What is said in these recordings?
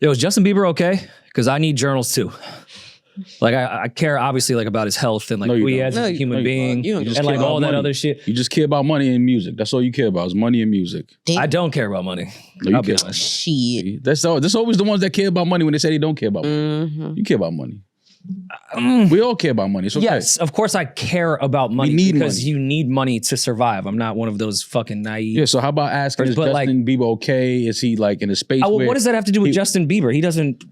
Yo, is Justin Bieber okay? Because I need journals too. Like I care obviously like about his health and like who he is as a human being and like all that other shit. You just care about money and music. That's all you care about is money and music. I don't care about money. No, I'll be honest. Shit. That's always the ones that care about money when they say they don't care about money. You care about money. We all care about money. It's okay. Yes, of course I care about money because you need money to survive. I'm not one of those fucking naive. Yeah, so how about asking, is Justin Bieber okay? Is he like in a space where... What does that have to do with Justin Bieber? He doesn't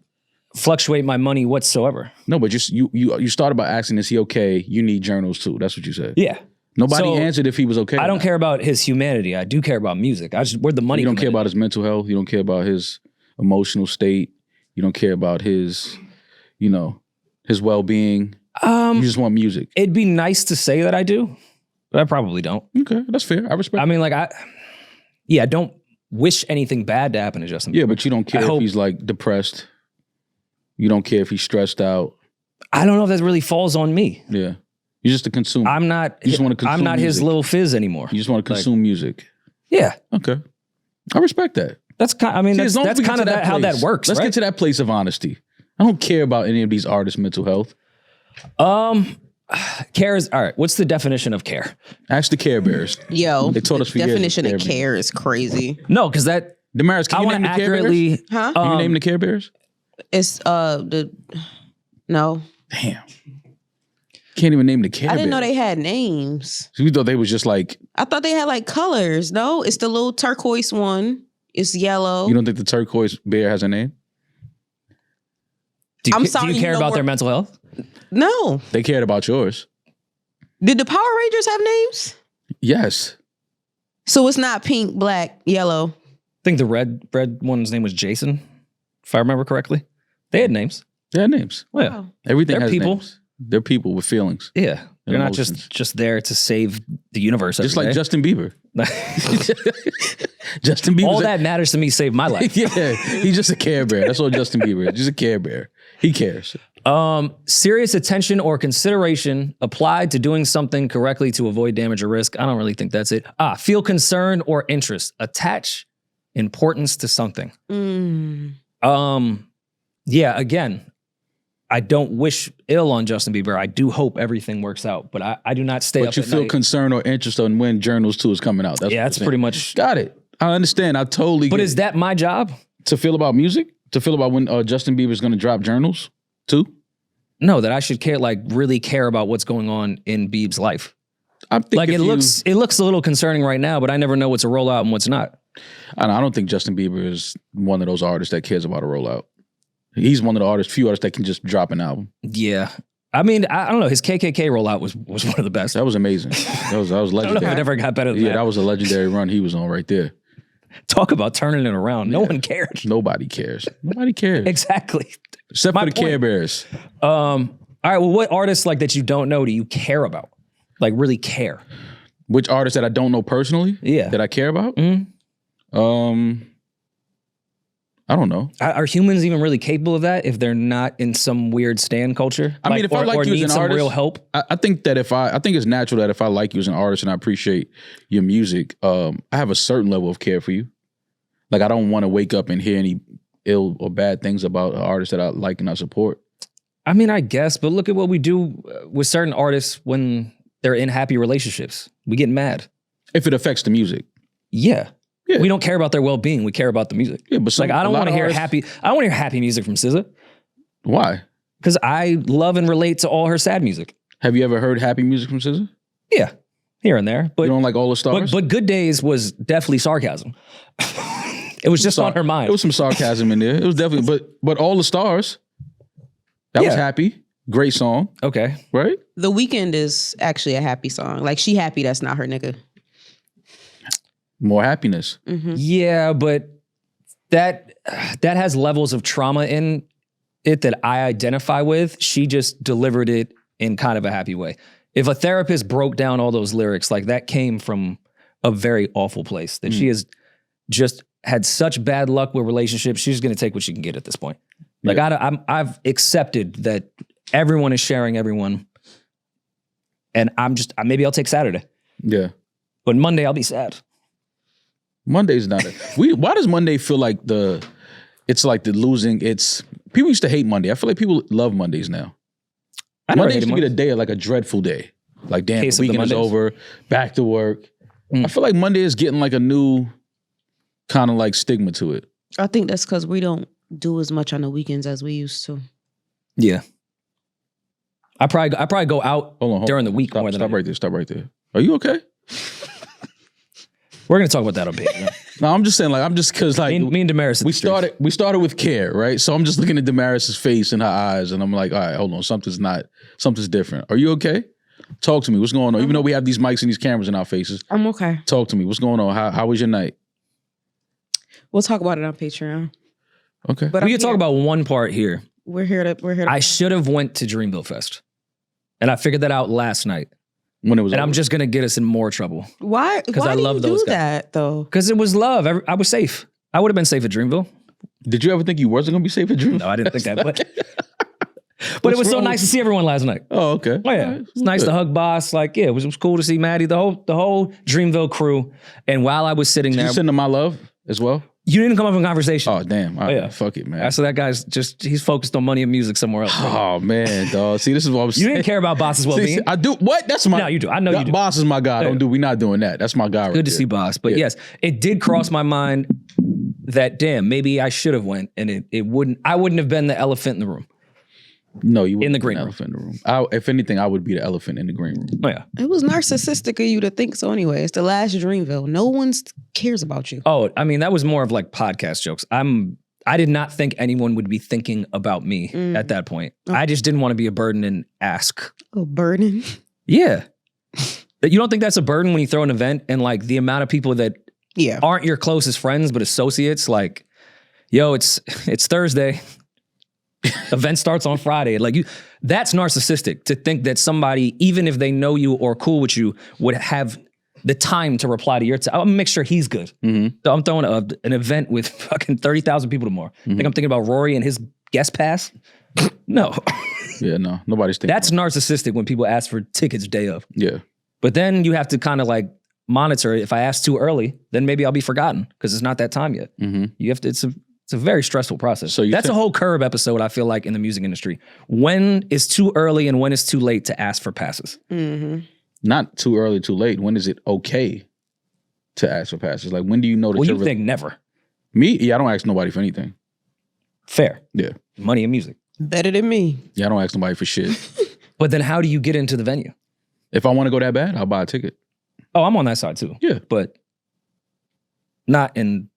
fluctuate my money whatsoever. No, but you started by asking, is he okay? You need journals too. That's what you said. Yeah. Nobody answered if he was okay. I don't care about his humanity. I do care about music. Where the money. You don't care about his mental health. You don't care about his emotional state. You don't care about his, his well-being. You just want music. It'd be nice to say that I do, but I probably don't. Okay, that's fair. I respect. I mean, like I don't wish anything bad to happen to Justin Bieber. Yeah, but you don't care if he's like depressed. You don't care if he's stressed out. I don't know if that really falls on me. Yeah. You're just a consumer. I'm not. You just want to consume I'm not music. his little fizz anymore. You just want to consume music. Yeah. Okay. I respect that. That's kind. I mean, that's kind of how that works. Let's get to that place of honesty. I don't care about any of these artists' mental health. Care is all right. What's the definition of care? Ask the Care Bears. Yo, they taught us for years. Definition of care is crazy. No, because that Demaris, can you name the Care Bears? Huh? Can you name the Care Bears? It's no. Damn. Can't even name the Care Bears. I didn't know they had names. So we thought they was just like... I thought they had like colors. No, it's the little turquoise one. It's yellow. You don't think the turquoise bear has a name? Do you care about their mental health? No. They cared about yours. Did the Power Rangers have names? Yes. So it's not pink, black, yellow. I think the red name was Jason, if I remember correctly. They had names. They had names. Well, yeah. Everything has people. names. They're people with feelings. Yeah. They're not just there to save the universe. Just like Justin Bieber. Justin Bieber. All that matters to me saved my life. Yeah. He's just a Care Bear. That's all Justin Bieber is. Just a Care Bear. He cares. Serious attention or consideration applied to doing something correctly to avoid damage or risk. I don't really think that's it. Feel concern or interest. Attach importance to something. Yeah, again, I don't wish ill on Justin Bieber. I do hope everything works out, but I do not stay up at night. But you feel concern or interest on when Journals 2 is coming out. That's pretty much... Got it. I understand. I totally get it. But is that my job? To feel about music? To feel about when Justin Bieber is going to drop Journals 2? No, that I should really care about what's going on in Bieb's life. I think it looks a little concerning right now, but I never know what's a rollout and what's not. I don't think Justin Bieber is one of those artists that cares about a rollout. He's one of the few artists that can just drop an album. Yeah. I mean, I don't know. His KKK rollout was one of the best. That was amazing. That was legendary. I don't know if it ever got better than that. Yeah, that was a legendary run he was on right there. Talk about turning it around. No one cared. Nobody cares. Nobody cares. Exactly. Except for the Care Bears. All right, well, what artists like that you don't know do you care about? Like really care? Which artists that I don't know personally? Yeah. That I care about? I don't know. Are humans even really capable of that if they're not in some weird stan culture? I mean, if I like you as an artist, real help. I think that I think it's natural that if I like you as an artist and I appreciate your music, I have a certain level of care for you. Like I don't want to wake up and hear any ill or bad things about an artist that I like and I support. I mean, I guess, but look at what we do with certain artists when they're in happy relationships. We get mad. If it affects the music. Yeah. We don't care about their well-being. We care about the music. Yeah, but I don't want to hear happy. I don't want to hear happy music from SZA. Why? Because I love and relate to all her sad music. Have you ever heard happy music from SZA? Yeah, here and there. But you don't like All the Stars? But Good Days was definitely sarcasm. It was just on her mind. It was some sarcasm in there. It was definitely, but All the Stars. That was happy. Great song. Okay. Right? The Weeknd is actually a happy song. Like she happy that's not her nigga. More happiness. Mm-hmm. Yeah, but that has levels of trauma in it that I identify with. She just delivered it in kind of a happy way. If a therapist broke down all those lyrics, like that came from a very awful place, that she has just had such bad luck with relationships, she's going to take what she can get at this point. Like I've accepted that everyone is sharing everyone, and maybe I'll take Saturday. Yeah. But Monday I'll be sad. Monday's not why does Monday feel like it's like the losing. It's people used to hate Monday. I feel like people love Mondays now. Monday used to be the day, like a dreadful day. Like, damn, the weekend is over, back to work. I feel like Monday is getting like a new kind of like stigma to it. I think that's because we don't do as much on the weekends as we used to. Yeah. I probably go out during the week more than Stop right there. Are you okay? We're gonna talk about that a bit. No, I'm just saying, like, because like me and Demaris. We started with care, right? So I'm just looking at Demaris's face and her eyes, and I'm like, all right, hold on, something's different. Are you okay? Talk to me. What's going on? Even though we have these mics and these cameras in our faces, I'm okay. Talk to me. What's going on? How was your night? We'll talk about it on Patreon. Okay, but we can talk about one part here. We're here to. I should have went to Dreamville Fest, and I figured that out last night. When it was, and I'm just gonna get us in more trouble. Why? Because I love those guys. That though? Because it was love. I was safe. I would have been safe at Dreamville. Did you ever think you wasn't gonna be safe at Dreamville? No, I didn't think that. But it was so nice to see everyone last night. Oh, okay. Oh yeah, it's nice to hug Boss. Like, yeah, it was cool to see Maddie, the whole Dreamville crew. And while I was sitting there, you send him my love as well. You didn't come up in conversation. Oh, damn. All right, yeah. Fuck it, man. So that guy's he's focused on money and music somewhere else. Oh, man, dog. See, this is what I'm saying. You didn't care about Boss's well-being. I do. What? That's my... No, you do. I know you do. Boss is my guy. We're not doing that. That's my guy right Good to see Boss. But yes, it did cross my mind that, damn, maybe I should have went and I wouldn't have been the elephant in the room. No, you wouldn't. In the green room. Elephant in the room. If anything, I would be the elephant in the green room. Oh, yeah. It was narcissistic of you to think so anyway. It's the last Dreamville. No one cares about you. Oh, I mean, that was more of like podcast jokes. I did not think anyone would be thinking about me at that point. Okay. I just didn't want to be a burden and ask. A burden? Yeah. You don't think that's a burden when you throw an event and like the amount of people that aren't your closest friends but associates, like, yo, it's Thursday. Event starts on Friday. Like that's narcissistic to think that somebody, even if they know you or cool with you, would have the time to reply to your I'm gonna make sure he's good. Mm-hmm. So I'm throwing an event with fucking 30,000 people tomorrow. Mm-hmm. Think I'm thinking about Rory and his guest pass? No. Yeah, no. Nobody's thinking. That's narcissistic when people ask for tickets day of. Yeah. But then you have to kind of like monitor it. If I ask too early, then maybe I'll be forgotten because it's not that time yet. Mm-hmm. You have to, it's a very stressful process. So that's a whole Curb episode, I feel like, in the music industry. When is too early and when is too late to ask for passes? Mm-hmm. Not too early, too late. When is it okay to ask for passes? Like, when do you know that you think never? Me? Yeah, I don't ask nobody for anything. Fair. Yeah. Money and music. Better than me. Yeah, I don't ask nobody for shit. But then how do you get into the venue? If I want to go that bad, I'll buy a ticket. Oh, I'm on that side too. Yeah. But not in...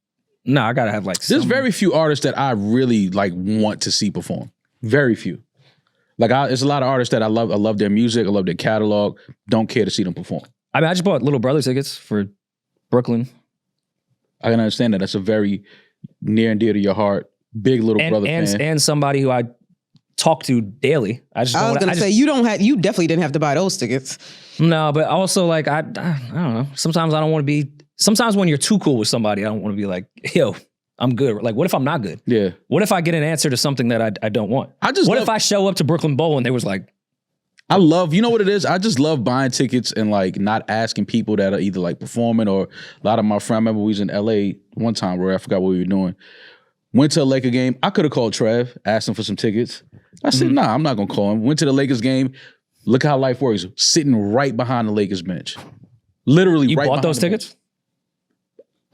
No, I gotta have like. There's very few artists that I really like want to see perform. Very few. Like, there's a lot of artists that I love. I love their music. I love their catalog. Don't care to see them perform. I mean, I just bought Little Brother tickets for Brooklyn. I can understand that. That's a very near and dear to your heart. Big Little Brother fan. And somebody who I talk to daily. I was gonna say you definitely didn't have to buy those tickets. No, but also like I don't know. Sometimes I don't want to be. Sometimes when you're too cool with somebody, I don't want to be like, yo, I'm good. Like, what if I'm not good? Yeah. What if I get an answer to something that I don't want? What if I show up to Brooklyn Bowl and they was like, you know what it is? I just love buying tickets and like not asking people that are either like performing or a lot of my friends. I remember we was in LA one time where I forgot what we were doing. Went to a Laker game. I could have called Trev, asked him for some tickets. I said, nah, I'm not going to call him. Went to the Lakers game. Look how life works. Sitting right behind the Lakers bench. Literally you right behind bought those tickets?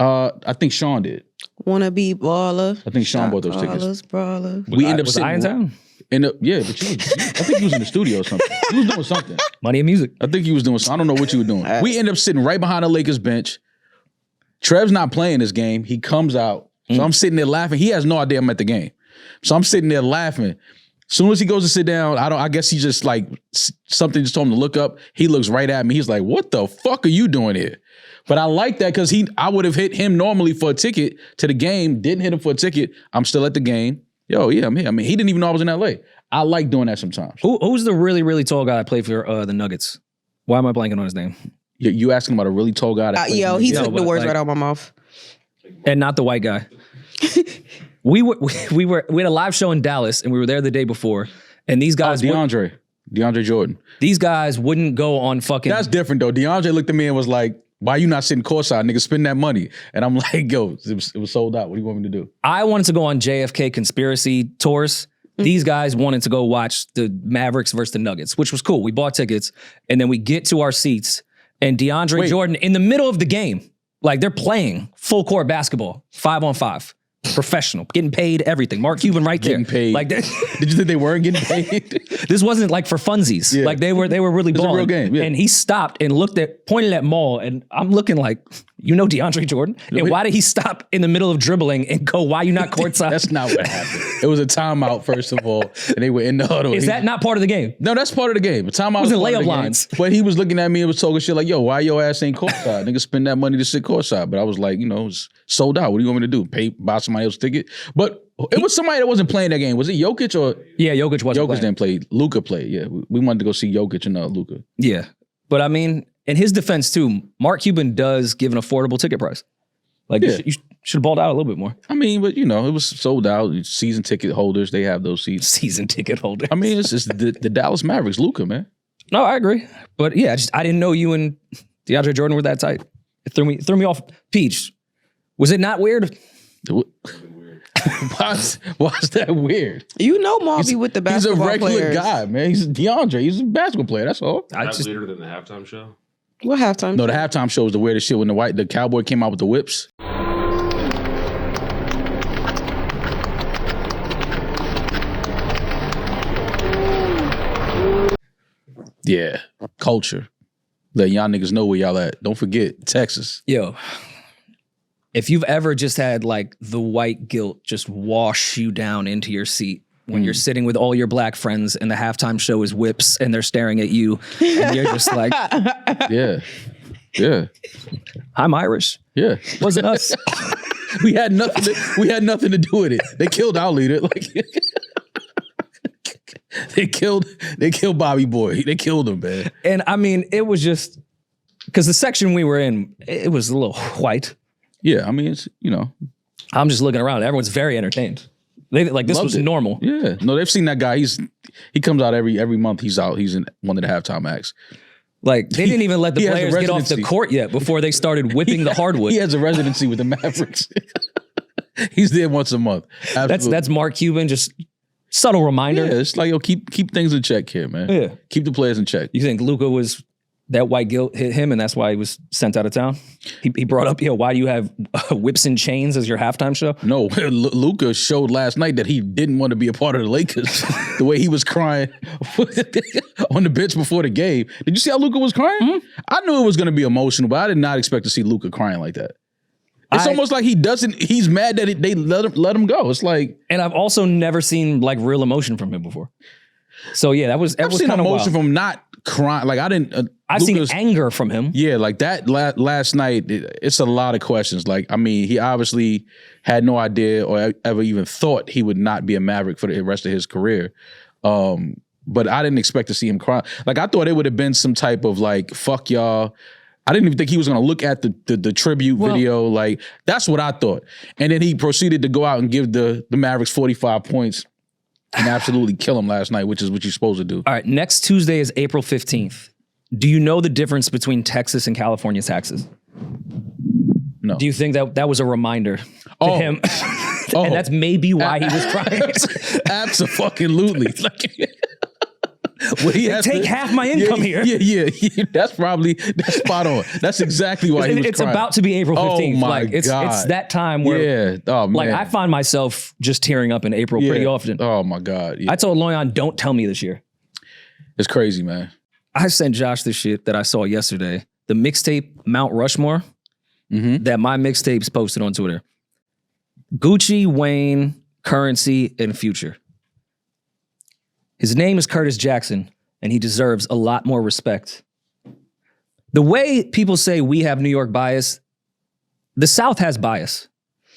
I think Sean did. Wanna be baller. I think Sean bought those tickets. Brawler. We ended up was sitting I in town? Yeah, but I think he was in the studio or something. He was doing something. Money and music. I think he was doing something. I don't know what you were doing. We ended up sitting right behind the Lakers bench. Trev's not playing this game. He comes out. So I'm sitting there laughing. He has no idea I'm at the game. So I'm sitting there laughing. Soon as he goes to sit down, I guess he just like, something just told him to look up. He looks right at me. He's like, what the fuck are you doing here? But I like that because I would have hit him normally for a ticket to the game. Didn't hit him for a ticket. I'm still at the game. Yo, yeah, I'm here. I mean, he didn't even know I was in LA. I like doing that sometimes. Who's the really, really tall guy that played for the Nuggets? Why am I blanking on his name? You asking about a really tall guy? He took the words right out of my mouth. And not the white guy. We had a live show in Dallas and we were there the day before. And these guys, DeAndre Jordan. These guys wouldn't go on fucking. That's different though. DeAndre looked at me and was like, Why you not sitting courtside, nigga? Spend that money. And I'm like, yo, it was sold out. What do you want me to do? I wanted to go on JFK conspiracy tours. These guys wanted to go watch the Mavericks versus the Nuggets, which was cool. We bought tickets, and then we get to our seats, and DeAndre Jordan in the middle of the game, like they're playing full court basketball, 5-on-5. Professional, getting paid, everything. Mark Cuban right Getting there. paid. Like, Did you think they weren't getting paid? this wasn't like for funsies. Yeah. Like they were really balling. a real game, yeah. And he stopped and pointed at Maul, and I'm looking like, DeAndre Jordan? And why did he stop in the middle of dribbling and go, why you not courtside? That's not what happened. It was a timeout, first of all, and they were in the huddle. Is that not part of the game? No, that's part of the game. A timeout was in part of layup the game. lines. But he was looking at me and was talking shit like, yo, why your ass ain't courtside? Nigga, spend that money to sit courtside. But I was like, it's sold out. What do you want me to do? Buy somebody else's ticket? But it was somebody that wasn't playing that game. Was it Jokic or? Yeah, Jokic wasn't playing. Didn't play. Luca played. Yeah, we wanted to go see Jokic and Luca. Yeah. But I mean, in his defense too, Mark Cuban does give an affordable ticket price. Like you should have balled out a little bit more. I mean, but it was sold out. Season ticket holders, they have those seats. Season ticket holders. I mean, it's the Dallas Mavericks, Luca, man. No, I agree. But yeah, I didn't know you and DeAndre Jordan were that tight. It threw me off. Peach, was it not weird? Why is that weird? Maul be with the basketball He's a regular players. guy, man. He's DeAndre. He's a basketball player. That's all. That's weirder than the halftime show. What halftime? No, the halftime show was the weirdest shit when the cowboy came out with the whips. Yeah, culture. Let y'all niggas know where y'all at. Don't forget, Texas. Yo, if you've ever just had like the white guilt just wash you down into your seat when you're sitting with all your black friends and the halftime show is whips and they're staring at you and you're just like, Yeah. I'm Irish. Yeah. Wasn't us. We had nothing to do with it. They killed our leader. Like they killed Bobby Boy. They killed him, man. And I mean, it was just because the section we were in, it was a little white. Yeah, I mean, it's I'm just looking around. Everyone's very entertained. This was normal. Yeah. No, they've seen that guy. He comes out every month. He's out. He's in one of the halftime acts. Like they didn't even let the He has a players get off the residency. court yet before they started whipping the hardwood. He has a residency with the Mavericks. He's there once a month. Absolutely. That's Mark Cuban. Just subtle reminder. Yeah, it's like, yo, keep things in check here, man. Yeah. Keep the players in check. You think Luca was that white guilt hit him and that's why he was sent out of town? He brought up, why do you have whips and chains as your halftime show? No, Luca showed last night that he didn't want to be a part of the Lakers. The way he was crying on the bench before the game. Did you see how Luca was crying? Mm-hmm. I knew it was going to be emotional, but I did not expect to see Luca crying like that. It's almost like he's mad that they let him go. It's like, and I've also never seen like real emotion from him before. So yeah, that was I've seen kind of emotion wild. from not crying. Like I didn't. I've seen anger from him. Yeah, like that last night. It's a lot of questions. Like, I mean, he obviously had no idea or ever even thought he would not be a Maverick for the rest of his career. But I didn't expect to see him cry. Like I thought it would have been some type of like, fuck y'all. I didn't even think he was going to look at the tribute video. Like, that's what I thought. And then he proceeded to go out and give the Mavericks 45 points and absolutely kill him last night, which is what you're supposed to do. All right, next Tuesday is April 15th. Do you know the difference between Texas and California taxes? No. Do you think that was a reminder to him? And that's maybe why he was crying. Absolutely. Well, take half my income here. Yeah. That's spot on. That's exactly why he was It's crying. about to be April 15th. Oh my God. It's that time where man. I find myself just tearing up in April pretty often. Oh my God. Yeah. I told Loyan, don't tell me this year. It's crazy, man. I sent Josh this shit that I saw yesterday. The mixtape Mount Rushmore that my mixtapes posted on Twitter. Gucci, Wayne, Currency, and Future. His name is Curtis Jackson, and he deserves a lot more respect. The way people say we have New York bias, the South has bias.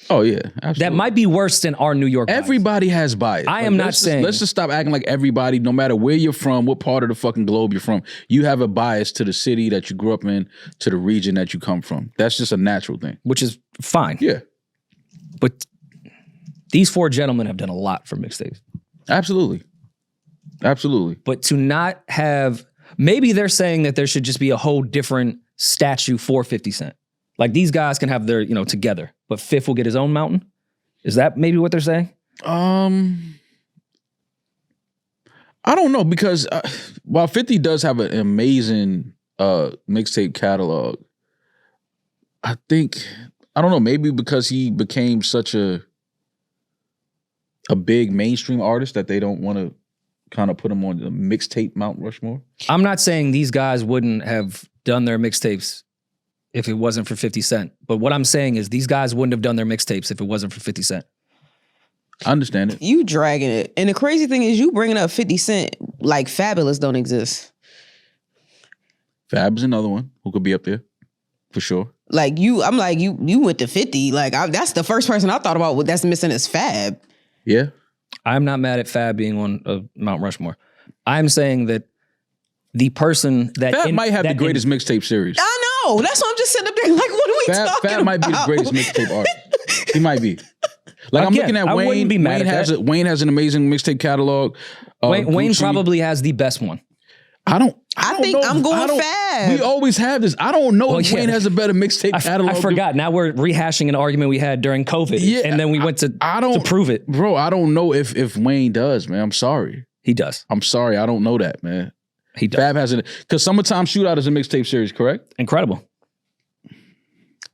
Oh, yeah. Absolutely. That might be worse than our New York bias. Everybody has bias. I am not saying. Let's just stop acting like everybody, no matter where you're from, what part of the fucking globe you're from, you have a bias to the city that you grew up in, to the region that you come from. That's just a natural thing. Which is fine. Yeah. But these four gentlemen have done a lot for mixtapes. Absolutely. But to not have, maybe they're saying that there should just be a whole different statue for 50 Cent. Like these guys can have their, together, but Fifth will get his own mountain. Is that maybe what they're saying? I don't know because while 50 does have an amazing mixtape catalog, I don't know, maybe because he became such a big mainstream artist that they don't want to kind of put him on the mixtape Mount Rushmore. I'm not saying these guys wouldn't have done their mixtapes if it wasn't for 50 Cent. But what I'm saying is these guys wouldn't have done their mixtapes if it wasn't for 50 Cent. I understand it. You dragging it. And the crazy thing is you bringing up 50 Cent like Fabulous don't exist. Fab's another one who could be up there for sure. Like you went to 50. Like that's the first person I thought about that's missing is Fab. Yeah. I'm not mad at Fab being on Mount Rushmore. I'm saying that the person that Fab might have the greatest mixtape series. I know. That's why I'm just sitting up there like, what are we talking about? Fab might be the greatest mixtape artist. He might be. Like Again, I'm looking at I wouldn't be mad at that. Wayne has an amazing mixtape catalog. Wayne probably has the best one. I think know. I'm going Fab. We always have this. I don't know if Wayne has a better mixtape catalog. I forgot. Now we're rehashing an argument we had during COVID. Yeah, and then we went to prove it. Bro, I don't know if Wayne does, man. I'm sorry. He does. I'm sorry. I don't know that, man. He does. Fab has it. Because Summertime Shootout is a mixtape series, correct? Incredible.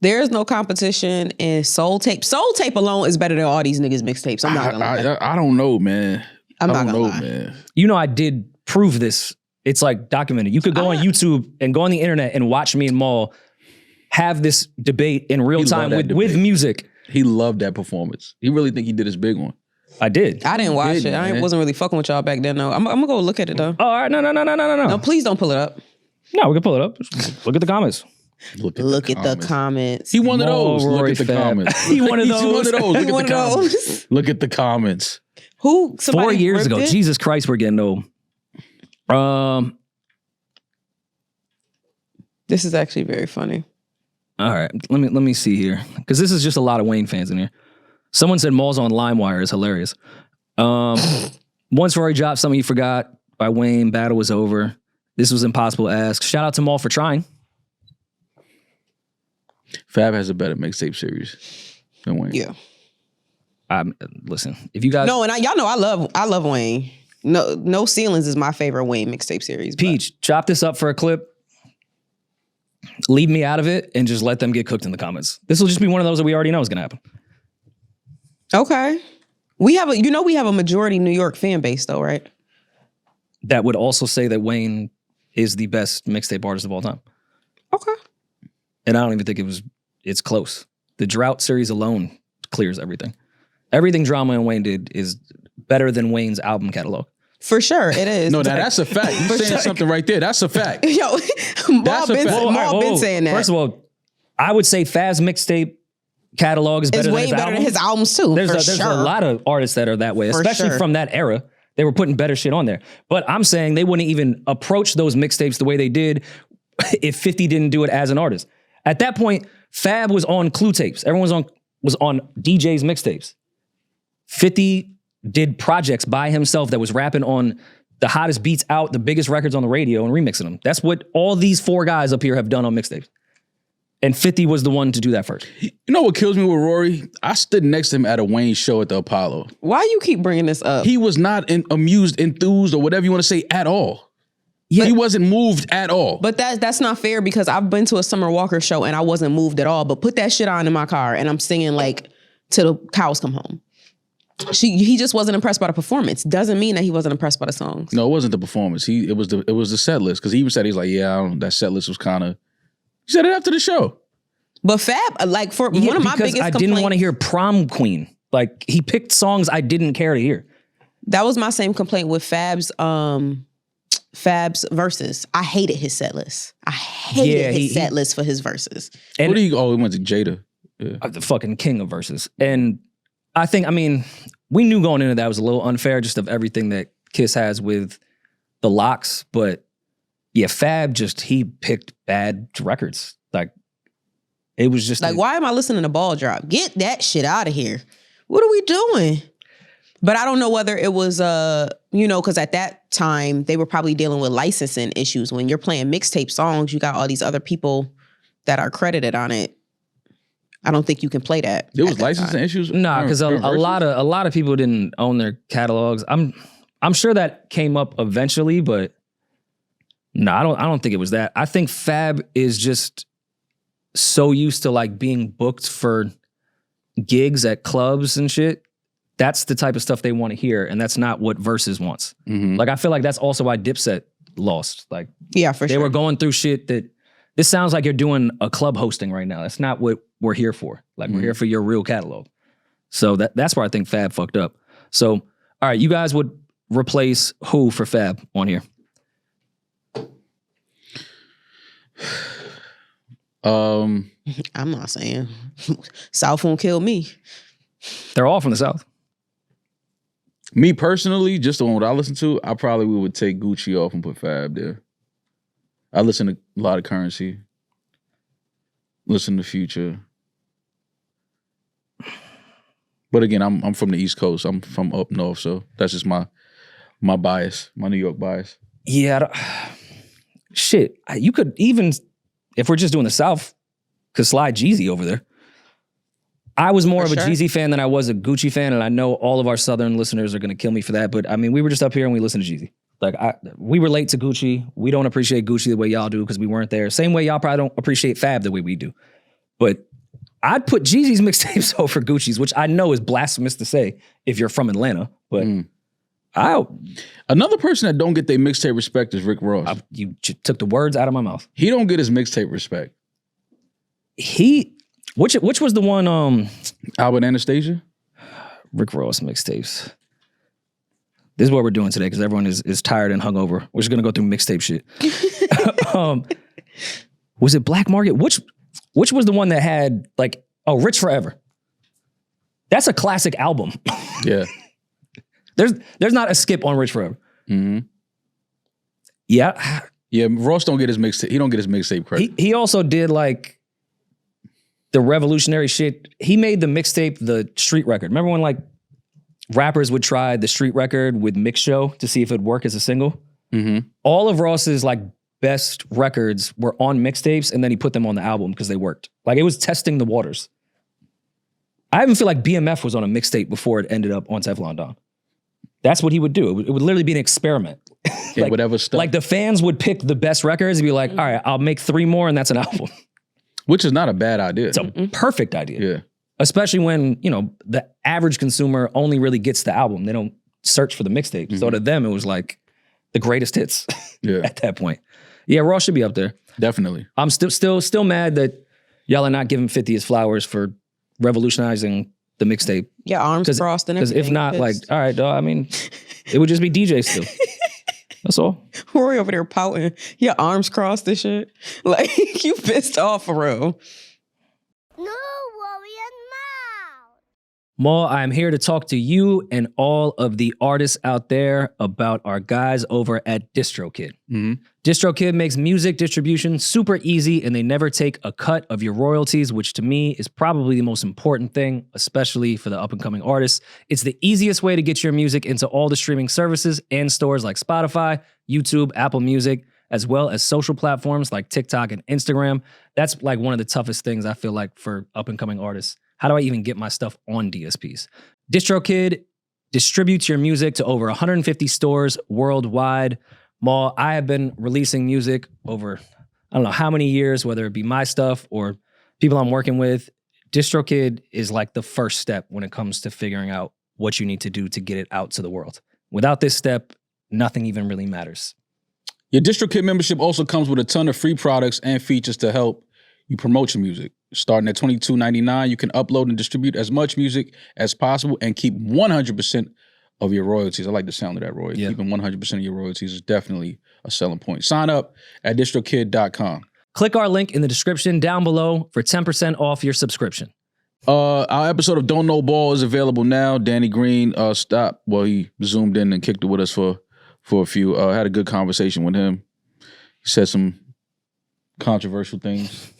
There is no competition in Soul Tape. Soul Tape alone is better than all these niggas mixtapes. I'm not gonna lie. I don't know, man. I'm not gonna lie. Man. I did prove this. It's like documented. You could go on YouTube and go on the internet and watch me and Maul have this debate in real time with music. He loved that performance. He really think he did his big one. I did. I didn't watch it. I wasn't really fucking with y'all back then, though. I'm gonna go look at it, though. Oh, all right. No. No, please don't pull it up. No, we can pull it up. Just look at the comments. Look at the comments. He one of those. Rory Look at the comments. He one of those. He's one of those. Look He at one the of comments. those. Look at the comments. Who? 4 years ago. It? Jesus Christ, we're getting old. This is actually very funny. All right, let me see here, because this is just a lot of Wayne fans in here. Someone said Maul's on LimeWire is hilarious. Once Rory dropped Something You Forgot by Wayne, battle was over. This was impossible to ask. Shout out to Maul for trying. Fab has a better mixtape series than Wayne. Yeah. Listen, if you guys No, and y'all know I love Wayne. No Ceilings is my favorite Wayne mixtape series. Peach, chop this up for a clip. Leave me out of it and just let them get cooked in the comments. This will just be one of those that we already know is going to happen. Okay. We have a majority New York fan base though, right? That would also say that Wayne is the best mixtape artist of all time. Okay. And I don't even think it's close. The Drought series alone clears everything. Everything Drama and Wayne did is better than Wayne's album catalog. For sure, it is. No, that's a fact. You saying something right there. That's a fact. Yo, Maul been saying that. First of all, I would say Fab's mixtape catalog is better than his album. It's way better than his albums too. There's a lot of artists that are that way, especially from that era. They were putting better shit on there. But I'm saying they wouldn't even approach those mixtapes the way they did if 50 didn't do it as an artist. At that point, Fab was on Clue tapes. Everyone was on DJ's mixtapes. 50 did projects by himself that was rapping on the hottest beats out, the biggest records on the radio, and remixing them. That's what all these 4 guys up here have done on mixtapes. And 50 was the one to do that first. You know what kills me with Rory? I stood next to him at a Wayne show at the Apollo. Why you keep bringing this up? He was not amused, enthused, or whatever you want to say at all. Yeah, he wasn't moved at all. But that's not fair because I've been to a Summer Walker show and I wasn't moved at all. But put that shit on in my car and I'm singing like till the cows come home. He just wasn't impressed by the performance. Doesn't mean that he wasn't impressed by the songs. No, it wasn't the performance. It was the set list. Because he even said, he's like, that set list was kind of. He said it after the show. But Fab, like one of my biggest complaints. I didn't want to hear Prom Queen. Like he picked songs I didn't care to hear. That was my same complaint with Fab's verses. I hated his set list. I hated his set list for his verses. And he went to Jada. Yeah. The fucking king of verses. And we knew going into that was a little unfair just of everything that Kiss has with the locks. But yeah, Fab he picked bad records. Like, it was just like, why am I listening to Ball Drop? Get that shit out of here. What are we doing? But I don't know whether it was you know, because at that time, they were probably dealing with licensing issues. When you're playing mixtape songs, you got all these other people that are credited on it. I don't think you can play that. There was licensing issues? Nah, because a lot of people didn't own their catalogs. I'm sure that came up eventually, but no, I don't think it was that. I think Fab is just so used to like being booked for gigs at clubs and shit. That's the type of stuff they want to hear, and that's not what Versus wants. Mm-hmm. Like, I feel like that's also why Dipset lost. Like, Yeah, for they sure. were going through shit that this sounds like you're doing a club hosting right now. That's not what we're here for. Like, we're here for your real catalog. So that's where I think Fab fucked up. So, all right, you guys would replace who for Fab on here? I'm not saying. South won't kill me. They're all from the South. Me personally, just the one what I listen to, I probably would take Gucci off and put Fab there. I listen to a lot of Currency. Listen to Future. But again, I'm from the East Coast. I'm from up north, so that's just my bias, my New York bias. Yeah, shit. You could even, if we're just doing the South, could slide Jeezy over there. I was more of a Jeezy fan than I was a Gucci fan, and I know all of our Southern listeners are going to kill me for that, but I mean, we were just up here and we listened to Jeezy. Like, we relate to Gucci. We don't appreciate Gucci the way y'all do because we weren't there. Same way y'all probably don't appreciate Fab the way we do. But I'd put Jeezy's mixtapes over Gucci's, which I know is blasphemous to say if you're from Atlanta, but another person that don't get their mixtape respect is Rick Ross. You took the words out of my mouth. He don't get his mixtape respect. Which was the one Albert Anastasia? Rick Ross mixtapes. This is what we're doing today because everyone is tired and hungover. We're just gonna go through mixtape shit. Was it Black Market? Which was the one that had like Rich Forever? That's a classic album. Yeah. There's not a skip on Rich Forever. Mm-hmm. Yeah. Yeah, Ross don't get his mixtape. He don't get his mixtape credit. He also did like the revolutionary shit. He made the mixtape the street record. Remember when like rappers would try the street record with Mix Show to see if it'd work as a single? Mm-hmm. All of Ross's like best records were on mixtapes, and then he put them on the album because they worked. Like, it was testing the waters. I even feel like BMF was on a mixtape before it ended up on Teflon Don. That's what he would do. It would literally be an experiment. Like, whatever stuff. Like, the fans would pick the best records and be like, all right, I'll make 3 more and that's an album. Which is not a bad idea. It's a perfect idea. Yeah. Especially when, you know, the average consumer only really gets the album. They don't search for the mixtape. Mm-hmm. So to them, it was like the greatest hits at that point. Yeah, Ross should be up there. Definitely. I'm still mad that y'all are not giving 50 his flowers for revolutionizing the mixtape. Yeah, arms crossed and everything. Because if not, like, all right, dog, I mean, it would just be DJ still. That's all. Rory over there pouting. Your arms crossed and shit. Like, you pissed off for real. No, Rory and Mal. Ma, I'm here to talk to you and all of the artists out there about our guys over at DistroKid. Mm-hmm. DistroKid makes music distribution super easy, and they never take a cut of your royalties, which to me is probably the most important thing, especially for the up-and-coming artists. It's the easiest way to get your music into all the streaming services and stores like Spotify, YouTube, Apple Music, as well as social platforms like TikTok and Instagram. That's like one of the toughest things I feel like for up-and-coming artists. How do I even get my stuff on DSPs? DistroKid distributes your music to over 150 stores worldwide. Ma, I have been releasing music over, I don't know how many years, whether it be my stuff or people I'm working with. DistroKid is like the first step when it comes to figuring out what you need to do to get it out to the world. Without this step, nothing even really matters. Your DistroKid membership also comes with a ton of free products and features to help you promote your music. Starting at $22.99, you can upload and distribute as much music as possible and keep 100% of your royalties. I like the sound of that, Roy. Yeah. Keeping 100% of your royalties is definitely a selling point. Sign up at distrokid.com. Click our link in the description down below for 10% off your subscription. Our episode of Don't Know Ball is available now. Danny Green stopped. Well, he zoomed in and kicked it with us for a few. Had a good conversation with him. He said some controversial things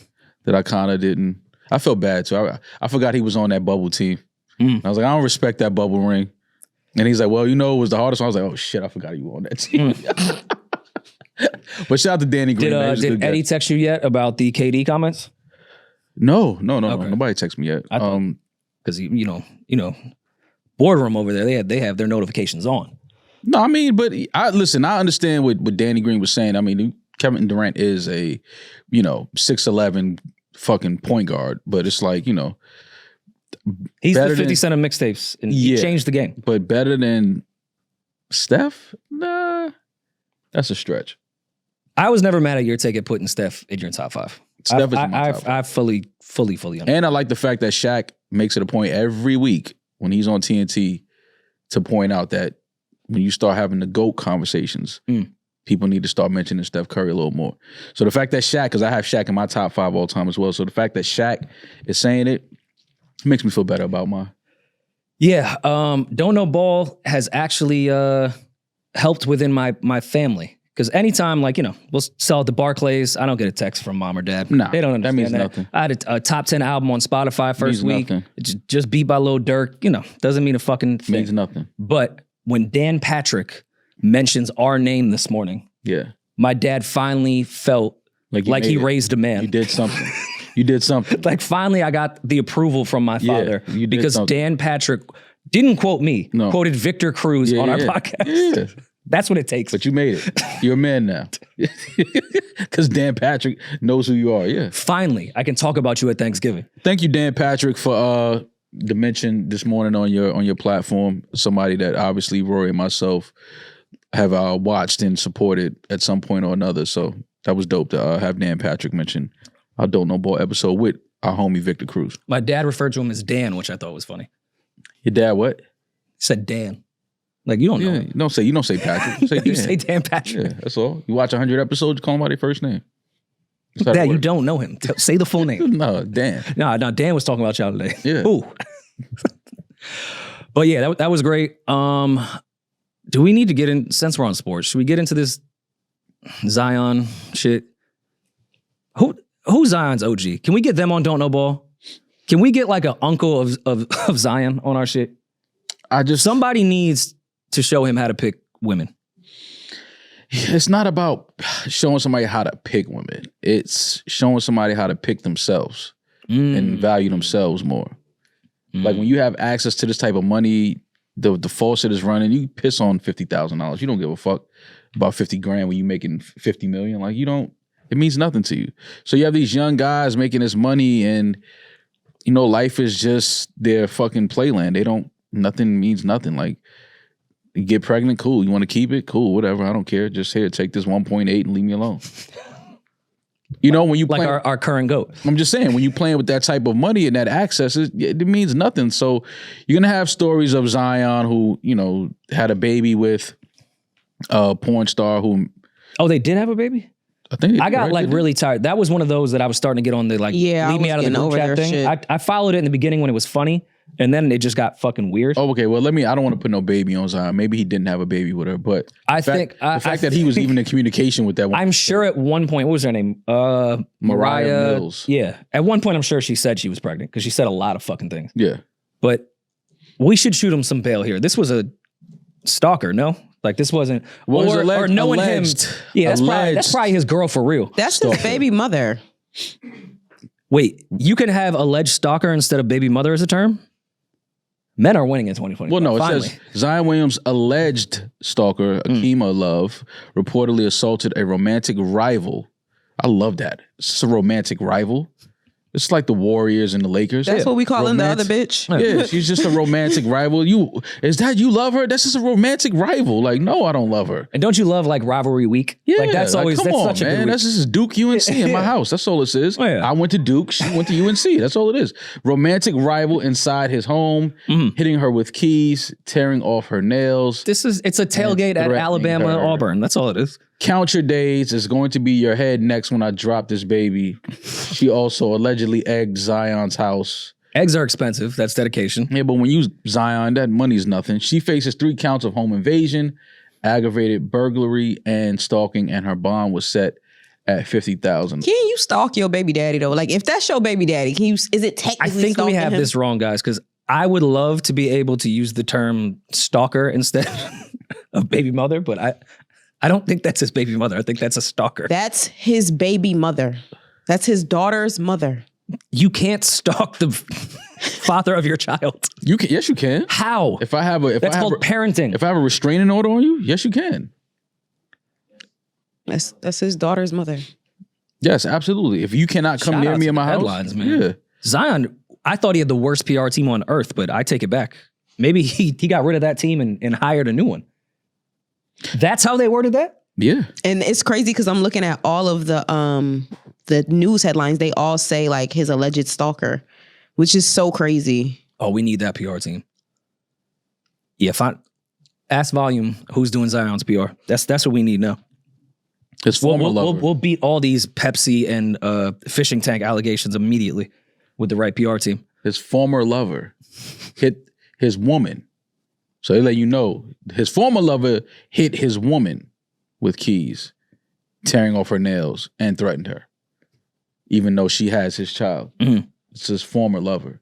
that I kind of didn't. I felt bad too. I forgot he was on that bubble team. I was like, I don't respect that bubble ring. And he's like, well, you know, it was the hardest one. I was like, oh shit, I forgot you were on that team. But shout out to Danny Green. Did Eddie text you yet about the KD comments? No. Nobody texted me yet. Because you know, boardroom over there, they have their notifications on. No, I mean, but I understand what Danny Green was saying. I mean, Kevin Durant is a, 6'11" fucking point guard, but it's like, he's the 50 Cent of mixtapes, and he changed the game. But better than Steph? Nah, that's a stretch. I was never mad at your take at putting Steph in your top 5. Steph is in my top 5. I fully understand. And I like the fact that Shaq makes it a point every week when he's on TNT to point out that when you start having the GOAT conversations, people need to start mentioning Steph Curry a little more. So the fact that Shaq, because I have Shaq in my top 5 all time as well, so the fact that Shaq is saying it makes me feel better about mine. Yeah, Don't Know Ball has actually helped within my family. Because anytime, we'll sell at the Barclays, I don't get a text from mom or dad. Nah, they don't understand that means nothing. I had a top 10 album on Spotify first week. Nothing. Just beat by Lil Durk. Doesn't mean a fucking thing. Means nothing. But when Dan Patrick mentions our name this morning, my dad finally felt like he raised a man. You did something. You did something. Like finally I got the approval from my father because something. Dan Patrick didn't quote me, quoted Victor Cruz on our podcast. Yeah. That's what it takes. But you made it. You're a man now. Because Dan Patrick knows who you are. Yeah. Finally, I can talk about you at Thanksgiving. Thank you, Dan Patrick, for the mention this morning on your platform. Somebody that obviously Rory and myself have watched and supported at some point or another. So that was dope to have Dan Patrick mention our Don't Know Ball episode with our homie Victor Cruz. My dad referred to him as Dan, which I thought was funny. Your dad what? He said Dan. Like, you don't know. You don't say Patrick. You say Dan. You say Dan Patrick. Yeah, that's all. You watch 100 episodes, you call him by their first name. Dad, you don't know him. Say the full name. No, Dan. No, Dan was talking about y'all today. Yeah. Ooh. But yeah, that was great. Do we need to get in, since we're on sports, should we get into this Zion shit? Who's Zion's OG? Can we get them on Don't Know Ball? Can we get like an uncle of Zion on our shit? Somebody needs to show him how to pick women. It's not about showing somebody how to pick women. It's showing somebody how to pick themselves and value themselves more. Like when you have access to this type of money, the faucet is running, you piss on $50,000. You don't give a fuck about 50 grand when you're making 50 million. Like it means nothing to you. So you have these young guys making this money and life is just their fucking playland. Nothing means nothing. Like, you get pregnant, cool. You want to keep it? Cool, whatever. I don't care. Just here, take this 1.8 and leave me alone. When you like our current GOAT. I'm just saying, when you playing with that type of money and that access, it means nothing. So you're gonna have stories of Zion who, had a baby with a porn star who. Oh, they did have a baby? I think I got really tired. That was one of those that I was starting to get on the leave me out of the group chat thing. I followed it in the beginning when it was funny. And then it just got fucking weird. Oh, okay. Well, I don't want to put no baby on Zion. Maybe he didn't have a baby with her, but the fact that he was even in communication with that one. I'm sure at one point, what was her name? Mariah Mills. Yeah. At one point, I'm sure she said she was pregnant because she said a lot of fucking things. Yeah. But we should shoot him some bail here. This was a stalker, no? Like this wasn't, or knowing alleged, him. Yeah, that's probably his girl for real. That's his baby mother. Wait, you can have alleged stalker instead of baby mother as a term? Men are winning in 2020. Well, no, it says Zion Williams' alleged stalker, Akima Love, reportedly assaulted a romantic rival. I love that. It's a romantic rival. It's like the Warriors and the Lakers. That's what we calling the other bitch. Yeah, she's just a romantic rival. You love her? That's just a romantic rival. Like, no, I don't love her. And don't you love like rivalry week? Yeah, like that's always come on, such a good man. week. That's just Duke UNC in my house. That's all it is. Oh, yeah. I went to Duke. She went to UNC. That's all it is. Romantic rival inside his home, hitting her with keys, tearing off her nails. It's a tailgate at Alabama Auburn. That's all it is. Count your days. It's going to be your head next when I drop this baby. She also allegedly egged Zion's house. Eggs are expensive. That's dedication. Yeah, but when you Zion, that money's nothing. She faces 3 counts of home invasion, aggravated burglary, and stalking, and her bond was set at $50,000. Can you stalk your baby daddy though? Like if that's your baby daddy, is it technically I think we have him? this wrong, guys, because I would love to be able to use the term stalker instead of baby mother, but I don't think that's his baby mother. I think that's a stalker. That's his baby mother. That's his daughter's mother. You can't stalk the father of your child. You can. Yes, you can. How? If I have a, That's called parenting. If I have a restraining order on you, yes, you can. That's his daughter's mother. Yes, absolutely. If you cannot come Shout near out me to in my the house, headlines, man. Yeah. Zion, I thought he had the worst PR team on earth, but I take it back. Maybe he got rid of that team and hired a new one. That's how they worded that? Yeah. And it's crazy because I'm looking at all of the news headlines. They all say like his alleged stalker, which is so crazy. Oh, we need that PR team. Yeah, ask Volume who's doing Zion's PR. That's what we need now. His former lover. We'll beat all these Pepsi and fishing tank allegations immediately with the right PR team. His former lover hit his woman. So they let you know his former lover hit his woman with keys, tearing off her nails and threatened her, even though she has his child. Mm-hmm. It's his former lover.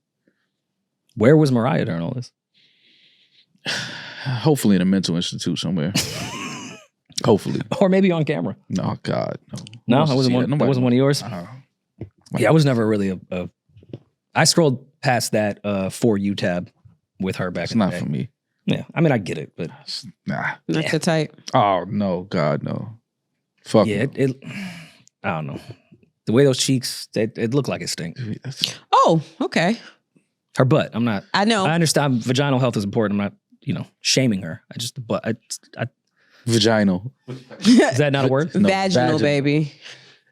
Where was Mariah during all this? Hopefully in a mental institute somewhere. Hopefully. Or maybe on camera. No, God, no. No, that wasn't one of yours? Yeah, I was never really I scrolled past that For You tab with her back It's in the not day. for me. Yeah, I mean, I get it, but Nah. Not the type. Oh, no, God, no. Fuck yeah, no. it I don't know. The way those cheeks, it looked like it stinks. Oh, okay. Her butt, I'm not. I know. I understand vaginal health is important. I'm not, shaming her. I Vaginal. is that not a word? No, Vaginal, baby.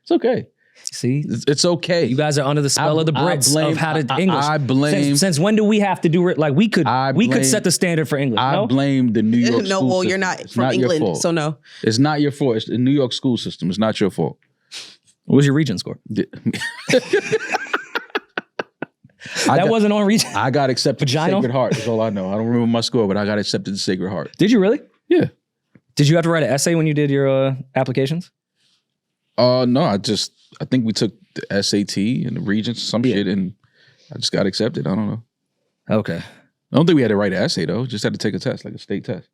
It's okay. See, It's okay. you guys are under the spell of the Brits of how to English. I blame. Since when do we have to do it? Like we could set the standard for English. I No, blame the New York No, school well, system. you're not It's from your England, fault. so no. It's not your fault. It's the New York school system. It's not your fault. what was your region score? That wasn't on region. I got accepted to Vaginal? Sacred Heart. That's all I know. I don't remember my score, but I got accepted to Sacred Heart. Did you really? Yeah. Did you have to write an essay when you did your applications? No, I think we took the SAT and the Regents, some shit, and I just got accepted. I don't know. Okay. I don't think we had to write an essay though. Just had to take a test, like a state test.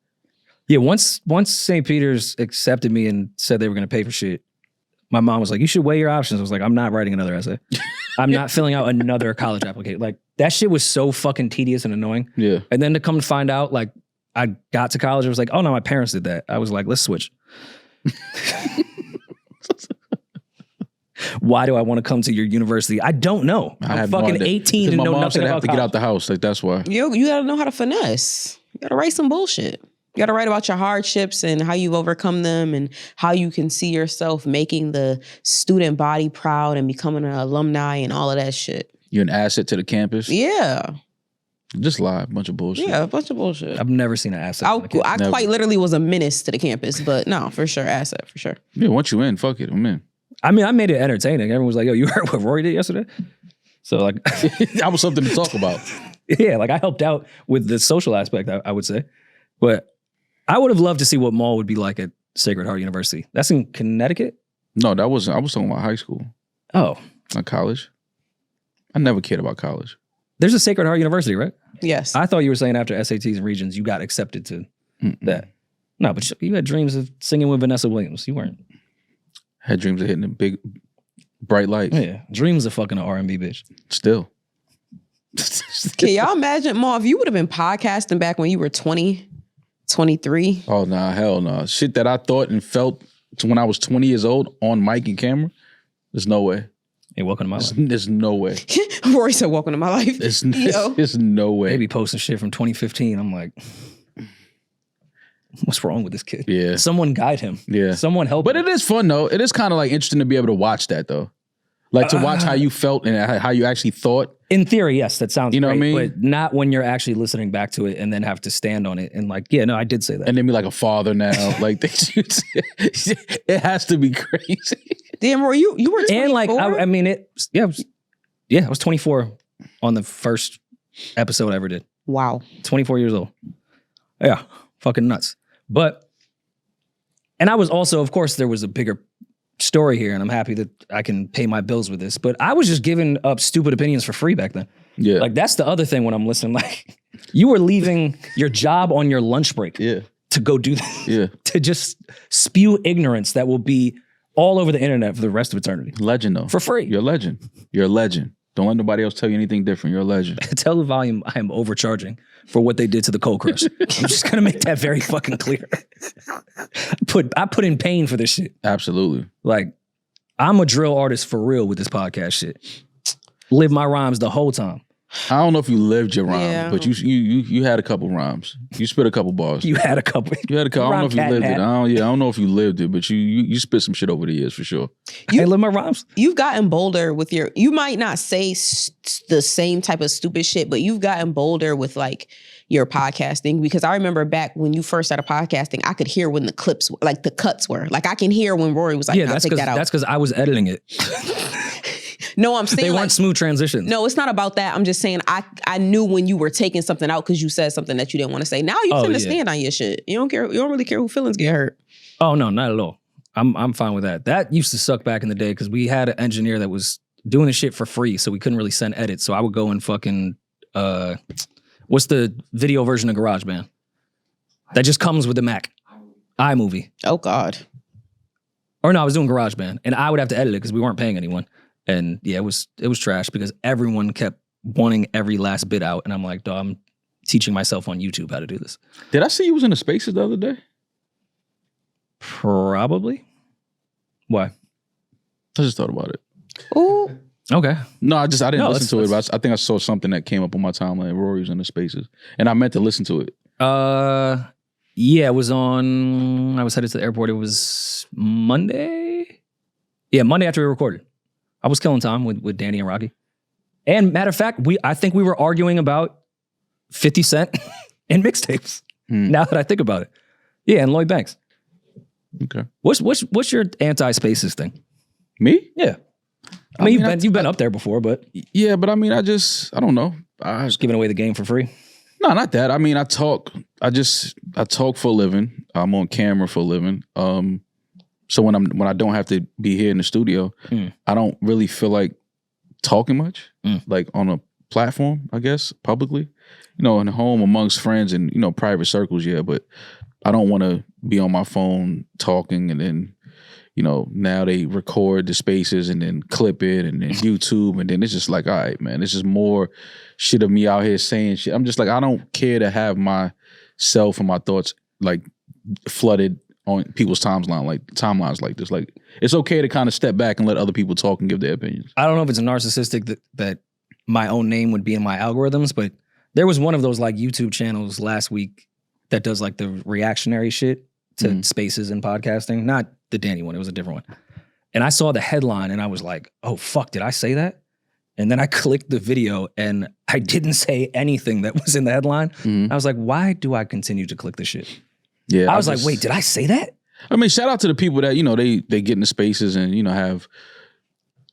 Yeah, once St. Peter's accepted me and said they were going to pay for shit, my mom was like, you should weigh your options. I was like, I'm not writing another essay. I'm not filling out another college application. Like, that shit was so fucking tedious and annoying. Yeah. And then to come to find out, like, I got to college, it was like, oh no, my parents did that. I was like, let's switch. Why do I want to come to your university? I don't know. I'm fucking 18 and know nothing about to get out the house. Like, that's why. You gotta know how to finesse. You gotta write some bullshit. You gotta write about your hardships and how you've overcome them and how you can see yourself making the student body proud and becoming an alumni and all of that shit. You're an asset to the campus. Yeah. Just lie. A bunch of bullshit. Yeah, a bunch of bullshit. I've never seen an asset. I quite literally was a menace to the campus, but no, for sure, asset, for sure. Yeah, once you in, fuck it. I'm in. I mean, I made it entertaining. Everyone was like, yo, you heard what Rory did yesterday? So like, That was something to talk about. yeah, like I helped out with the social aspect, I would say. But I would have loved to see what mall would be like at Sacred Heart University. That's in Connecticut? No, I was talking about high school, Oh, not college. I never cared about college. there's a Sacred Heart University, right? Yes. I thought you were saying after SATs and Regions, you got accepted to that. No, but you had dreams of singing with Vanessa Williams. You weren't. Had dreams of hitting a big, bright light. Yeah, dreams of fucking an R&B bitch. Still. Can y'all imagine, Ma, if you would have been podcasting back when you were 20, 23? Oh, nah, hell no. Shit that I thought and felt when I was 20 years old on mic and camera, there's no way. Hey, welcome to my life. There's no way. Rory said, welcome to my life. There's Yo. no way. They be posting shit from 2015. I'm like, what's wrong with this kid? Yeah. Someone guide him. Yeah. Someone help But him. it is fun, though. It is kind of like interesting to be able to watch that, though. Like to watch how you felt and how you actually thought. In theory, yes, that sounds You know great, what I mean? but not when you're actually listening back to it and then have to stand on it and like, yeah, no, I did say that. And then be like a father now. Like, it has to be crazy. Damn, Rory, you were 24? And like, I mean, I was 24 on the first episode I ever did. Wow. 24 years old. Yeah, fucking nuts. But, and I was also, of course, there was a bigger story here, and I'm happy that I can pay my bills with this. But I was just giving up stupid opinions for free back then. Yeah. Like that's the other thing when I'm listening. Like you were leaving your job on your lunch break to go do that. Yeah. To just spew ignorance that will be all over the internet for the rest of eternity. Legend though. For free. You're a legend. You're a legend. Don't let nobody else tell you anything different. You're a legend. Tell the volume I am overcharging for what they did to the Cold Crush. I'm just gonna make that very fucking clear. I put in pain for this shit. Absolutely. Like, I'm a drill artist for real with this podcast shit. Live my rhymes the whole time. I don't know if you lived your rhyme, Yeah. but you had a couple rhymes. You spit a couple bars. You had a couple. You had a couple. I don't know if you lived it. I don't know if you lived it, but you spit some shit over the years for sure. I live my rhymes. You've gotten bolder with you might not say the same type of stupid shit, but you've gotten bolder with like your podcasting, because I remember back when you first started podcasting, I could hear when the clips, like the cuts were. Like I can hear when Rory was like, Yeah, take that out. that's because I was editing it. No, I'm saying They like, weren't smooth transitions. no, it's not about that. I'm just saying I knew when you were taking something out because you said something that you didn't want to say. Now you can stand on your shit. You don't care. You don't really care who feelings get hurt. Oh no, not at all. I'm fine with that. That used to suck back in the day because we had an engineer that was doing the shit for free, so we couldn't really send edits. So I would go and fucking what's the video version of GarageBand? That just comes with the Mac. iMovie. Oh God. Or no, I was doing GarageBand, and I would have to edit it because we weren't paying anyone. And yeah, it was trash because everyone kept wanting every last bit out, and I'm like, dog, I'm teaching myself on YouTube how to do this. Did I see you was in the Spaces the other day? Probably. Why? I just thought about it. Ooh. Okay. No, I didn't No, listen to it, but I think I saw something that came up on my timeline. Rory was in the Spaces, and I meant to listen to it. Yeah, it was on. I was headed to the airport. It was Monday. Yeah, Monday after we recorded. I was killing time with Danny and Rocky. And matter of fact, I think we were arguing about 50 Cent and mixtapes. Now that I think about it. Yeah, and Lloyd Banks. Okay. What's your anti-Spaces thing? Me? Yeah. I mean, you've been up there before, but Yeah, but I mean, I don't know. I just giving away the game for free. No, not that. I mean, I talk for a living. I'm on camera for a living. So when I don't have to be here in the studio, I don't really feel like talking much, like on a platform, I guess, publicly. You know, in the home amongst friends and, you know, private circles, yeah, but I don't want to be on my phone talking and then, you know, now they record the Spaces and then clip it and then YouTube, and then it's just like, all right, man, it's just more shit of me out here saying shit. I'm just like, I don't care to have myself and my thoughts like flooded on people's timelines like this. Like, it's okay to kind of step back and let other people talk and give their opinions. I don't know if it's a narcissistic that my own name would be in my algorithms, but there was one of those like YouTube channels last week that does like the reactionary shit to Spaces and podcasting. Not the Danny one, it was a different one. And I saw the headline and I was like, oh fuck, did I say that? And then I clicked the video and I didn't say anything that was in the headline. I was like, why do I continue to click this shit? Yeah, I was like, wait, did I say that? I mean, shout out to the people that, you know, they get in the Spaces and, you know, have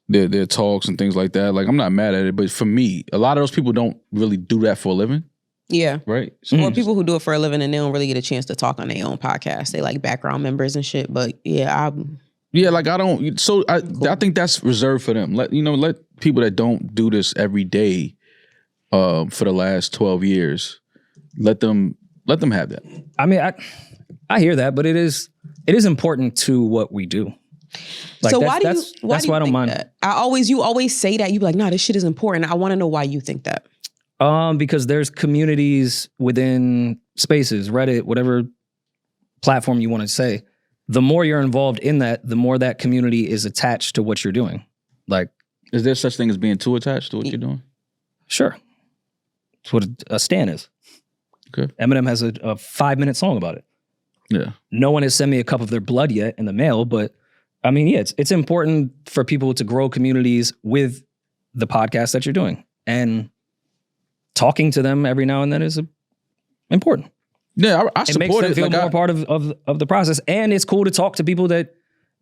their talks and things like that. Like, I'm not mad at it, but for me, a lot of those people don't really do that for a living. Yeah. Right? Or people who do it for a living and they don't really get a chance to talk on their own podcast. They like background members and shit. But yeah, like I don't. So I think that's reserved for them. Let people that don't do this every day for the last 12 years, let them have that. I mean, I hear that, but it is important to what we do. Like, so that's why I don't mind that? You always say that. You be like, nah, this shit is important. I want to know why you think that. Because there's communities within Spaces, Reddit, whatever platform you want to say. The more you're involved in that, the more that community is attached to what you're doing. Like, is there such thing as being too attached to what you're doing? Sure. That's what a stan is. Okay. Eminem has a 5-minute song about it. Yeah. No one has sent me a cup of their blood yet in the mail, but I mean, yeah, it's important for people to grow communities with the podcast that you're doing, and talking to them every now and then is important. Yeah, I support it. It makes them feel more part of the process, and it's cool to talk to people that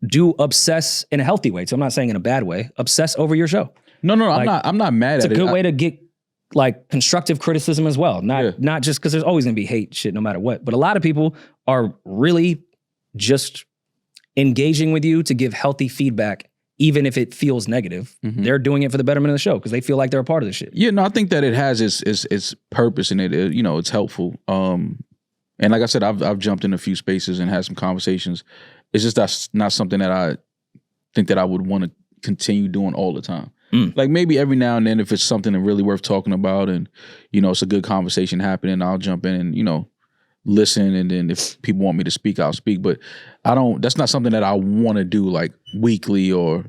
do obsess in a healthy way. So I'm not saying in a bad way. Obsess over your show. No, like, I'm not mad at it. It's a good way to get like constructive criticism as well. Not just because there's always gonna be hate shit no matter what. But a lot of people are really just engaging with you to give healthy feedback even if it feels negative, they're doing it for the betterment of the show because they feel like they're a part of the shit. Yeah, no, I think that it has its purpose and it you know, it's helpful. And like I said, I've jumped in a few spaces and had some conversations. It's just that's not something that I think that I would want to continue doing all the time. Like maybe every now and then if it's something that really worth talking about and, you know, it's a good conversation happening, I'll jump in and, you know, listen, and then if people want me to speak, I'll speak. But that's not something that I want to do like weekly or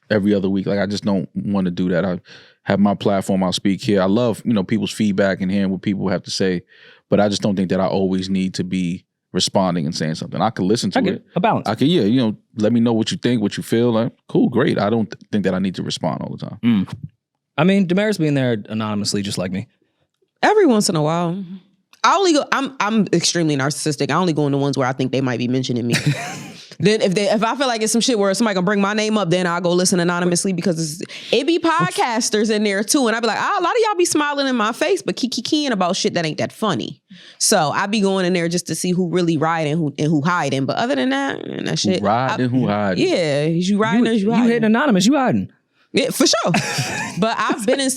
every other week. Like I just don't want to do that. I have my platform, I'll speak here. I love, you know, people's feedback and hearing what people have to say, but I just don't think that I always need to be responding and saying something. I can listen to it. A balance. I can, yeah, you know, let me know what you think, what you feel. Like, cool, great. I don't think that I need to respond all the time. I mean, Demaris being there anonymously just like me. Every once in a while. I only go. I'm extremely narcissistic. I only go in the ones where I think they might be mentioning me. Then if I feel like it's some shit where somebody can bring my name up, then I'll go listen anonymously because it be podcasters in there too, and I be like, a lot of y'all be smiling in my face, but keying about shit that ain't that funny. So I be going in there just to see who really riding and who hiding. But other than that shit, who riding, who hiding? Yeah, you riding or you hiding? You hitting anonymous, you hiding. Yeah, for sure. But I've been in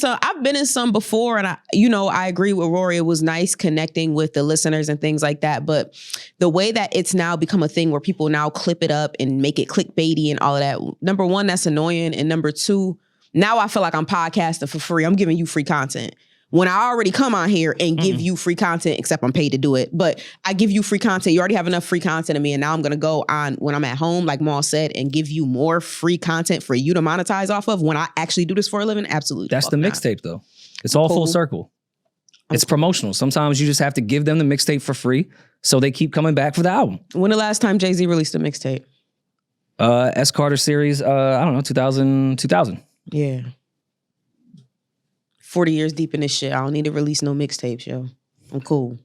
some before, and I agree with Rory. It was nice connecting with the listeners and things like that. But the way that it's now become a thing where people now clip it up and make it clickbaity and all of that, number one, that's annoying. And number two, now I feel like I'm podcasting for free. I'm giving you free content. When I already come on here and give you free content, except I'm paid to do it, but I give you free content. You already have enough free content of me, and now I'm going to go on when I'm at home, like Maul said, and give you more free content for you to monetize off of when I actually do this for a living? Absolutely. That's the mixtape, though. It's all full circle. It's promotional. Sometimes you just have to give them the mixtape for free so they keep coming back for the album. When the last time Jay-Z released a mixtape? S. Carter series, I don't know, 2000. Yeah. 40 years deep in this shit. I don't need to release no mixtapes, yo. I'm cool.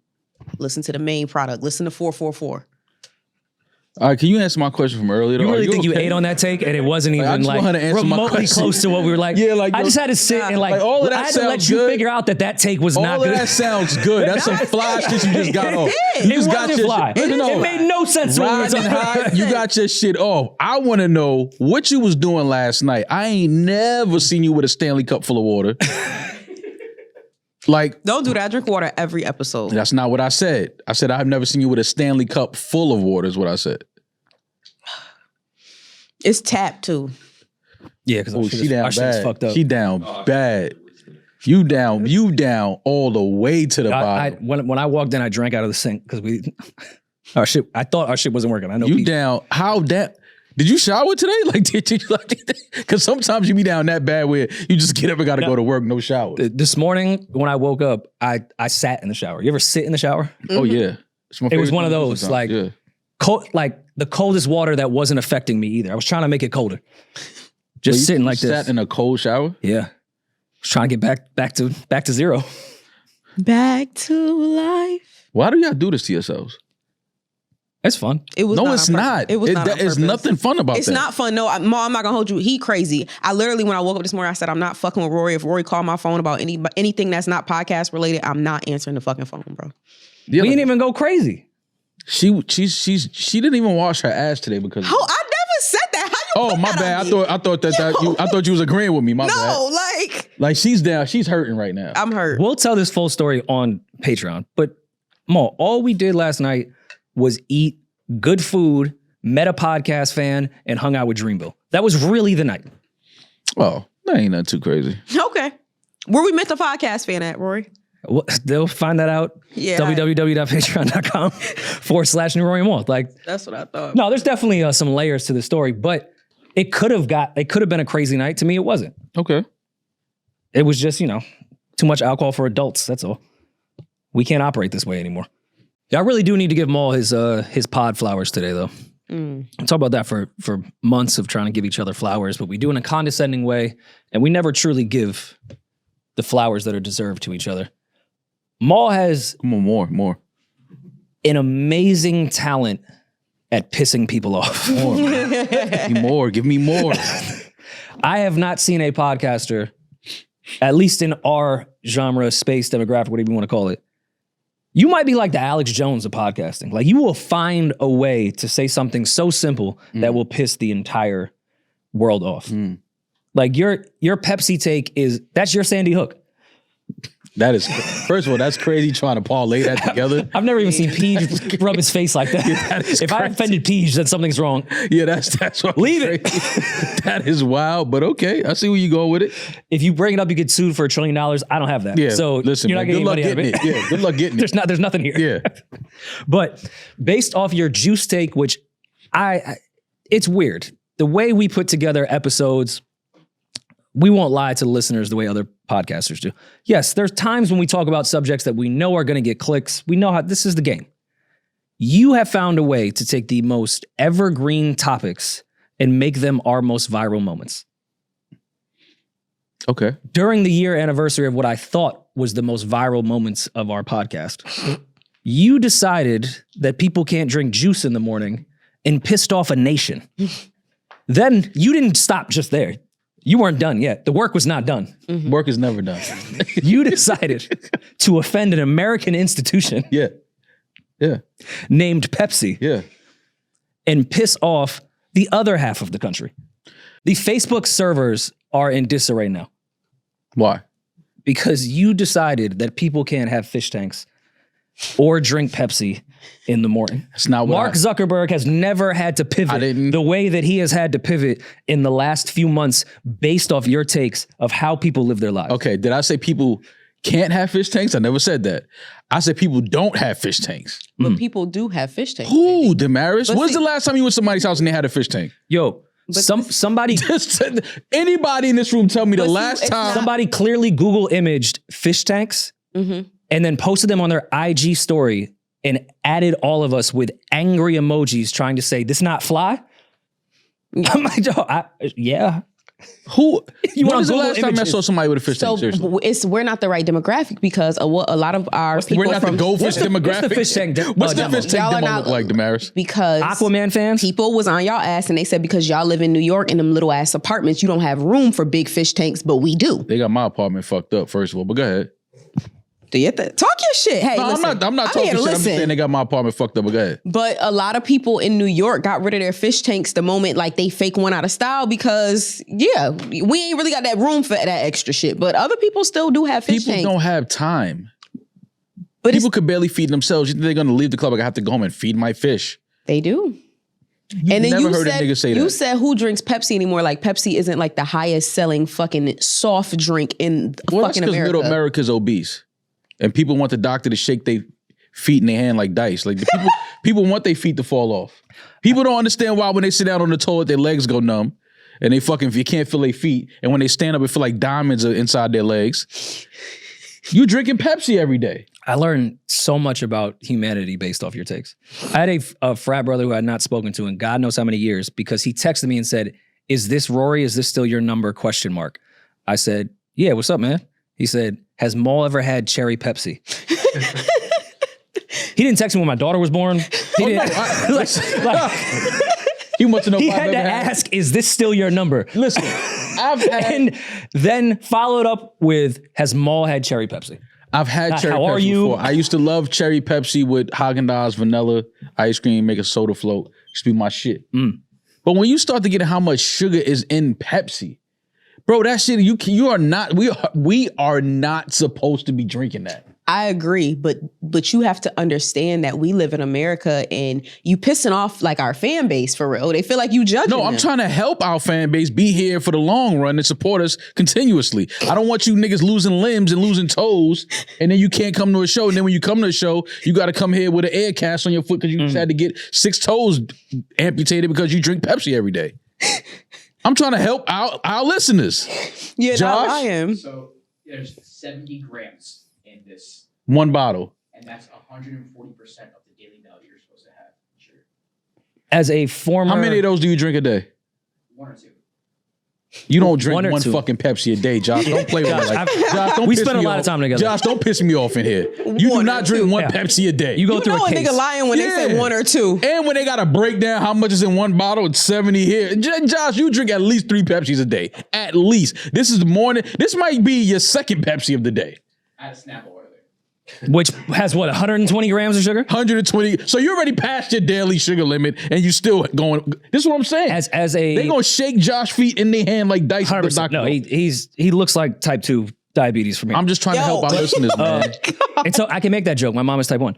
Listen to the main product. Listen to 444. All right, can you answer my question from earlier? You really think you ate on that take and it wasn't even remotely close to what we were like? Yeah, like I just had to sit and all of that I had to let you figure out that take was not good. All of that sounds good. That's some fly shit you just got off. You just got your fly. shit. It made no sense. Riding high, you got your shit off. I want to know what you was doing last night. I ain't never seen you with a Stanley Cup full of water. Like, don't do that. I drink water every episode. That's not what I said. I said I've never seen you with a Stanley Cup full of water is what I said. It's tapped too. Yeah, because she down bad. Fucked up. She down bad. You down all the way to the bottom. When I walked in, I drank out of the sink because I thought our shit wasn't working. I know you down. How that? Did you shower today? Like, did you? Because sometimes you be down that bad where you just get up and got to go to work, no shower. This morning when I woke up, I sat in the shower. You ever sit in the shower? Mm-hmm. Oh yeah, it was one of those cold, like the coldest water that wasn't affecting me either. I was trying to make it colder. Just sitting like this. Sat in a cold shower. Yeah, I was trying to get back to zero. Back to life. Why do y'all do this to yourselves? It's fun. It was no, it's not. It was not. There's nothing fun about it's that. It's not fun. No, I'm not gonna hold you. He crazy. I literally, when I woke up this morning, I said, I'm not fucking with Rory. If Rory called my phone about anything that's not podcast related, I'm not answering the fucking phone, bro. Yeah, we didn't even go crazy. She didn't even wash her ass today because. I never said that. How you? Oh, my bad. I thought you was agreeing with me. My bad. No, like she's down. She's hurting right now. I'm hurt. We'll tell this full story on Patreon. But Mo, all we did last night was eat good food, met a podcast fan, and hung out with Dreamville. That was really the night. Oh, that ain't nothing too crazy. Okay. Where we met the podcast fan at, Rory? Well, they'll find that out. Yeah. www.patreon.com/New Rory Moore. Like, that's what I thought. No, there's definitely some layers to the story, but it could have been a crazy night. To me, it wasn't. Okay. It was just, too much alcohol for adults. That's all. We can't operate this way anymore. Yeah, I really do need to give Maul his pod flowers today, though. I talk about that for months of trying to give each other flowers, but we do in a condescending way, and we never truly give the flowers that are deserved to each other. Maul has more an amazing talent at pissing people off. Give me more. I have not seen a podcaster, at least in our genre, space, demographic, whatever you want to call it. You might be like the Alex Jones of podcasting. Like, you will find a way to say something so simple that will piss the entire world off. Like your Pepsi take that's your Sandy Hook. That is, first of all, that's crazy trying to parlay that together. I've never even seen Peach rub his face like that. That is if crazy. I offended Peach, then something's wrong. Yeah, that's what. Leave it. That is wild, but okay. I see where you go with it. If you bring it up, you get sued for $1 trillion. I don't have that. Yeah. So listen, you're not man, getting good luck money out of getting it. it. Yeah, good luck getting it. There's nothing here. Yeah. But based off your juice take, which it's weird. The way we put together episodes, we won't lie to the listeners the way other podcasters do. Yes, there's times when we talk about subjects that we know are going to get clicks. We know how this is the game. You have found a way to take the most evergreen topics and make them our most viral moments. Okay. During the year anniversary of what I thought was the most viral moments of our podcast, you decided that people can't drink juice in the morning and pissed off a nation. Then you didn't stop just there. You weren't done yet. The work was not done. Work is never done. You decided to offend an American institution Yeah. Yeah. named Pepsi Yeah. and piss off the other half of the country. The Facebook servers are in disarray now Why? because you decided that people can't have fish tanks or drink Pepsi in the morning. That's not what Mark Zuckerberg has never had to I pivot didn't- the way that he has had to pivot in the last few months based off your takes of how people live their lives. Okay, did I say people can't have fish tanks? I never said that. I said people don't have fish tanks. But people do have fish tanks. Who, Demaris? But When's see- the last time you went to somebody's house and they had a fish tank? Yo, somebody Anybody in this room tell me the But see, last it's time. somebody clearly Google imaged fish tanks and then posted them on their IG story and added all of us with angry emojis trying to say, this not fly? I'm like, yo, yeah. Who? You When want was the Google last time I images? saw somebody with a fish So tank? Seriously. we're not the right demographic because a lot of our people We're not from the goldfish demographic. What's the fish tank? What's the demo? fish tank Y'all are demo not- look like, Demaris? because Aquaman fans? people was on y'all ass and they said because y'all live in New York in them little ass apartments, you don't have room for big fish tanks, but we do. They got my apartment fucked up, first of all, but go ahead. Do you talk your shit? Hey, No, listen, I'm not talking here shit. to I'm just listen. saying they got my apartment fucked up, but go ahead. But a lot of people in New York got rid of their fish tanks the moment like they fake one out of style because we ain't really got that room for that extra shit. But other people still do have fish People tanks. don't have time. But People could barely feed themselves. You think they're gonna leave the club? Like, I have to go home and feed my fish. they do. You And then never you heard said, a nigga say you that. said who drinks Pepsi anymore? Like Pepsi isn't like the highest selling fucking soft drink in Well, that's fucking because America. middle America's obese, and people want the doctor to shake their feet in their hand like dice. Like the people want their feet to fall off. People don't understand why when they sit down on the toilet, their legs go numb, and they you can't feel their feet, and when they stand up, it feel like diamonds are inside their legs. You drinking Pepsi every day. I learned so much about humanity based off your takes. I had a frat brother who I had not spoken to in God knows how many years because he texted me and said, "Is this Rory? Is this still your number?" ? I said, "Yeah, what's up, man?" He said, "Has Maul ever had cherry Pepsi?" He didn't text me when my daughter was born. He didn't. He wants to know He if I've had to ever had. ask, "Is this still your number?" Listen, I've had And then followed up with, "Has Maul had cherry Pepsi?" I've had Not cherry how are Pepsi you? before. I used to love cherry Pepsi with Haagen-Dazs vanilla ice cream, make a soda float. Used to be my shit. But when you start to get how much sugar is in Pepsi, bro, that shit we are not supposed to be drinking that. I agree, but you have to understand that we live in America and you pissing off like our fan base for real. They feel like you judging No, I'm them. trying to help our fan base be here for the long run and support us continuously. I don't want you niggas losing limbs and losing toes, and then you can't come to a show. And then when you come to a show, you got to come here with an air cast on your foot because you just had to get 6 toes amputated because you drink Pepsi every day. I'm trying to help our listeners. Yeah, Josh? no, I am. So there's 70 grams in this, One bottle. and that's 140% of the daily value you're supposed to have. Sure. As a former, How many of those do you drink a day? 1 or 2. You don't drink One or one two. fucking Pepsi a day, Josh. Don't play with me. Like, Josh, don't We piss spent a me lot of off. time together. Josh, don't piss me off in here. You do One not or drink two. one Yeah. Pepsi a day. you go You through know a a case. nigga lying when they say Yeah. 1 or 2. And when they got to break down how much is in one bottle, it's 70 here. Josh, you drink at least 3 Pepsis a day. At least. This is the morning. This might be your second Pepsi of the day. I had a Snapple earlier. which has what, 120 grams of sugar? 120. So you already passed your daily sugar limit, and you still going. This is what I'm saying. As a they gonna shake Josh feet in their hand like dice. 100%. No, he looks like type 2 diabetes for me. I'm just trying to help our listeners, man. And so I can make that joke. My mom is type 1.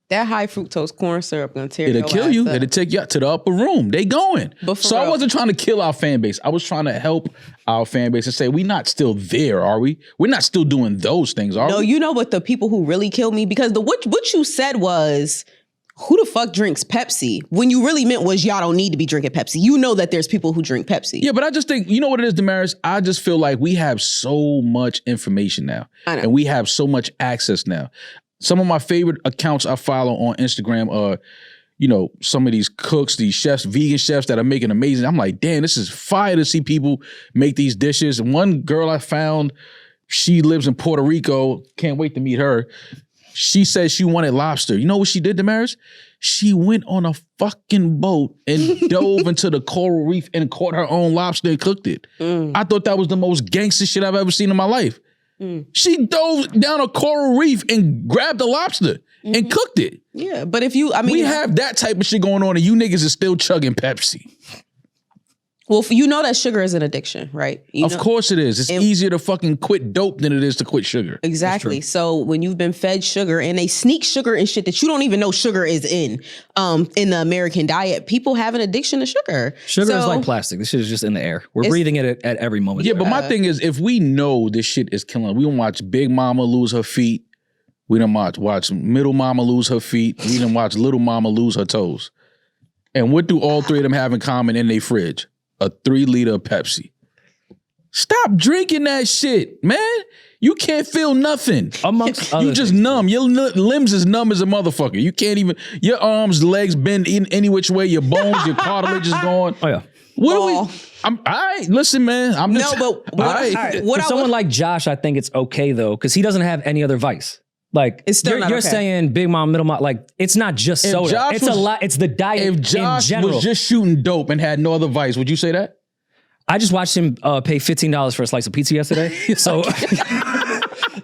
That high fructose corn syrup gonna tear It'll your kill ass you. up. It'll take you out to the upper room. They going. So I real. wasn't trying to kill our fan base. I was trying to help our fan base and say, we not still there, are we? We're not still doing those things, are No, we? you know what the people who really kill me, because what you said was, who the fuck drinks Pepsi? When you really meant was, y'all don't need to be drinking Pepsi. You know that there's people who drink Pepsi. Yeah, but I just think, you know what it is, Demaris? I just feel like we have so much information now. I know. And we have so much access now. Some of my favorite accounts I follow on Instagram are, you know, some of these cooks, these chefs, vegan chefs that are making amazing. I'm like, damn, this is fire to see people make these dishes. And one girl I found, she lives in Puerto Rico. Can't wait to meet her. She said she wanted lobster. You know what she did, Demaris? She went on a fucking boat and dove into the coral reef and caught her own lobster and cooked it. I thought that was the most gangster shit I've ever seen in my life. She dove down a coral reef and grabbed a lobster and cooked it. Yeah, but if you, I mean, We have that type of shit going on, and you niggas is still chugging Pepsi. well, you know that sugar is an addiction, right? You Of know- course it is. It's easier to fucking quit dope than it is to quit sugar. Exactly. So when you've been fed sugar and they sneak sugar and shit that you don't even know sugar is in the American diet, people have an addiction to sugar. Sugar is So- like plastic. This shit is just in the air. We're breathing it at every moment. Yeah, but my thing is, if we know this shit is killing, we don't watch Big Mama lose her feet. We don't watch Middle Mama lose her feet. We don't watch Little Mama lose her toes. And what do all three of them have in common in their fridge? A 3-liter of Pepsi. Stop drinking that shit, man. You can't feel nothing. Amongst You other just things. numb. Your limbs is numb as a motherfucker. You can't even, your arms, legs bend in any which way. Your bones, your cartilage is gone. Oh yeah. What do Well- we, all right, listen, man. I'm just, No, but all right. what For I someone would- like Josh, I think it's okay though, because he doesn't have any other vice. Like It's still not you're okay. saying Big Mom, Middle Mom, like it's not just If soda. Josh It's a was- lot. It's the diet If in Josh general. was just shooting dope and had no other vice, would you say that? I just watched him pay $15 for a slice of pizza yesterday. So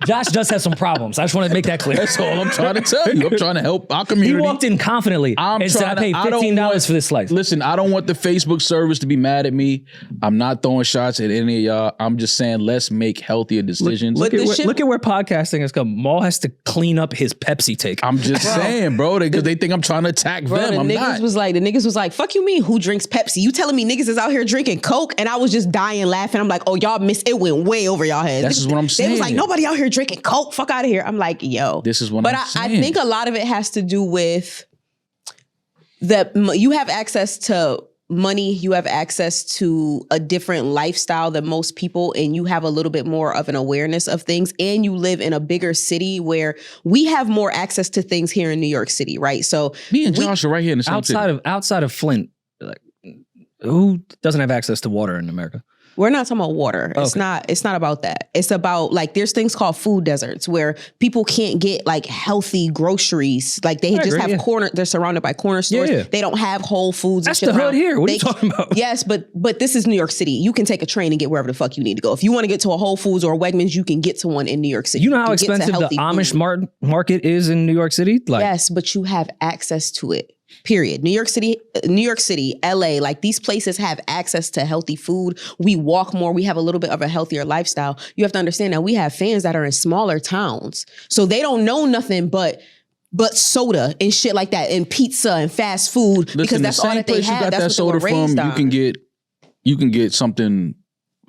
Josh does have some problems. I just want to make that clear. That's all I'm trying to tell you. I'm trying to help our He community. walked in confidently and said, I paid $15 for this slice. Listen, I don't want the Facebook service to be mad at me. I'm not throwing shots at any of y'all. I'm just saying let's make healthier decisions. But this shit- Look at where podcasting has come. Maul has to clean up his Pepsi take. I'm just saying, bro, because they think I'm trying to attack Bro, them. the I'm niggas not. was like, fuck you mean who drinks Pepsi? You telling me niggas is out here drinking Coke? And I was just dying laughing. I'm like, oh, y'all miss it went way over y'all heads. This is what I'm They was like, saying. nobody out here drinking Coke. Fuck out of here. I'm like, yo. This is what but I'm I saying. think a lot of it has to do with that you have access to money, you have access to a different lifestyle than most people, and you have a little bit more of an awareness of things, and you live in a bigger city where we have more access to things here in New York City, right? So Me and Josh are right here in the same city. outside of Flint, like who doesn't have access to water in America? we're not talking about water. Okay. It's not about that. It's about like there's things called food deserts where people can't get like healthy groceries. Like they just agree, have yeah. they're surrounded by corner stores. Yeah. They don't have Whole Foods. That's and shit the hood around. here. What are They you talking about? Yes, but this is New York City. You can take a train and get wherever the fuck you need to go. If you want to get to a Whole Foods or a Wegmans, you can get to one in New York City. You know how can get to expensive the healthy Amish food. market is in New York City? Like, Yes, but you have access to it. Period. New York City, LA, like these places have access to healthy food. We walk more. We have a little bit of a healthier lifestyle. You have to understand that we have fans that are in smaller towns. So they don't know nothing but soda and shit like that and pizza and fast food because Listen, that's the all same that they place you have. got That's that what they soda were raised from, on. you can get something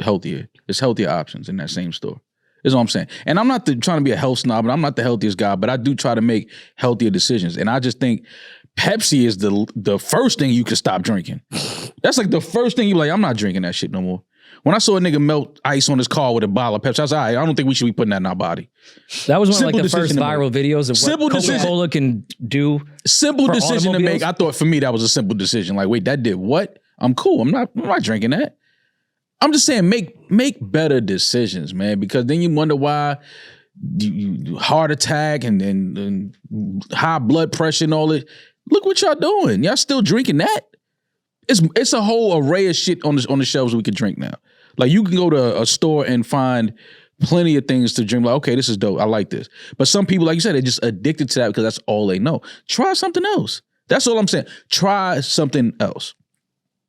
healthier. There's healthier options in that same store. Is all I'm saying. And I'm not trying to be a health snob, and I'm not the healthiest guy, but I do try to make healthier decisions. And I just think Pepsi is the first thing you can stop drinking. That's like the first thing you like, I'm not drinking that shit no more. When I saw a nigga melt ice on his car with a bottle of Pepsi, I was like, all right, I don't think we should be putting that in our body. that was one of Simple like the first decision to viral videos of Simple what decision. Coca-Cola can do. Simple For decision to make. automobiles? I thought for me that was a simple decision. Like, wait, that did what? I'm cool. I'm not drinking that. I'm just saying make better decisions, man, because then you wonder why you heart attack and high blood pressure and all it. Look what y'all doing. Y'all still drinking that? It's a whole array of shit on the shelves we could drink now. Like you can go to a store and find plenty of things to drink. Like, okay, this is dope. I like this. But some people, like you said, they're just addicted to that because that's all they know. Try something else. That's all I'm saying. Try something else.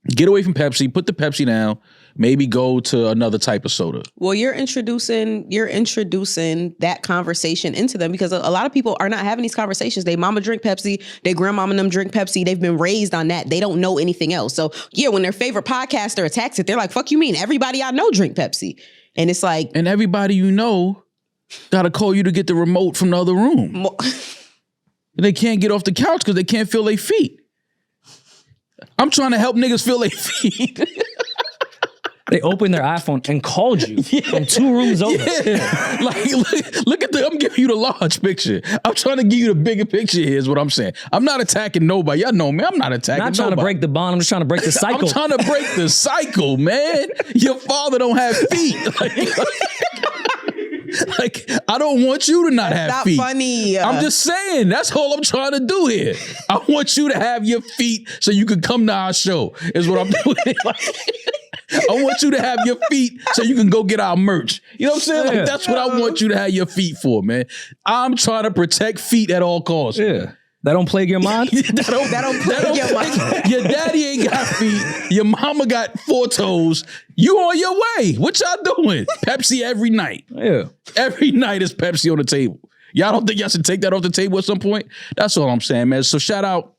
Get away from Pepsi. Put the Pepsi down. Maybe go to another type of soda. Well, you're introducing that conversation into them because a lot of people are not having these conversations. They mama drink Pepsi, they grandmama and them drink Pepsi. They've been raised on that. They don't know anything else. So yeah, when their favorite podcaster attacks it, they're like, "Fuck you mean? Everybody I know drink Pepsi." And it's like, and everybody you know gotta call you to get the remote from the other room. They can't get off the couch because they can't feel their feet. I'm trying to help niggas feel their feet. They opened their iPhone and called you from 2 rooms over. Yeah. Like, look at I'm giving you the large picture. I'm trying to give you the bigger picture here is what I'm saying. I'm not attacking nobody. Y'all know me. I'm not attacking Not trying nobody. to break the bond. I'm just trying to break the cycle. I'm trying to break the cycle, man. Your father don't have feet. Like, I don't want you to not have not feet. funny. I'm just saying, that's all I'm trying to do here. I want you to have your feet so you can come to our show, is what I'm doing. Like, I want you to have your feet so you can go get our merch. You know what I'm saying? Like, that's what I want you to have your feet for, man. I'm trying to protect feet at all costs. Yeah. That don't plague your mind? that don't plague your mind. Your daddy ain't got feet. Your mama got 4 toes. You on your way. What y'all doing? Pepsi every night. Yeah. Every night is Pepsi on the table. Y'all don't think y'all should take that off the table at some point? That's all I'm saying, man. So shout out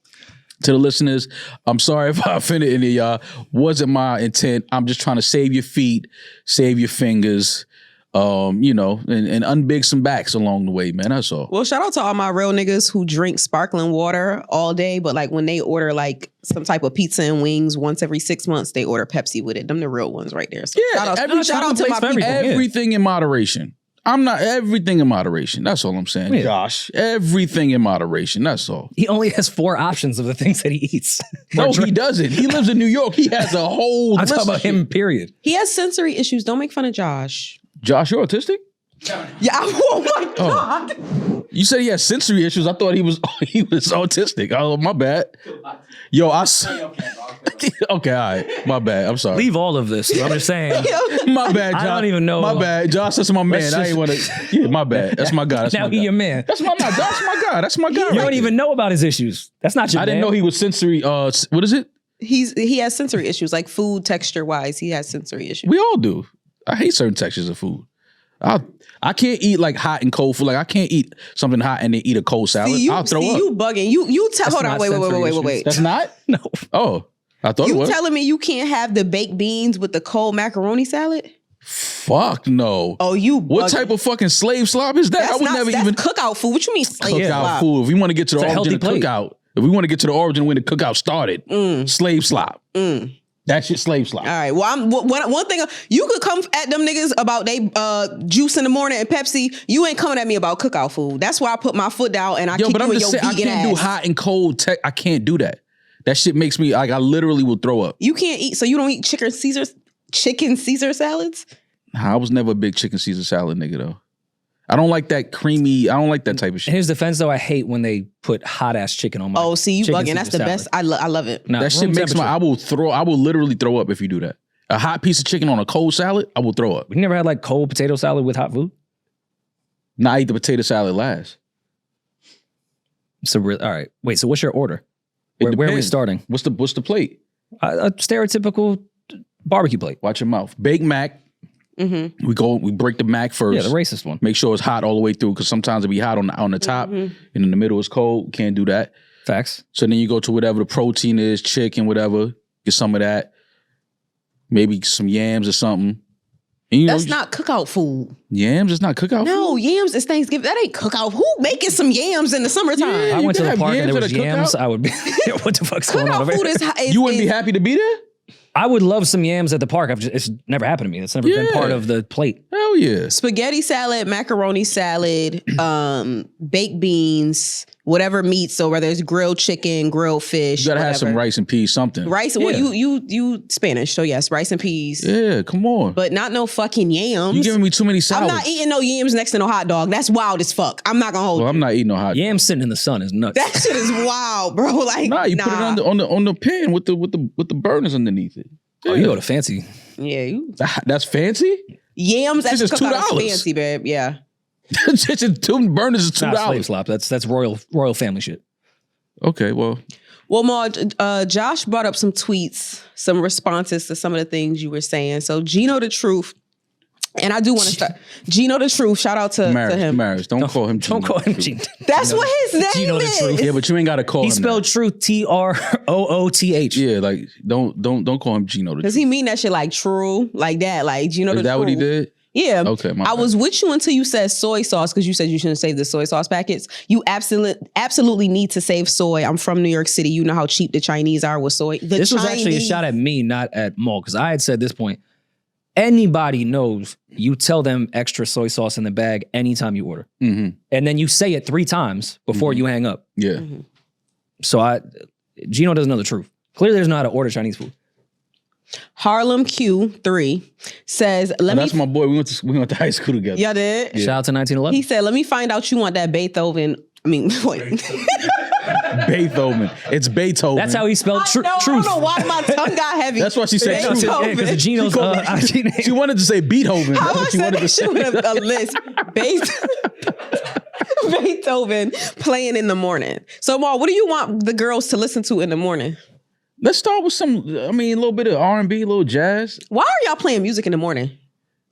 to the listeners. I'm sorry if I offended any of y'all. Wasn't my intent. I'm just trying to save your feet, save your fingers, you know, and unbig some backs along the way, man. That's all. Well, shout out to all my real niggas who drink sparkling water all day, but like when they order like some type of pizza and wings once every 6 months, they order Pepsi with it. Them the real ones right there. So Yeah, shout out to my people. everything in moderation. I'm not everything in moderation. That's all I'm saying. Yeah. Josh, everything in moderation. That's all. He only has 4 options of the things that he eats. No, he doesn't. He lives in New York. He has a whole I'm list talking of about him, period. He has sensory issues. Don't make fun of Josh. Josh, you're autistic? Yeah. Oh my God. You said he had sensory issues. I thought he was autistic. Oh, my bad. Yo, okay, all right. My bad. I'm sorry. Leave all of this. I'm just saying. My bad, Josh. I don't even know. My bad. Josh, that's my man. I ain't want to. Yeah, my bad. That's my guy. That's Now my he guy. your man. That's my guy. That's my guy. That's my guy. You don't even know about his issues. That's not your I didn't know he was sensory. What is it? He has sensory issues, like food texture wise. He has sensory issues. We all do. I hate certain textures of food. I can't eat like hot and cold food. Like I can't eat something hot and then eat a cold salad. I'll throw up. You bugging. You tell. Hold on. not Wait. sensory issues. That's not? No. Oh, I thought it You was. telling me you can't have the baked beans with the cold macaroni salad? Fuck no. Oh, you. What bugging. type of fucking slave slop is that? That's I would not. never That's even cookout food. What you mean slave cookout slop? food. If we want to get to the It's a origin of healthy plate. cookout, if we want to get to the origin when the cookout started, slave slop. That shit slave slop. All right. Well, one thing you could come at them niggas about they juice in the morning and Pepsi. You ain't coming at me about cookout food. That's why I put my foot down and I kick But you I'm in just your saying, I vegan can't do ass. hot and cold. I can't do that. That shit makes me like I literally will throw up. You can't eat. So you don't eat chicken Caesar salads? I was never a big chicken Caesar salad nigga though. I don't like that creamy. I don't like that type of In shit. his defense, though, I hate when they put hot ass chicken on my. Oh, see, you chicken bugging. That's Caesar the salad. best. I love it. No, That shit room makes temperature. I will literally throw up if you do that. A hot piece of chicken on a cold salad, I will throw up. You never had like cold potato salad with hot food? Nah, I eat the potato salad last. So all right. Wait. So what's your order? Where are we depends. starting? What's the plate? A stereotypical barbecue plate. Watch your mouth. Baked mac. Mm-hmm. We break the mac first. Yeah, the racist one. Make sure it's hot all the way through because sometimes it be hot on the top and in the middle it's cold. Can't do that. Facts. So then you go to whatever the protein is, chicken, whatever. Get some of that. Maybe some yams or something. And you That's know, not cookout food. yams. It's not cookout. No, food? yams is Thanksgiving. That ain't cookout. Who making some yams in the summertime? Yeah. If I you went to can the have park and yams there at was a yams, cookout. I would be. What the fuck's going on over Cookout here? food is. You wouldn't be happy to be there? I would love some yams at the park. It's never happened to me. It's never been Yeah. part of the plate. Hell yeah. spaghetti salad, macaroni salad, baked beans, whatever meat. So whether it's grilled chicken, grilled fish, You gotta have whatever. some rice and peas, something. Rice. Well, Yeah. you Spanish, so yes, rice and peas, Yeah, come on. but not no fucking yams. You giving me too many I'm salads. not eating no yams next to no hot dog. That's wild as fuck. I'm not gonna hold Well, you. I'm not eating no hot. Yams sitting in the sun is nuts. That shit is wild, bro. Like, Nah, you put it on the pan with the burners underneath it. Oh, you go to fancy. Yeah, you. That's fancy? Yams at This the is cookout $2. is fancy, babe. Yeah. Just 2 burners is It's not slave $2. slop. That's royal family shit. Okay, well, Well, Ma, Josh brought up some tweets, some responses to some of the things you were saying. So Gino the Truth, and I do want to start. Gino the Truth, shout out to him. Demaris, don't call him Gino. Don't call him the Gino. Truth. That's what his name Gino the is. Truth. Yeah, but you ain't got to call He him spelled that. truth TROOTH. Yeah, like don't call him Gino the Does Truth. he mean that shit like true, like that, like Gino the Is Truth? that what he did? Yeah. Okay, my I bad. was with you until you said soy sauce because you said you shouldn't save the soy sauce packets. You absolutely need to save soy. I'm from New York City. You know how cheap the Chinese are with soy. This was actually a shot at me, not at Maul, because I had said this point. Anybody knows you tell them extra soy sauce in the bag anytime you order. Mm-hmm. And then you say it 3 times before you hang up. Yeah. So Gino doesn't know the truth. Clearly there's not how to order Chinese food. Harlem Q3 says, That's my boy. We went to high school together. Y'all did? Shout out to 1911. He said, let me find out you want that Beethoven. I mean, wait. Beethoven. It's Beethoven. That's how he spelled I know, I truth. don't know why my tongue got heavy. That's why she said truth. Beethoven. Because Gino's IG name. She wanted to say Beethoven. How That's I what she said wanted to that say. shit with a list. Beethoven playing in the morning. So, Ma, what do you want the girls to listen to in the morning? Let's start with a little bit of R&B, a little jazz. Why are y'all playing music in the morning?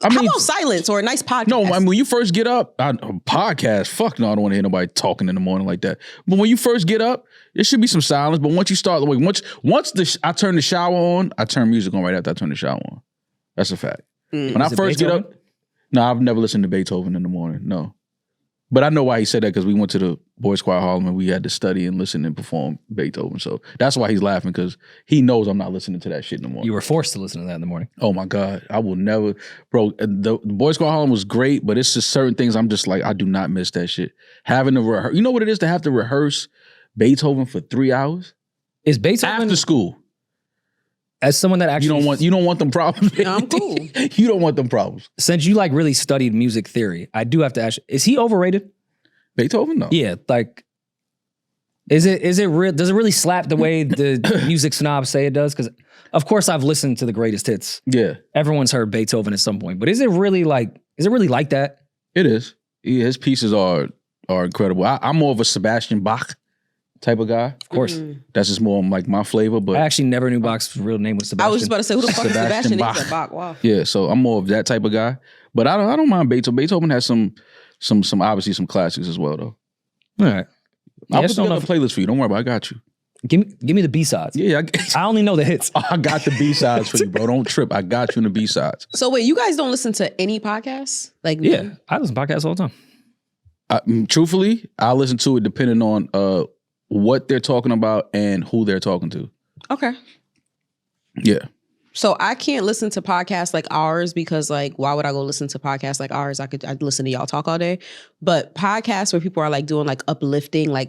How about silence or a nice podcast? No, I mean, when you first get up, podcast, fuck no, I don't want to hear nobody talking in the morning like that. But when you first get up, there should be some silence. But once you start, like, once I turn the shower on, I turn music on right after I turn the shower on. That's a fact. When I Is it first get Beethoven? up, no, I've never listened to Beethoven in the morning, no. But I know why he said that, because we went to the Boys Choir Harlem and we had to study and listen and perform Beethoven. So that's why he's laughing, because he knows I'm not listening to that shit no more. You were forced to listen to that in the morning. Oh my God, I will never, bro. The Boys Choir Harlem was great, but it's just certain things I'm just like, I do not miss that shit. Having to rehearse, you know what it is to have to rehearse Beethoven for 3 hours Is Beethoven, after school. as someone that actually, You don't want them problems. No, I'm cool. You don't want them problems. since you like really studied music theory, I do have to ask, is he overrated? Beethoven, no. Yeah, like, is it real? Does it really slap the way the music snobs say it does? Because of course I've listened to the greatest hits. Yeah, Everyone's heard Beethoven at some point, but is it really like that? it is. Yeah, his pieces are incredible. I'm more of a Sebastian Bach type of guy. Of course. That's just more like my flavor. But I actually never knew Bach's real name was Sebastian. I was just about to say, who the fuck is Sebastian Sebastian? Bach. He said Bach. Wow. yeah, so I'm more of that type of guy. But I don't mind Beethoven. Beethoven has some obviously some classics as well though. All right. I'll Yeah, put together a playlist for you. Don't worry about it. I got you. Give me the B-sides. Yeah, I only know the hits. I got the B-sides for you, bro. Don't trip. I got you in the B-sides. So wait, you guys don't listen to any podcasts? Like, Yeah, I listen to podcasts all the time. Truthfully, I listen to it depending on what they're talking about and who they're talking to. Okay. Yeah. So I can't listen to podcasts like ours because, like, why would I go listen to podcasts like ours? I'd listen to y'all talk all day. But podcasts where people are like doing like uplifting, I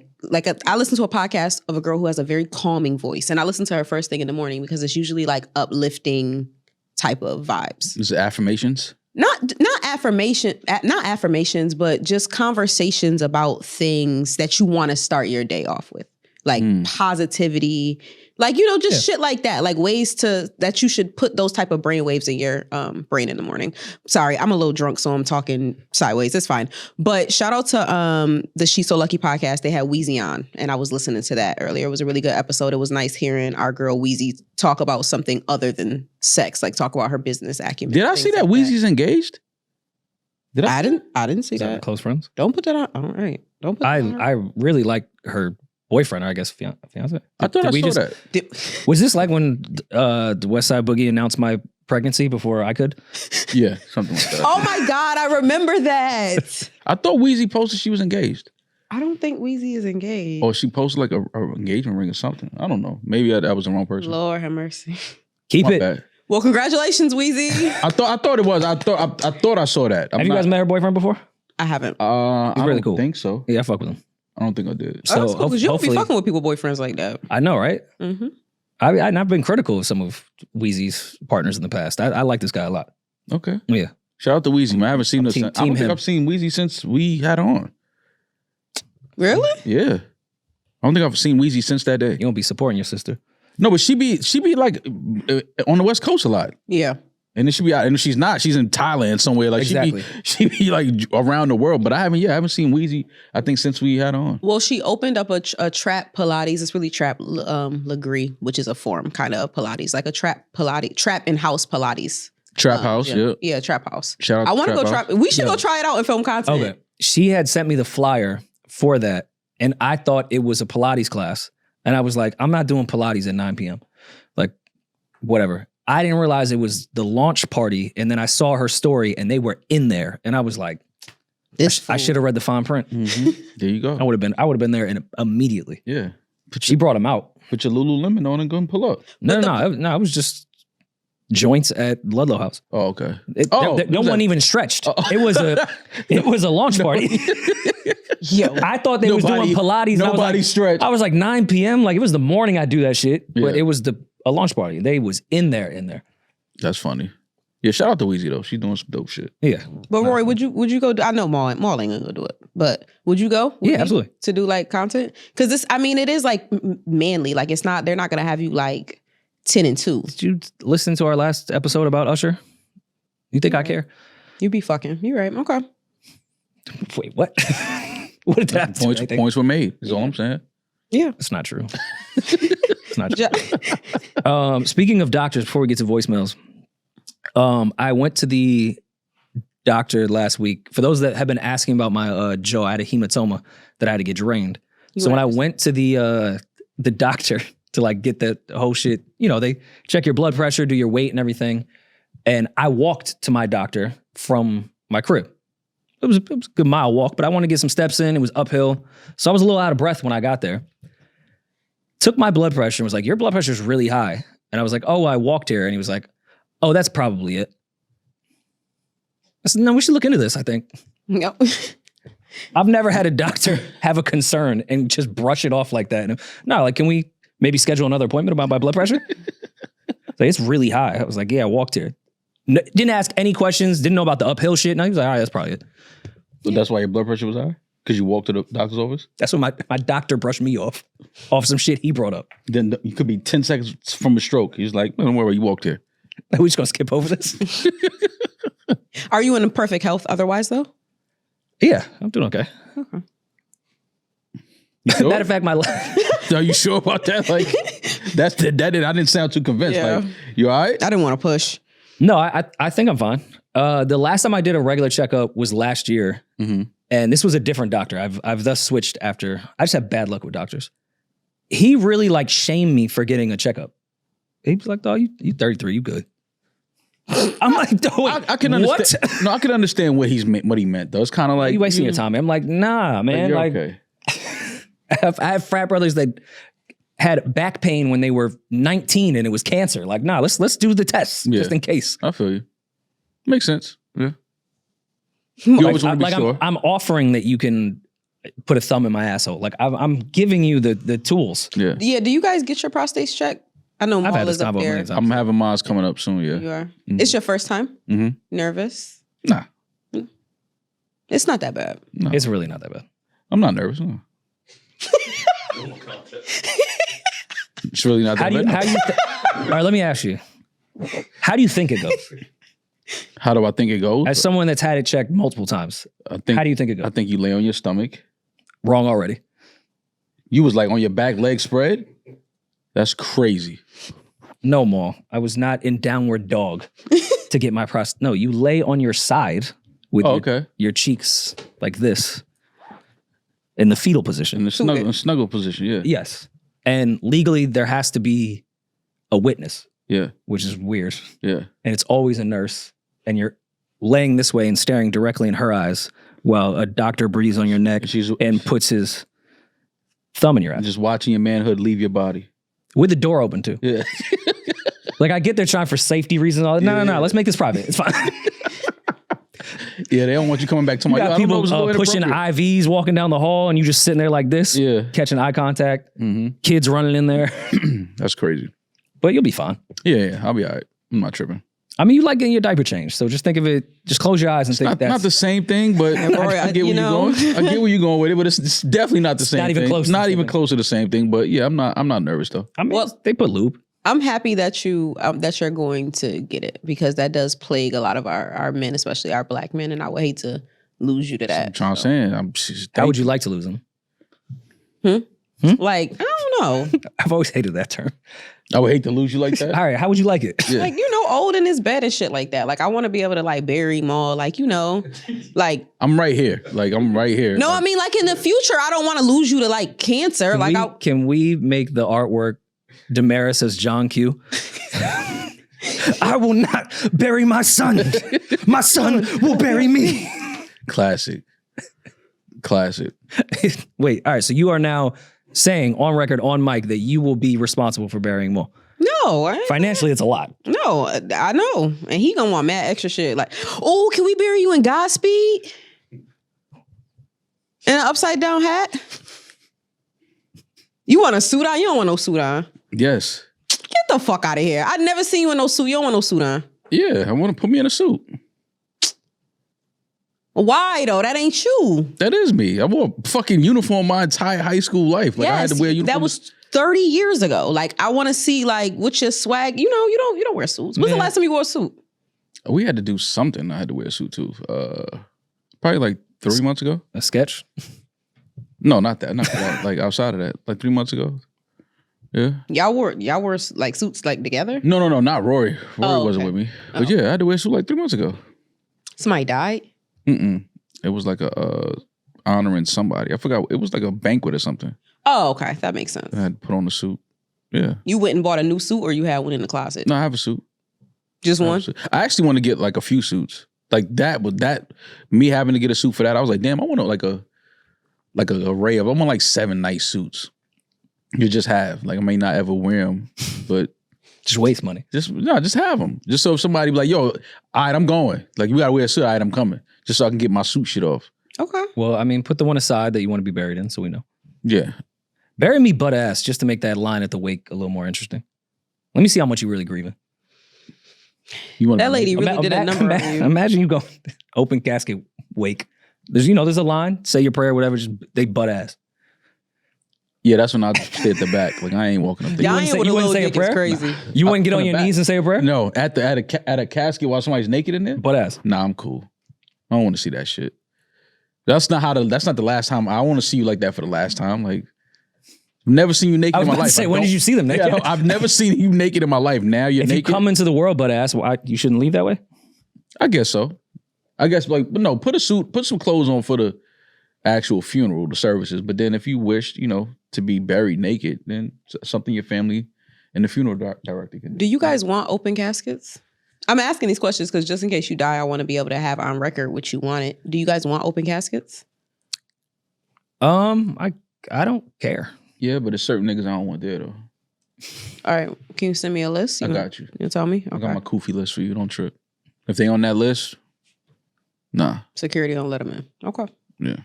listen to a podcast of a girl who has a very calming voice, and I listen to her first thing in the morning because it's usually like uplifting type of vibes. Is it affirmations? Not affirmations, but just conversations about things that you want to start your day off with, like positivity, like, you know, just shit like that, like ways that you should put those type of brain waves in your brain in the morning. Sorry, I'm a little drunk, so I'm talking sideways. It's fine. But shout out to the She's So Lucky podcast. They had Weezy on, and I was listening to that earlier. It was a really good episode. It was nice hearing our girl Weezy talk about something other than sex, like talk about her business acumen. Did I see that Weezy's engaged? Did I? I didn't see Is that that. close friends? Don't put that on. All right. Don't put that on. I really like her boyfriend, or I guess fiance. I thought I we saw just- that. Was this like when the West Side Boogie announced my pregnancy before I could? Yeah, something like that. Oh my God, I remember that. I thought Weezy posted she was engaged. I don't think Weezy is engaged. Or she posted like a engagement ring or something. I don't know. Maybe I was the wrong person. Lord have mercy. Keep My it. bad. Well, congratulations, Weezy. I thought it was. I thought I saw that. Have you guys met her boyfriend before? I haven't. I really don't cool. think so. Yeah, I fuck with him. I don't think I did. So That's cool, 'cause you don't be hopefully, fucking with people boyfriends like that. I know, right? Mm-hmm. I've been critical of some of Weezy's partners in the past. I like this guy a lot. Okay. Yeah. Shout out to Weezy, man. I haven't seen her. Team I don't think him. I've seen Weezy since we had her on. Really? Yeah. I don't think I've seen Weezy since that day. You won't be supporting your sister. No, but she be like on the West Coast a lot. Yeah. And then she be out, and if she's not, she's in Thailand somewhere. Like Exactly. she be like around the world. But I haven't seen Weezy. I think since we had on. Well, she opened up a trap Pilates. It's really trap Legree, which is a form kind of Pilates, like a trap in-house Pilates. Trap house, Yeah, trap house. Shout out I want to to go Trap trap. We should go try it out and film content. Okay. She had sent me the flyer for that, and I thought it was a Pilates class. And I was like, I'm not doing Pilates at 9 p.m. Like, whatever. I didn't realize it was the launch party, and then I saw her story, and they were in there, and I was like, I should have read the fine print. There you go. I would have been there immediately. Yeah. She brought him out. Put your Lululemon on and go and pull up. No, it was just joints at Ludlow House. Oh, okay. No one even stretched. It was a launch party. Yo, I thought they was doing Pilates. Nobody stretched. I was like 9 p.m. Like it was the morning I do that shit, Yeah. but it was a launch party. They was in there. That's funny. Yeah, shout out to Weezy though. She's doing some dope shit. Yeah. but Rory, would you go? I know Maul ain't gonna do it, but would you go? Yeah, absolutely. To do like content, because it is like manly. Like it's not. They're not gonna have you like 10 and 2. Did you listen to our last episode about Usher? You think I care? You be fucking. You right? Okay. Wait, what? What did that Points were made. Is all I'm saying. Yeah. It's not true. It's not true. Speaking of doctors, before we get to voicemails, I went to the doctor last week. For those that have been asking about my jaw, I had a hematoma that I had to get drained. So when I went to the doctor to like get the whole shit, they check your blood pressure, do your weight and everything. And I walked to my doctor from my crib. It was a good mile walk, but I wanted to get some steps in. It was uphill. So I was a little out of breath when I got there. Took my blood pressure and was like, your blood pressure is really high. And I was like, oh, I walked here. And he was like, oh, that's probably it. I said, no, we should look into this, I think. No. I've never had a doctor have a concern and just brush it off like that. And, no, like, can we maybe schedule another appointment about my blood pressure? Like, it's really high. I was like, yeah, I walked here. Didn't ask any questions. Didn't know about the uphill shit. No, he was like, all right, that's probably it. So that's why your blood pressure was high? Because you walked to the doctor's office? That's when my doctor brushed me off some shit he brought up. Then you could be 10 seconds from a stroke. He's like, don't worry, you walked here. We just gonna skip over this? Are you in perfect health otherwise though? Yeah, I'm doing okay. Sure? Matter of fact, my life. Are you sure about that? Like, I didn't sound too convinced. Yeah. Like, you all right? I didn't want to push. No, I think I'm fine. The last time I did a regular checkup was last year, and this was a different doctor. I've thus switched after. I just have bad luck with doctors. He really like shamed me for getting a checkup. He was like, "Oh, you 33, you good." I'm like, wait, I can understand. What? No, I can understand what he meant though. It's kind of like You wasting your time. I'm like, nah, man. You're Like, okay. I have frat brothers that had back pain when they were 19 and it was cancer. Like, nah, let's do the test just in case. I feel you. Makes sense. Yeah. You always want to be sure. I'm offering that you can put a thumb in my asshole. Like I'm giving you the tools. Yeah. Yeah. Do you guys get your prostates checked? I know I've Maul had is this up combo there. many times. I'm having mine coming up soon. Yeah. You are. It's your first time? Mm-hmm. Nervous? Nah. It's not that bad. No. It's really not that bad. I'm not nervous. No. It's really not that bad. All right, let me ask you. How do you think it goes? How do I think it goes? As someone that's had it checked multiple times, how do you think it goes? I think you lay on your stomach. Wrong already. You was like on your back leg spread. That's crazy. No, Maul. I was not in downward dog to get my prostate. No, you lay on your side with your cheeks like this in the fetal position. In the snuggle position, yeah. Yes. And legally, there has to be a witness. Yeah. Which is weird. Yeah. And it's always a nurse. And you're laying this way and staring directly in her eyes while a doctor breathes on your neck and puts his thumb in your eye. Just watching your manhood leave your body. With the door open, too. Yeah. Like, I get they're trying for safety reasons. No. Let's make this private. It's fine. Yeah, they don't want you coming back to my... You got people pushing IVs, walking down the hall, and you just sitting there like this, catching eye contact, kids running in there. That's crazy. But you'll be fine. Yeah, I'll be all right. I'm not tripping. I mean, you like getting your diaper changed, so just think of it, just close your eyes and think that's... Not the same thing, but I get where you're going. I get where you're going with it, but it's definitely not the same thing. Not even close. Not even close to the same thing, but yeah, I'm not nervous though. I mean, they put lube. I'm happy that you're going to get it because that does plague a lot of our men, especially our black men, and I would hate to lose you to that. I'm trying to say. How would you like to lose him? Like, I don't know. I've always hated that term. I would hate to lose you like that. All right, how would you like it? Yeah. Like, old in his bed and shit like that. Like, I want to be able to like bury him all, like, like. I'm right here. Like, I'm right here. No, like, I mean, like in the future, I don't want to lose you to like cancer. Can we make the artwork Demaris as John Q? I will not bury my son. My son will bury me. Classic. Wait, all right. So you are now saying on record, on mic, that you will be responsible for burying Mo. No, Financially, it's a lot. No, I know, and he gonna want mad extra shit. Like, oh, can we bury you in Godspeed? In an upside down hat? You want a suit on? You don't want no suit on. Yes. Get the fuck out of here. I've never seen you in no suit. You don't want no suit on. Yeah, I want to put me in a suit. Why though? That ain't you. That is me. I wore a fucking uniform my entire high school life. Like I had to wear a uniform. That was 30 years ago. Like I want to see like what's your swag. You don't wear suits. When's the last time you wore a suit? We had to do something. I had to wear a suit too. Probably like 3 months ago. A sketch? No, not that. Not that. Like outside of that. Like 3 months ago. Yeah. Y'all wore like suits like together? No, not Rory. Rory wasn't with me. But yeah, I had to wear a suit like 3 months ago. Somebody died? It was like a honoring somebody. I forgot. It was like a banquet or something. Oh, okay. That makes sense. I had to put on the suit. Yeah. You went and bought a new suit or you had one in the closet? No, I have a suit. Just one? I actually want to get like a few suits. Like that, with that, me having to get a suit for that, I was like, damn, I want like a array of, I want like 7 nice suits. You just have. Like I may not ever wear them, but just waste money. Just have them. Just so if somebody be like, yo, all right, I'm going. Like you gotta wear a suit, all right, I'm coming. Just so I can get my suit shit off. Okay. Well, I mean, put the one aside that you want to be buried in so we know. Yeah. Bury me butt ass just to make that line at the wake a little more interesting. Let me see how much you really grieving. That lady really did a number on you. Imagine you go open casket wake. There's a line, say your prayer, whatever, just they butt ass. Yeah, that's when I stay at the back. Like I ain't walking up there. Dying with a little dick is crazy. Nah. You wouldn't get on your knees and say a prayer? No, at a casket while somebody's naked in there? Butt ass. Nah, I'm cool. I don't want to see that shit. That's not the last time. I want to see you like that for the last time. Like, I've never seen you naked in my life. I was about to say, when did you see them naked? Yeah, I've never seen you naked in my life. Now you're naked. If you come into the world butt ass, you shouldn't leave that way? I guess so. I guess but no, put a suit, put some clothes on for the actual funeral, the services. But then if you wish, to be buried naked, then something your family and the funeral director can do. Do you guys want open caskets? I'm asking these questions because just in case you die, I want to be able to have on record what you wanted. Do you guys want open caskets? I don't care. Yeah, but there's certain niggas I don't want there though. All right, can you send me a list? I got you. You tell me? Okay. I got my Koofy list for you. Don't trip. If they on that list, nah. Security don't let them in. Okay. Yeah.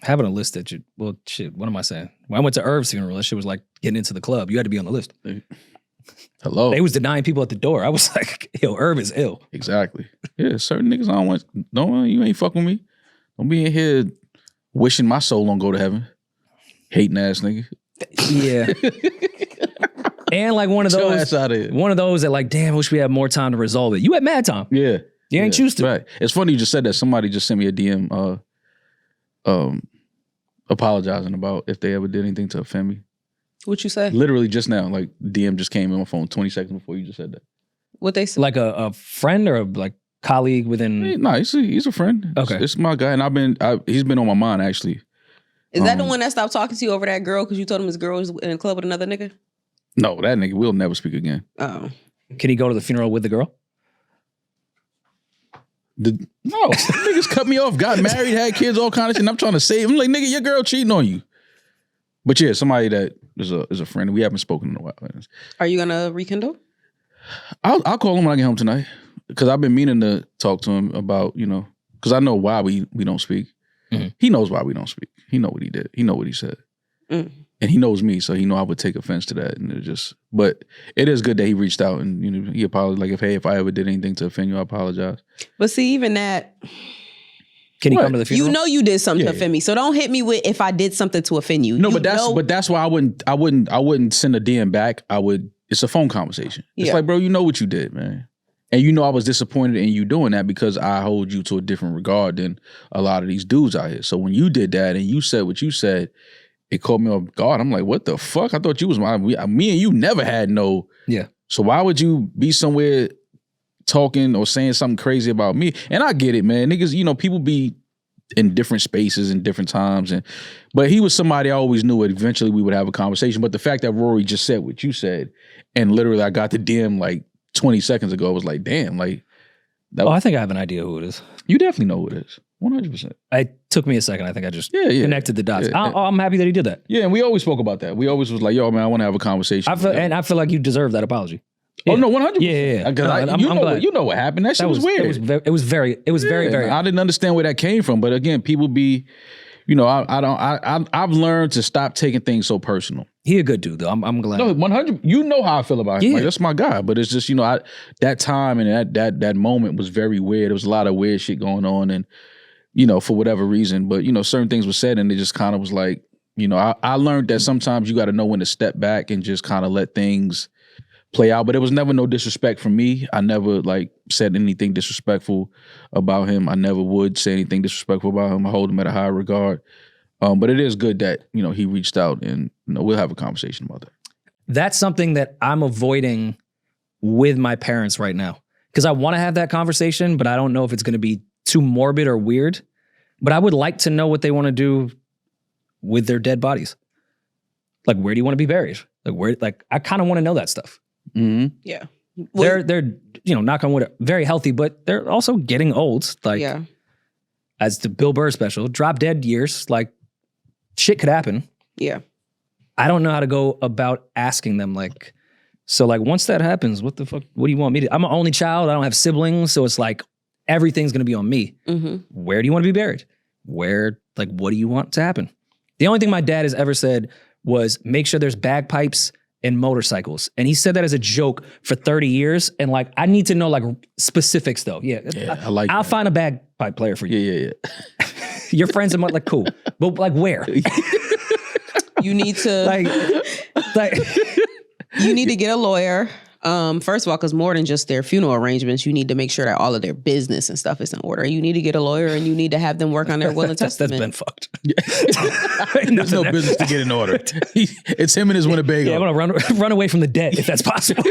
Having a list that what am I saying? When I went to Irv's funeral, that shit was like getting into the club. You had to be on the list. Hello. They was denying people at the door. I was like, yo, Irv is ill. Exactly. Yeah, certain niggas I don't want. You ain't fuck with me. Don't be in here wishing my soul don't go to heaven. Hating ass nigga. Yeah. And like one of those that like, damn, I wish we had more time to resolve it. You had mad time. Yeah. You ain't choose to. Right. It's funny you just said that. Somebody just sent me a DM apologizing about if they ever did anything to offend me. What you say? Literally just now. Like DM just came in my phone 20 seconds before you just said that. What they say? Like a friend or a like colleague within. Nah, he's a friend. Okay. It's my guy, and he's been on my mind actually. Is that the one that stopped talking to you over that girl because you told him his girl was in a club with another nigga? No, that nigga will never speak again. Oh. Can he go to the funeral with the girl? No, niggas cut me off, got married, had kids, all kind of shit. And I'm trying to save him. Like, nigga, your girl cheating on you. But yeah, somebody that is a friend. We haven't spoken in a while. Are you gonna rekindle? I'll call him when I get home tonight because I've been meaning to talk to him about because I know why we don't speak. Mm-hmm. He knows why we don't speak. He know what he did. He know what he said. Mm. And he knows me, so he know I would take offense to that. And but it is good that he reached out and he apologized. Like if I ever did anything to offend you, I apologize. But see, even that. Can he come to the funeral? You know you did something to offend me, so don't hit me with if I did something to offend you. No, but that's why I wouldn't send a DM back. I would it's a phone conversation. It's Yeah. like, bro, you know what you did, man. And you know I was disappointed in you doing that because I hold you to a different regard than a lot of these dudes out here. So when you did that and you said what you said, it caught me off guard. I'm like, what the fuck? I thought you was me and you never had no. Yeah. So why would you be somewhere talking or saying something crazy about me? And I get it, man. Niggas, you know, people be in different spaces and different times. But he was somebody I always knew eventually we would have a conversation. But the fact that Rory just said what you said, and literally I got the DM like 20 seconds ago, I was like, damn, like. I think I have an idea who it is. You definitely know who it is. 100%. It took me a second. I think I just Yeah. connected the dots. Yeah. I'm happy that he did that. Yeah, and we always spoke about that. We always was like, yo, man, I want to have a conversation. I feel like you deserve that apology. Oh, no, 100%. Yeah. Because I'm glad. you know what happened. That shit was weird. It was very I didn't understand where that came from. But again, people be, you know, I've learned to stop taking things so personal. He a good dude though. I'm glad. No, 100. You know how I feel about him. Yeah. Like, that's my guy. But it's just, you know, that time and that moment was very weird. There was a lot of weird shit going on, and you know, for whatever reason. But you know, certain things were said, and it just kind of was like, you know, I learned that sometimes you got to know when to step back and just kind of let things play out. But it was never no disrespect from me. I never like said anything disrespectful about him. I never would say anything disrespectful about him. I hold him at a high regard. But it is good that, you know, he reached out, and you know, we'll have a conversation about that. That's something that I'm avoiding with my parents right now, because I want to have that conversation, but I don't know if it's going to be too morbid or weird. But I would like to know what they want to do with their dead bodies. Like, where do you want to be buried? Like I kind of want to know that stuff. Mm-hmm. Yeah. They're you know, knock on wood, very healthy, but they're also getting old. Like, yeah. as the Bill Burr special, drop dead years, like shit could happen. Yeah. I don't know how to go about asking them, like, so like once that happens, what the fuck, what do you want me to, I'm an only child, I don't have siblings, so it's like everything's gonna be on me. Mm-hmm. Where do you want to be buried? Where, like, what do you want to happen? The only thing my dad has ever said was make sure there's bagpipes and motorcycles. And he said that as a joke for 30 years. And like, I need to know like specifics though. Yeah. I like I'll that. find a bagpipe player for you. Yeah. Your friends are like, cool. But like where? You need to like you need to get a lawyer. First of all, because more than just their funeral arrangements, you need to make sure that all of their business and stuff is in order. You need to get a lawyer, and you need to have them work on their will and testament. That's been fucked. There's no business to get in order. It's him and his Winnebago. Yeah, I want to run away from the dead if that's possible.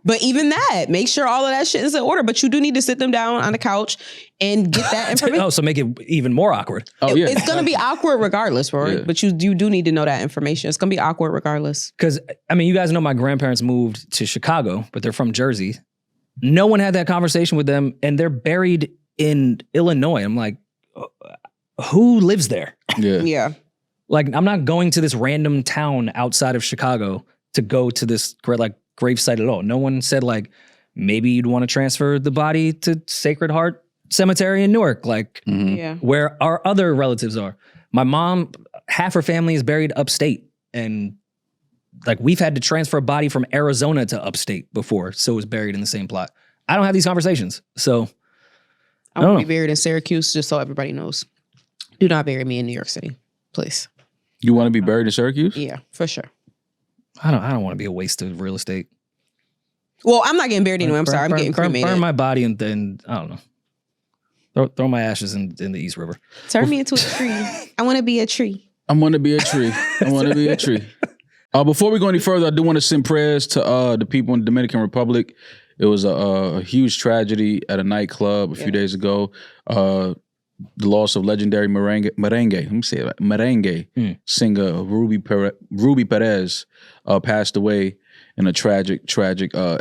But even that, make sure all of that shit is in order. But you do need to sit them down on the couch and get that information. Oh, so make it even more awkward. Oh, yeah. It's going to be awkward regardless, Rory. Yeah. But you do need to know that information. It's going to be awkward regardless. Because, I mean, you guys know my grandparents moved to Chicago, but they're from Jersey. No one had that conversation with them, and they're buried in Illinois. I'm like, who lives there? Yeah. Yeah. Like, I'm not going to this random town outside of Chicago to go to this gravesite at all. No one said like, maybe you'd want to transfer the body to Sacred Heart Cemetery in Newark, like Yeah. where our other relatives are. My mom, half her family is buried upstate, and like we've had to transfer a body from Arizona to upstate before, so it was buried in the same plot. I don't have these conversations, so I want to be buried in Syracuse, just so everybody knows. Do not bury me in New York City, please. You want to be buried in Syracuse? Yeah, for sure. I don't want to be a waste of real estate. Well, I'm not getting buried anyway. I'm sorry. I'm getting cremated. Burn my body and then I don't know. Throw my ashes in the East River. Turn me into a tree. I want to be a tree. I want to be a tree. I want to be a tree. Before we go any further, I do want to send prayers to the people in the Dominican Republic. It was a huge tragedy at a nightclub a few days ago. The loss of legendary merengue. Let me say it right. Merengue singer Ruby Perez passed away in a tragic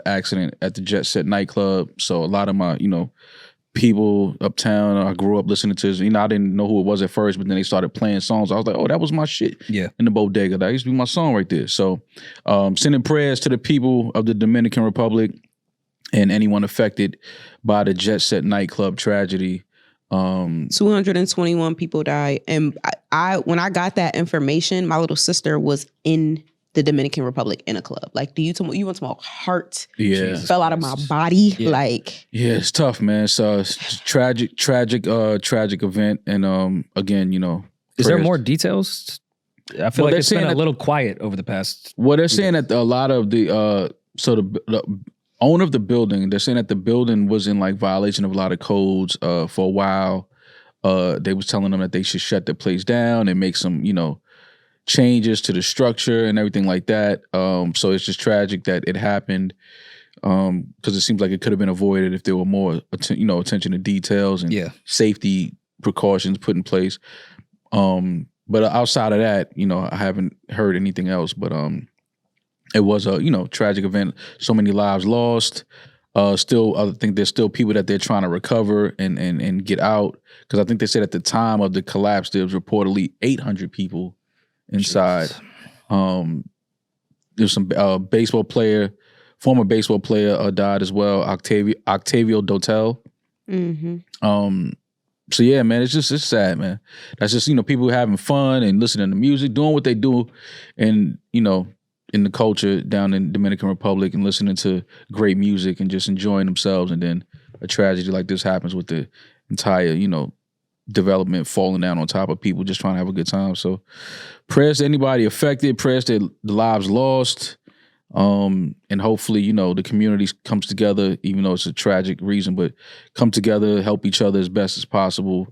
accident at the Jet Set nightclub. So a lot of my, people uptown, I grew up listening to this. I didn't know who it was at first, but then they started playing songs. I was like, oh, that was my shit. Yeah. In the bodega. That used to be my song right there. So sending prayers to the people of the Dominican Republic and anyone affected by the Jet Set nightclub tragedy. 221 people died. And I when I got that information, my little sister was in the Dominican Republic in a club. Like, you want to heart fell out of my body. Yeah. Like, yeah, it's tough, man. So it's tragic event. And again, Is there more details I feel Well, like they're it's been saying a that- little quiet over the past. Well, they're saying that a lot of the the owner of the building, they're saying that the building was in like violation of a lot of codes for a while. They was telling them that they should shut the place down and make some, changes to the structure and everything like that. So it's just tragic that it happened because it seems like it could have been avoided if there were more, attention to details and safety precautions put in place. But outside of that, I haven't heard anything else. But it was a tragic event. So many lives lost. Still, I think there's still people that they're trying to recover and get out. Because I think they said at the time of the collapse, there was reportedly 800 people inside. There's some former baseball player died as well, Octavio Dotel. Mm-hmm. So yeah, man, it's sad, man. That's just, people having fun and listening to music, doing what they do and, in the culture down in Dominican Republic and listening to great music and just enjoying themselves. And then a tragedy like this happens with the entire, development falling down on top of people just trying to have a good time. So prayers to anybody affected, prayers to the lives lost. And hopefully, the community comes together, even though it's a tragic reason, but come together, help each other as best as possible,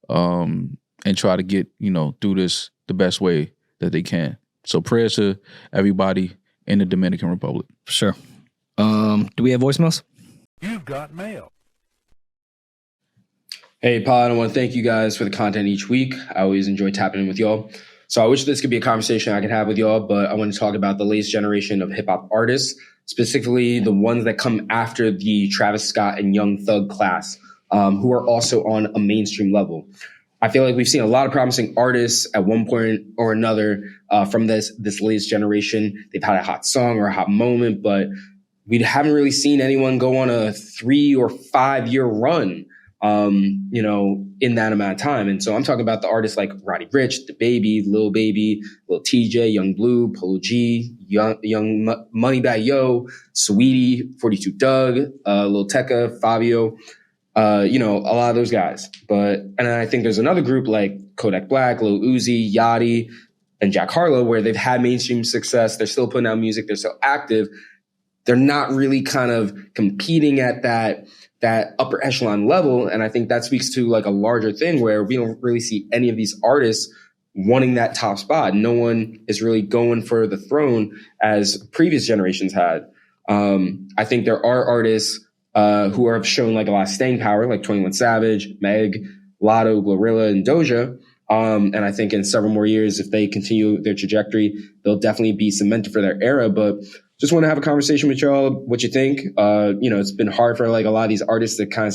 and try to get, through this the best way that they can. So prayers to everybody in the Dominican Republic. Sure. Do we have voicemails? You've got mail. Hey, Pod, I want to thank you guys for the content each week. I always enjoy tapping in with y'all. So I wish this could be a conversation I could have with y'all, but I want to talk about the latest generation of hip-hop artists, specifically the ones that come after the Travis Scott and Young Thug class, who are also on a mainstream level. I feel like we've seen a lot of promising artists at one point or another from this latest generation. They've had a hot song or a hot moment, but we haven't really seen anyone go on a 3 or 5 year run, in that amount of time. And so I'm talking about the artists like Roddy Ricch, The Baby, Lil Baby, Lil TJ, Young Blue, Polo G, Young Moneybag Yo, Saweetie, 42 Doug, Lil Tecca, Fabio. A lot of those guys. And I think there's another group like Kodak Black, Lil Uzi, Yachty, and Jack Harlow, where they've had mainstream success. They're still putting out music. They're still active. They're not really kind of competing at that upper echelon level. And I think that speaks to like a larger thing where we don't really see any of these artists wanting that top spot. No one is really going for the throne as previous generations had. I think there are artists who have shown like a lot of staying power, like 21 Savage, Meg, Lotto, Glorilla, and Doja. And I think in several more years, if they continue their trajectory, they'll definitely be cemented for their era. But just want to have a conversation with y'all, what you think. It's been hard for like a lot of these artists to kind of.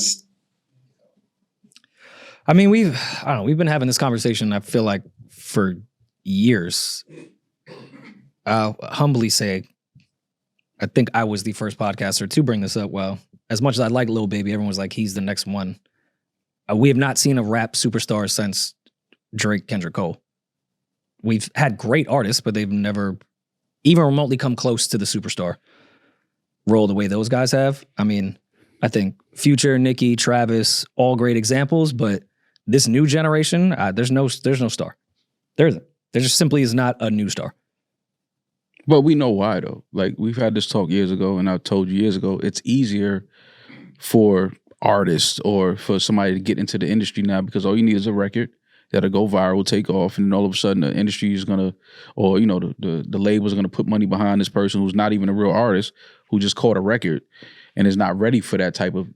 I mean, we've been having this conversation, I feel like, for years. I'll humbly say, I think I was the first podcaster to bring this up. Well, as much as I like Lil Baby, everyone was like, he's the next one. We have not seen a rap superstar since Drake, Kendrick Cole. We've had great artists, but they've never even remotely come close to the superstar role the way those guys have. I mean, I think Future, Nicki, Travis, all great examples, but this new generation, there's no star. There isn't. There just simply is not a new star. But we know why, though. Like, we've had this talk years ago, and I told you years ago, it's easier for artists or for somebody to get into the industry now because all you need is a record that'll go viral, take off, and then all of a sudden the industry is going to, or, the label's going to put money behind this person who's not even a real artist, who just caught a record and is not ready for that type of,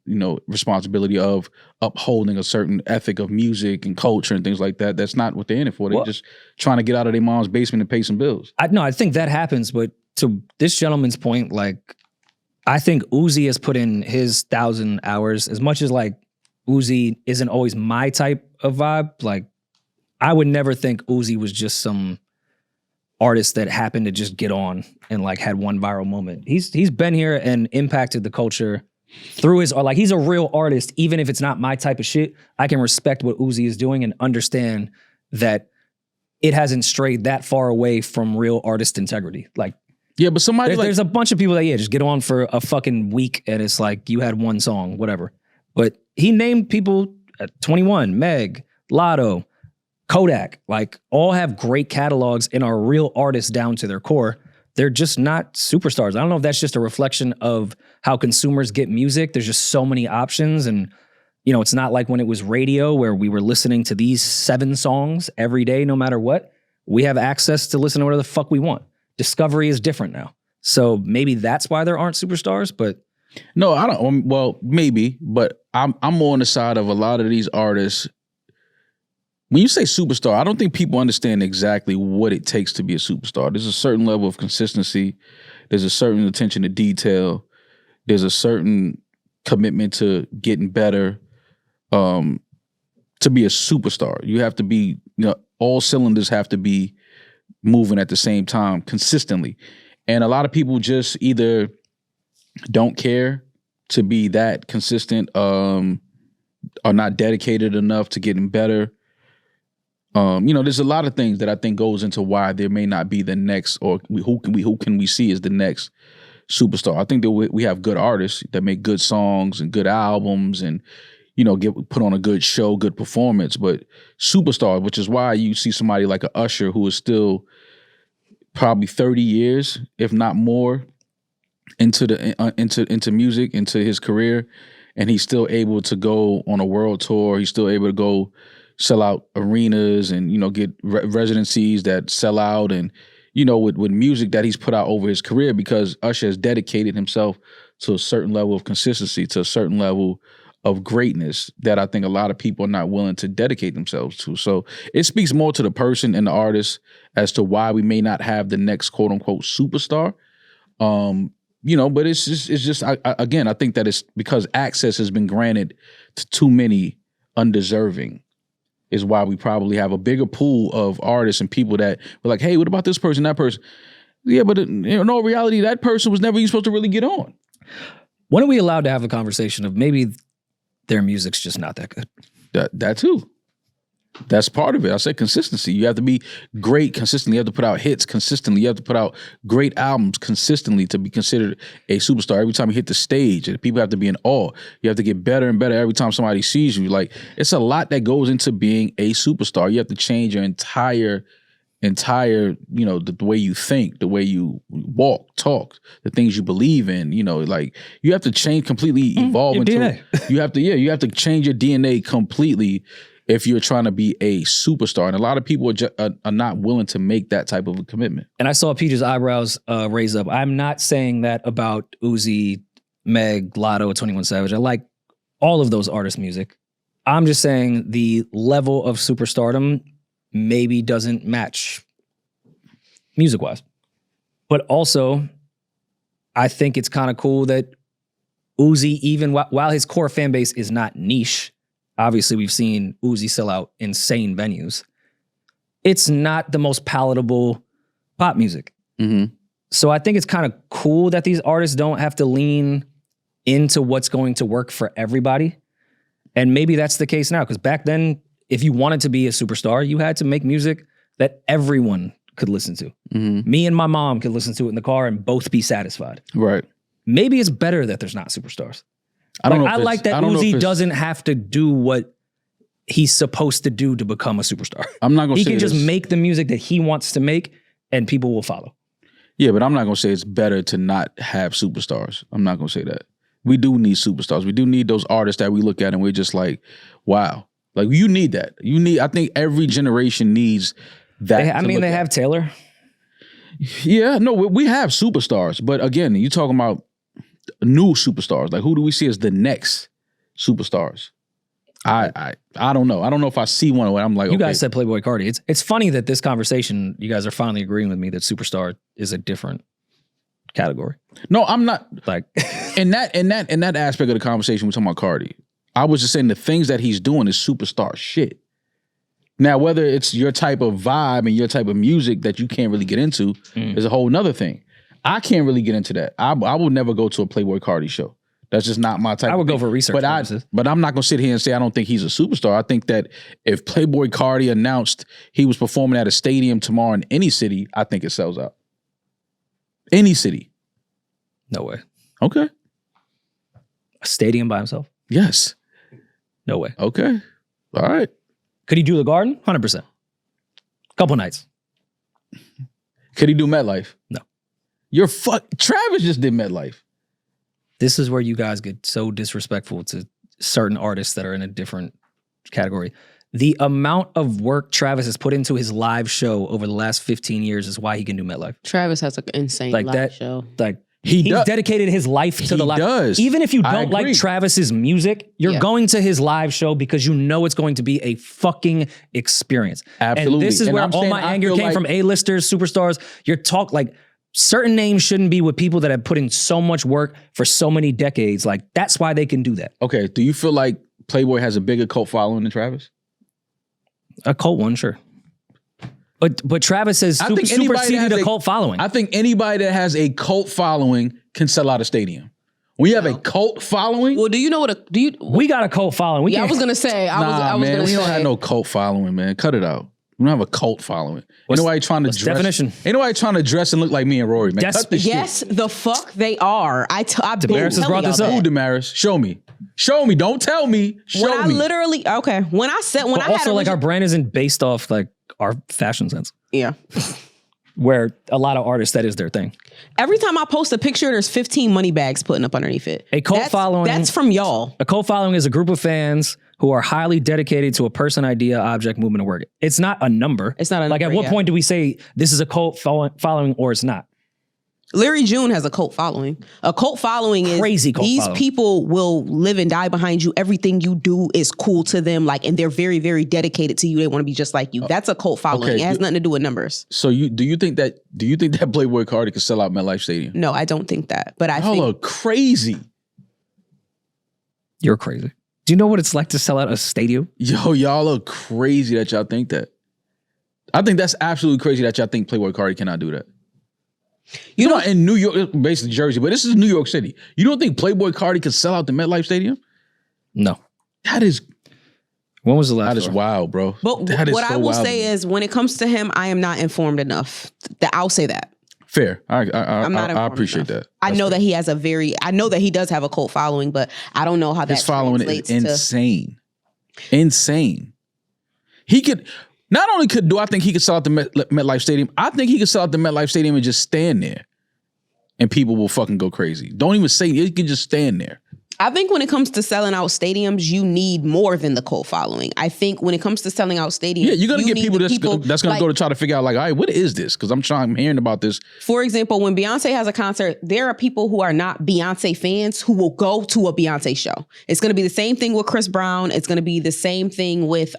responsibility of upholding a certain ethic of music and culture and things like that. That's not what they're in it for. They're just trying to get out of their mom's basement and pay some bills. I think that happens, but to this gentleman's point, like, I think Uzi has put in his 1,000 hours. As much as like Uzi isn't always my type of vibe, like I would never think Uzi was just some artist that happened to just get on and like had one viral moment. He's been here and impacted the culture through his art. Like, he's a real artist, even if it's not my type of shit. I can respect what Uzi is doing and understand that it hasn't strayed that far away from real artist integrity. Like, yeah, but there's a bunch of people that just get on for a fucking week and it's like you had one song, whatever. But he named people at 21, Meg, Lotto, Kodak, like all have great catalogs and are real artists down to their core. They're just not superstars. I don't know if that's just a reflection of how consumers get music. There's just so many options. And, you know, it's not like when it was radio where we were listening to these 7 songs every day, no matter what. We have access to listen to whatever the fuck we want. Discovery is different now. So maybe that's why there aren't superstars, but. No, I don't. Well, maybe, but I'm more on the side of a lot of these artists. When you say superstar, I don't think people understand exactly what it takes to be a superstar. There's a certain level of consistency. There's a certain attention to detail. There's a certain commitment to getting better. To be a superstar, you have to be, you know, all cylinders have to be moving at the same time consistently. And a lot of people just either don't care to be that consistent, are not dedicated enough to getting better. You know, there's a lot of things that I think goes into why there may not be the next, or who can we see as the next superstar. I think that we have good artists that make good songs and good albums, and you know, put on a good show, good performance. But superstar, which is why you see somebody like a Usher who is still probably 30 years, if not more, into music, into his career, and he's still able to go on a world tour. He's still able to go sell out arenas and, you know, get residencies that sell out, and, you know, with music that he's put out over his career, because Usher has dedicated himself to a certain level of consistency, to a certain level of greatness that I think a lot of people are not willing to dedicate themselves to. So it speaks more to the person and the artist as to why we may not have the next quote unquote superstar. You know, but it's just again, I think that it's because access has been granted to too many undeserving, is why we probably have a bigger pool of artists and people that were like, hey, what about this person, that person? Yeah, but in all reality, that person was never even supposed to really get on. When are we allowed to have a conversation of maybe their music's just not that good? That too. That's part of it. I said consistency. You have to be great consistently. You have to put out hits consistently. You have to put out great albums consistently to be considered a superstar. Every time you hit the stage, people have to be in awe. You have to get better and better every time somebody sees you. Like, it's a lot that goes into being a superstar. You have to change your entire, you know, the way you think, the way you walk, talk, the things you believe in. You know, like, you have to change, completely evolve into DNA. You have to change your DNA completely if you're trying to be a superstar. And a lot of people are not willing to make that type of a commitment. And I saw Peach's eyebrows raise up. I'm not saying that about Uzi, Meg, Lotto, 21 Savage. I like all of those artists' music. I'm just saying the level of superstardom maybe doesn't match music-wise. But also, I think it's kind of cool that Uzi, even while his core fan base is not niche, obviously we've seen Uzi sell out insane venues, it's not the most palatable pop music. Mm-hmm. So I think it's kind of cool that these artists don't have to lean into what's going to work for everybody. And maybe that's the case now, because back then, if you wanted to be a superstar, you had to make music that everyone could listen to. Mm-hmm. Me and my mom could listen to it in the car and both be satisfied. Right. Maybe it's better that there's not superstars. I like that Uzi doesn't have to do what he's supposed to do to become a superstar. I'm not going to say he can just make the music that he wants to make and people will follow. Yeah, but I'm not going to say it's better to not have superstars. I'm not going to say that. We do need superstars. We do need those artists that we look at and we're just like, wow. Like, you need that. I think every generation needs that. They have Taylor. Yeah, no, we have superstars. But again, you're talking about new superstars. Like, who do we see as the next superstars? I don't know. I don't know if I see one where I'm like, you guys said Playboy Cardi. It's funny that this conversation, you guys are finally agreeing with me that superstar is a different category. No, I'm not. Like in that aspect of the conversation, we're talking about Cardi. I was just saying the things that he's doing is superstar shit. Now, whether it's your type of vibe and your type of music that you can't really get into is a whole nother thing. I can't really get into that. I will never go to a Playboy Cardi show. That's just not my type. I would go for research purposes. But I'm not going to sit here and say I don't think he's a superstar. I think that if Playboy Cardi announced he was performing at a stadium tomorrow in any city, I think it sells out. Any city. No way. Okay. A stadium by himself? Yes. No way. Okay. All right. Could he do the Garden? 100%. Couple nights. Could he do MetLife? No. Travis just did MetLife. This is where you guys get so disrespectful to certain artists that are in a different category. The amount of work Travis has put into his live show over the last 15 years is why he can do MetLife. Travis has an insane Like live that show. Like He he's does. dedicated his life to the live. He does. Even if you I don't agree. like Travis's music, you're Yeah. going to his live show because you know it's going to be a fucking experience. Absolutely. And this is And where I'm all saying my I anger feel came like- from. A-listers, superstars. Like certain names shouldn't be with people that have put in so much work for so many decades. Like that's why they can do that. Okay, do you feel like Playboy has a bigger cult following than Travis? A cult one, sure. But Travis has I think anybody that superseded has a cult following. I think anybody that has a cult following can sell out a stadium. When you have a cult following, Well, do you know what a do you? we got a cult following. We Yeah, I can't- was gonna say. I was man, gonna we say. don't have no cult following, man. Cut it out. We don't have a cult following. Ain't What's- nobody trying to what's dress. definition? Ain't nobody trying to dress and look like me and Rory, man. Cut this Yes, the fuck they are. I've been Demaris has telling brought y'all this up. that. shit. Who, Demaris? Show me. Show me. Don't tell me. Show When I me. literally when I said when But I had also, like our origi- brand isn't based off like our fashion sense. yeah. Where a lot of artists, that is their thing. Every time I post a picture, there's 15 money bags putting up underneath it. A cult That's- following- That's from y'all. A cult following is a group of fans who are highly dedicated to a person, idea, object, movement, or work. It's not a number. It's not a Like number, at what yeah. point do we say this is a cult following or it's not? Larry June has a cult following. A cult following is Crazy cult these following. people will live and die behind you. Everything you do is cool to them. Like, and they're very, very dedicated to you. They want to be just like you. That's a cult following. okay, It has nothing to do with numbers. So do you think that Playboy Cardi could sell out MetLife Stadium? No, I don't think that. But I Y'all think are crazy. You're crazy. Do you know what it's like to sell out a stadium? Yo, y'all are crazy that y'all think that. I think that's absolutely crazy that y'all think Playboy Cardi cannot do that. You know, in New York, basically Jersey, but this is New York City. You don't think Playboy Cardi could sell out the MetLife Stadium? No. That is When was the last that is one? wild, bro. But That is what so I will wild. say is, when it comes to him, I am not informed enough. I'll say that. Fair. I'm not I informed appreciate enough. that. I know that he has I know that he does have a cult following, but I don't know how that His following is translates to. insane. Insane. He could not only do I think he could sell out the MetLife Stadium, I think he could sell out the MetLife Stadium and just stand there. And people will fucking go crazy. Don't even say it. You can just stand there. I think when it comes to selling out stadiums, you need more than the cult following. I think when it comes to selling out stadiums, Yeah, you're gonna get need people the that's gonna like, go to try to figure out like, all right, what is this? Because I'm hearing about this. For example, when Beyonce has a concert, there are people who are not Beyonce fans who will go to a Beyonce show. It's going to be the same thing with Chris Brown. It's going to be the same thing with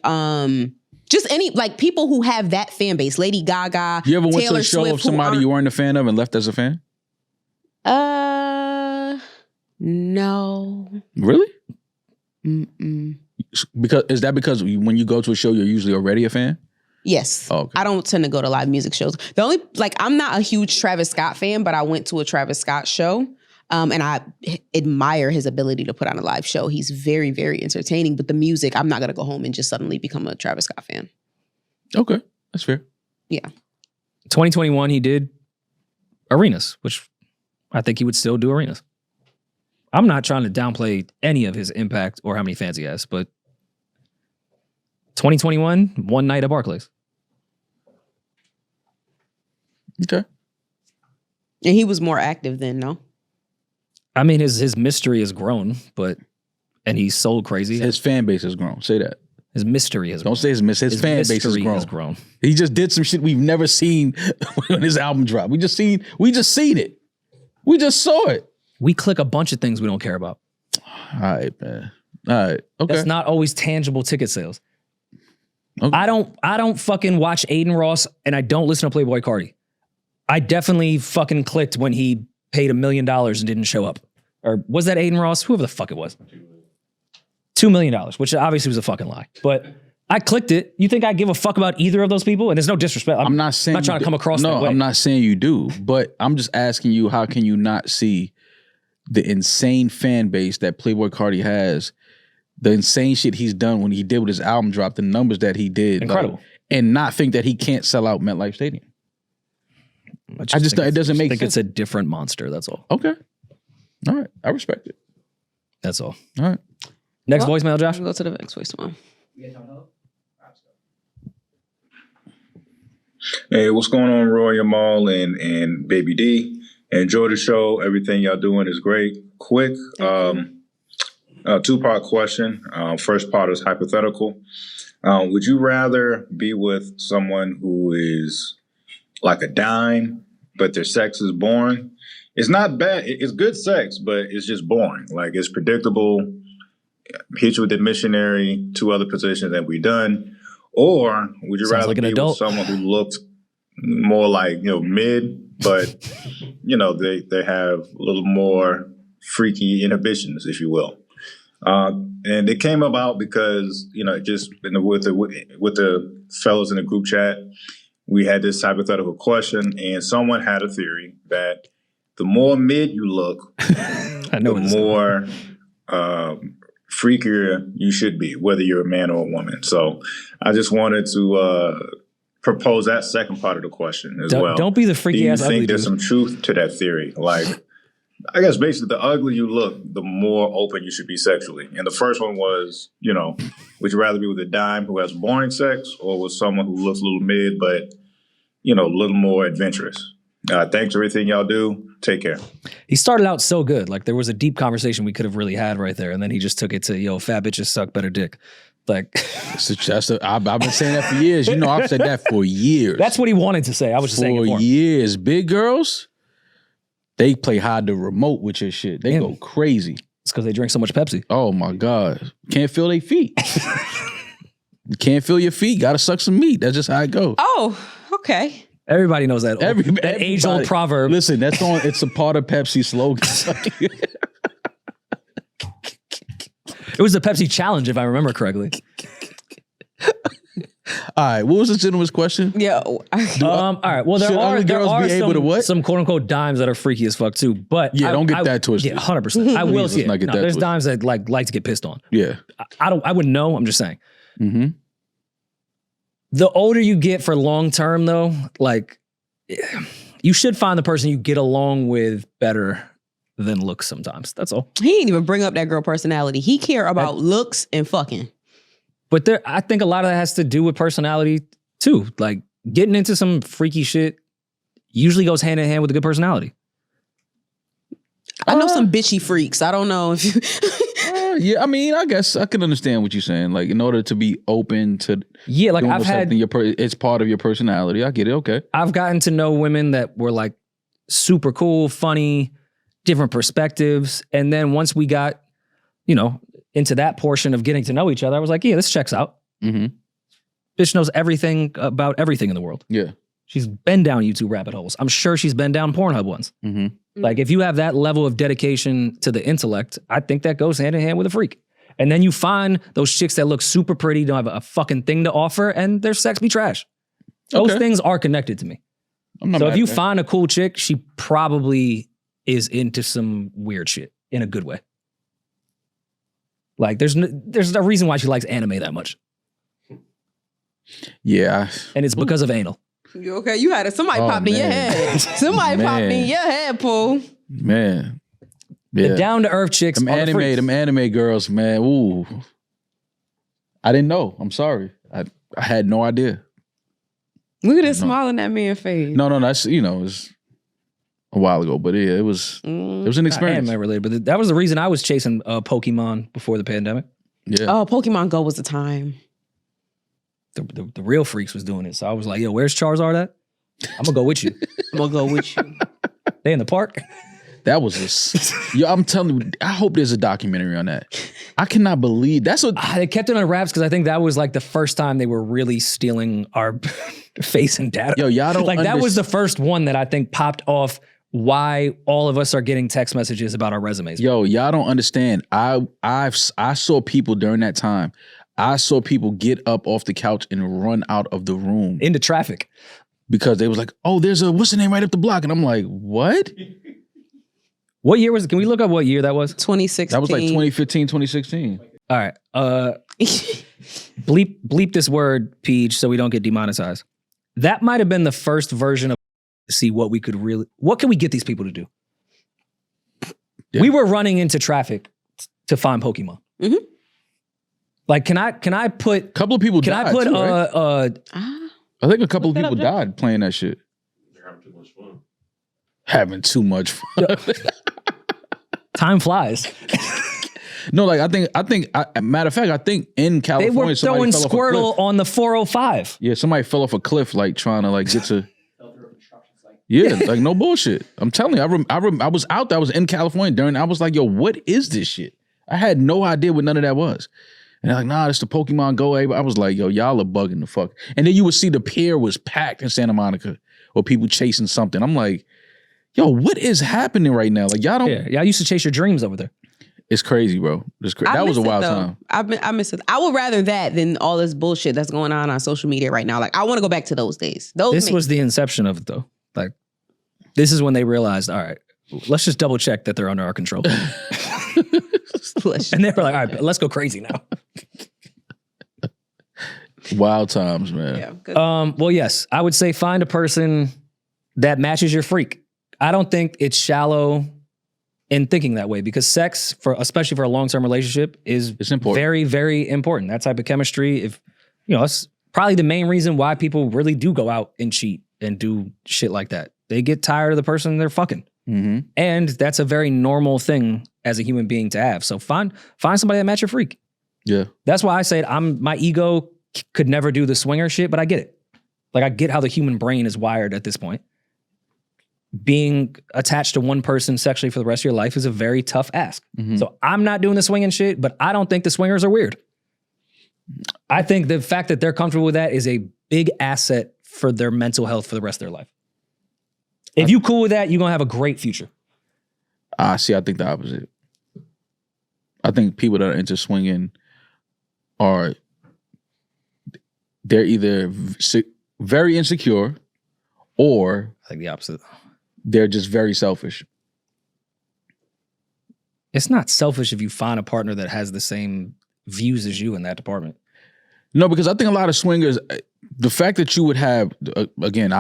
just any like people who have that fan base. Lady Gaga, You ever went to Taylor a show Swift, of somebody you weren't a fan of and left as a fan? No. Really? Mm-mm. Because when you go to a show, you're usually already a fan? Yes. Oh, okay. I don't tend to go to live music shows. The only I'm not a huge Travis Scott fan, but I went to a Travis Scott show. And I admire his ability to put on a live show. He's very, very entertaining. But the music, I'm not gonna go home and just suddenly become a Travis Scott fan. Okay. That's fair. Yeah. 2021, he did arenas, which I think he would still do arenas. I'm not trying to downplay any of his impact or how many fans he has, but 2021, one night at Barclays. Okay. And he was more active then, no? I mean, his mystery has grown, and he's sold crazy. His fan base has grown. Say that. His mystery has Don't grown. say his fan base has mystery grown. He just did some shit we've never seen when his album dropped. We just seen it. We just saw it. We click a bunch of things we don't care about. All right, man. All right. Okay. That's not always tangible ticket sales. Okay. I don't fucking watch Aiden Ross and I don't listen to Playboy Cardi. I definitely fucking clicked when he paid $1 million and didn't show up. Or was that Aiden Ross? Whoever the fuck it was. $2 million, which obviously was a fucking lie. But I clicked it. You think I give a fuck about either of those people? And there's no disrespect. I'm not saying I'm not trying to come across no, that way. I'm not saying you do, but I'm just asking you, how can you not see the insane fan base that Playboy Cardi has, the insane shit he's done when he did with his album drop, the numbers that he did. Incredible. And not think that he can't sell out MetLife Stadium. I just think it doesn't make I think sense. it's a different monster. That's all. Okay. All right. I respect it. That's all. All right. Next Well, voicemail, Josh. Go to the next voicemail. You guys don't know? Hey, what's going on, Rory, Amal, and Baby D? Enjoy the show. Everything y'all doing is great. Quick, two-part question. First part is hypothetical. Would you rather be with someone who is like a dime, but their sex is boring? It's not bad. It's good sex, but it's just boring. Like, it's predictable. Hit you with the missionary, 2 other positions that we done. Or would you rather be with someone who looked more like, mid, but, they have a little more freaky inhibitions, if you will. And it came about because, just with the fellows in the group chat, we had this hypothetical question, and someone had a theory that the more mid you look, the more freakier you should be, whether you're a man or a woman. So I just wanted to propose that second part of the question as well. Don't be the freaky ass ugly dude. Do you think there's some truth to that theory? Like, I guess basically the uglier you look, the more open you should be sexually. And the first one was, would you rather be with a dime who has boring sex or with someone who looks a little mid, but, a little more adventurous? Thanks for everything y'all do. Take care. He started out so good. Like, there was a deep conversation we could have really had right there. And then he just took it to, fat bitches suck better dick. Like, I've been saying that for years. I've said that for years. That's what he wanted to say. I was just saying it for him. years. Big girls, they play hide the remote with your shit. They go crazy. It's because they drink so much Pepsi. Oh my God. Can't feel their feet. You can't feel your feet. Gotta suck some meat. That's just how it goes. Oh, okay. Everybody knows that. That age-old proverb. Listen, it's a part of Pepsi slogan. It was the Pepsi challenge, if I remember correctly. All right, what was the gentleman's question? Yeah. All right. Well, there are some quote unquote dimes that are freaky as fuck too. But don't get that twisted. Yeah, 100%. I will see it. There's dimes that like to get pissed on. Yeah. I wouldn't know. I'm just saying. Mm-hmm. The older you get for long term, though, like, you should find the person you get along with better than looks sometimes. That's all. He didn't even bring up that girl personality. He care about looks and fucking. But I think a lot of that has to do with personality too. Like, getting into some freaky shit usually goes hand in hand with a good personality. I know some bitchy freaks. I don't know if you... Yeah, I mean, I guess I can understand what you're saying. Like, in order to be open to like I've had it's part of your personality. I get it. Okay. I've gotten to know women that were like super cool, funny, different perspectives, and then once we got, into that portion of getting to know each other, I was like, yeah, this checks out. Mm-hmm. Bitch knows everything about everything in the world. Yeah. She's been down YouTube rabbit holes. I'm sure she's been down Pornhub ones. Mm-hmm. Like, if you have that level of dedication to the intellect, I think that goes hand in hand with a freak. And then you find those chicks that look super pretty, don't have a fucking thing to offer, and their sex be trash. Those things are connected to me. So if you find a cool chick, she probably is into some weird shit in a good way. Like, there's a reason why she likes anime that much. Yeah. And it's because of anal. You okay? You had somebody popped in your head. Somebody popped in your head, Pooh. Man. Yeah. The down-to-earth chicks them anime girls, man. Ooh. I didn't know. I'm sorry. I had no idea. Look at this smile in that man's face. No, that's, it was a while ago, but yeah, it was an experience. Anime related, but that was the reason I was chasing Pokemon before the pandemic. Yeah. Oh, Pokemon Go was the time. The real freaks was doing it. So I was like, yo, where's Charizard at? I'm gonna go with you. I'm gonna go with you. They in the park? That was I'm telling you, I hope there's a documentary on that. I cannot believe that's what they kept it on wraps because I think that was like the first time they were really stealing our face and data. Yo, y'all don't that was the first one that I think popped off why all of us are getting text messages about our resumes. Yo, y'all don't understand. I saw people during that time. I saw people get up off the couch and run out of the room. Into traffic. Because they was like, oh, there's what's the name right up the block? And I'm like, what? What year was it? Can we look up what year that was? 2016. That was like 2015, 2016. All right. Bleep this word, Peach, so we don't get demonetized. That might have been the first version of see what can we get these people to do? Yeah. We were running into traffic to find Pokemon. Mm-hmm. Like, can I put a couple of people? Can I put too, right? I think a couple of Look that people up, Josh. died playing that shit. They're having too much fun. Having too much fun. Time flies. No, like I think. Matter of fact, I think in They California, were somebody throwing fell off a cliff. Squirtle on the 405. Yeah, somebody fell off a cliff, like trying to like get to. Fell through instructions like Yeah, like no bullshit. I'm telling you, I was out there. I was in California during. I was like, yo, what is this shit? I had no idea what none of that was. And they're like, nah, it's the Pokemon Go. I was like, yo, y'all are bugging the fuck. And then you would see the pier was packed in Santa Monica, or people chasing something. I'm like, yo, what is happening right now? Like y'all don't. Yeah, y'all used to chase your dreams over there. It's crazy, bro. That was a wild time. I miss it. I would rather that than all this bullshit that's going on social media right now. Like I want to go back to those days. This was the inception of it, though. Like, this is when they realized, all right, let's just double check that they're under our control. And they were like, all right, let's go crazy now. Wild times, man. Yeah, good. Well, yes, I would say find a person that matches your freak. I don't think it's shallow in thinking that way, because sex, especially for a long-term relationship, it's important. Very, very important. That type of chemistry, it's probably the main reason why people really do go out and cheat and do shit like that. They get tired of the person they're fucking. Mm-hmm. And that's a very normal thing as a human being to have. So find somebody that matches your freak. Yeah. That's why I said my ego could never do the swinger shit, but I get it. Like I get how the human brain is wired at this point. Being attached to one person sexually for the rest of your life is a very tough ask. Mm-hmm. So I'm not doing the swinging shit, but I don't think the swingers are weird. I think the fact that they're comfortable with that is a big asset for their mental health for the rest of their life. If you cool with that, you're going to have a great future. See, I think the opposite. I think people that are into swinging they're either very insecure or I think the opposite. They're just very selfish. It's not selfish if you find a partner that has the same views as you in that department. No, because I think a lot of swingers, the fact that you would have, again,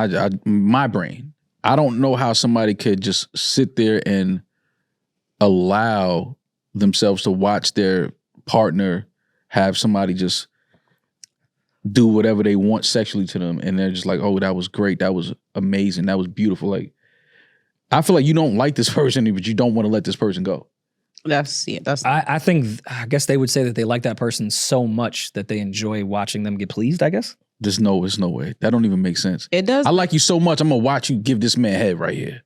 my brain, I don't know how somebody could just sit there and allow themselves to watch their partner have somebody just do whatever they want sexually to them. And they're just like, oh, that was great. That was amazing. That was beautiful. Like, I feel like you don't like this person, but you don't want to let this person go. I guess they would say that they like that person so much that they enjoy watching them get pleased, I guess. There's no way. That don't even make sense. It does. I like you so much, I'm going to watch you give this man head right here.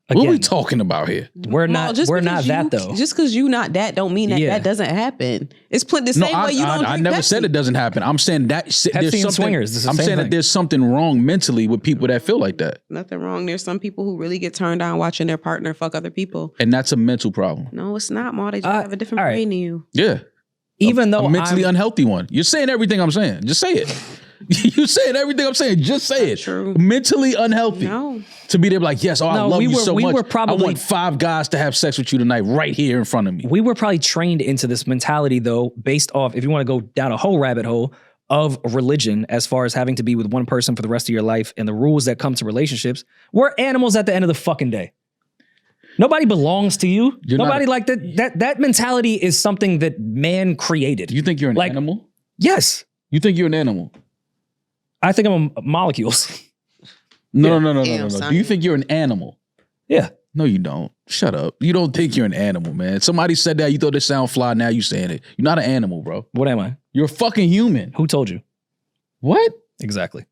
What are we talking about here? We're not that though. Just because you not that don't mean that doesn't happen. It's the same way you don't drink I never Pepsi. said it doesn't happen. I'm saying that Pepsi and swingers. I'm saying that there's something wrong mentally with people that feel like that. Nothing wrong. There's some people who really get turned on watching their partner fuck other people. And that's a mental problem. No, it's not, Ma. They just have a different brain than you. Yeah. Even though a mentally unhealthy one. You're saying everything I'm saying. Just say it. You're saying everything I'm saying. Just say it. True. Mentally unhealthy. No. To be there like, yes, I love you so much. I want 5 guys to have sex with you tonight right here in front of me. We were probably trained into this mentality though, based off, if you want to go down a whole rabbit hole of religion, as far as having to be with one person for the rest of your life and the rules that come to relationships, we're animals at the end of the fucking day. Nobody belongs to you. Nobody like that. That mentality is something that man created. You think you're an animal? Yes. You think you're an animal? I think I'm molecules. No. Son. Do you think you're an animal? Yeah. No, you don't. Shut up. You don't think you're an animal, man. Somebody said that. You thought it sound fly. Now you saying it. You're not an animal, bro. What am I? You're a fucking human. Who told you? What? Exactly.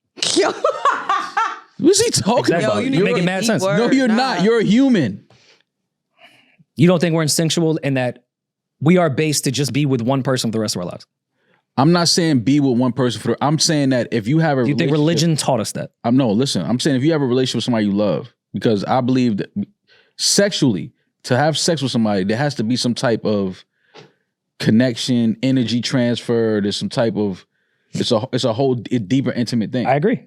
What's he talking about? You're making mad sense. No, you're not. You're a human. You don't think we're instinctual in that we are based to just be with one person for the rest of our lives? I'm not saying be with one person I'm saying that if you have a Do you think religion taught us that? Listen, I'm saying if you have a relationship with somebody you love, because I believe that sexually, to have sex with somebody, there has to be some type of connection, energy transfer. There's some type of, it's a whole deeper, intimate thing. I agree.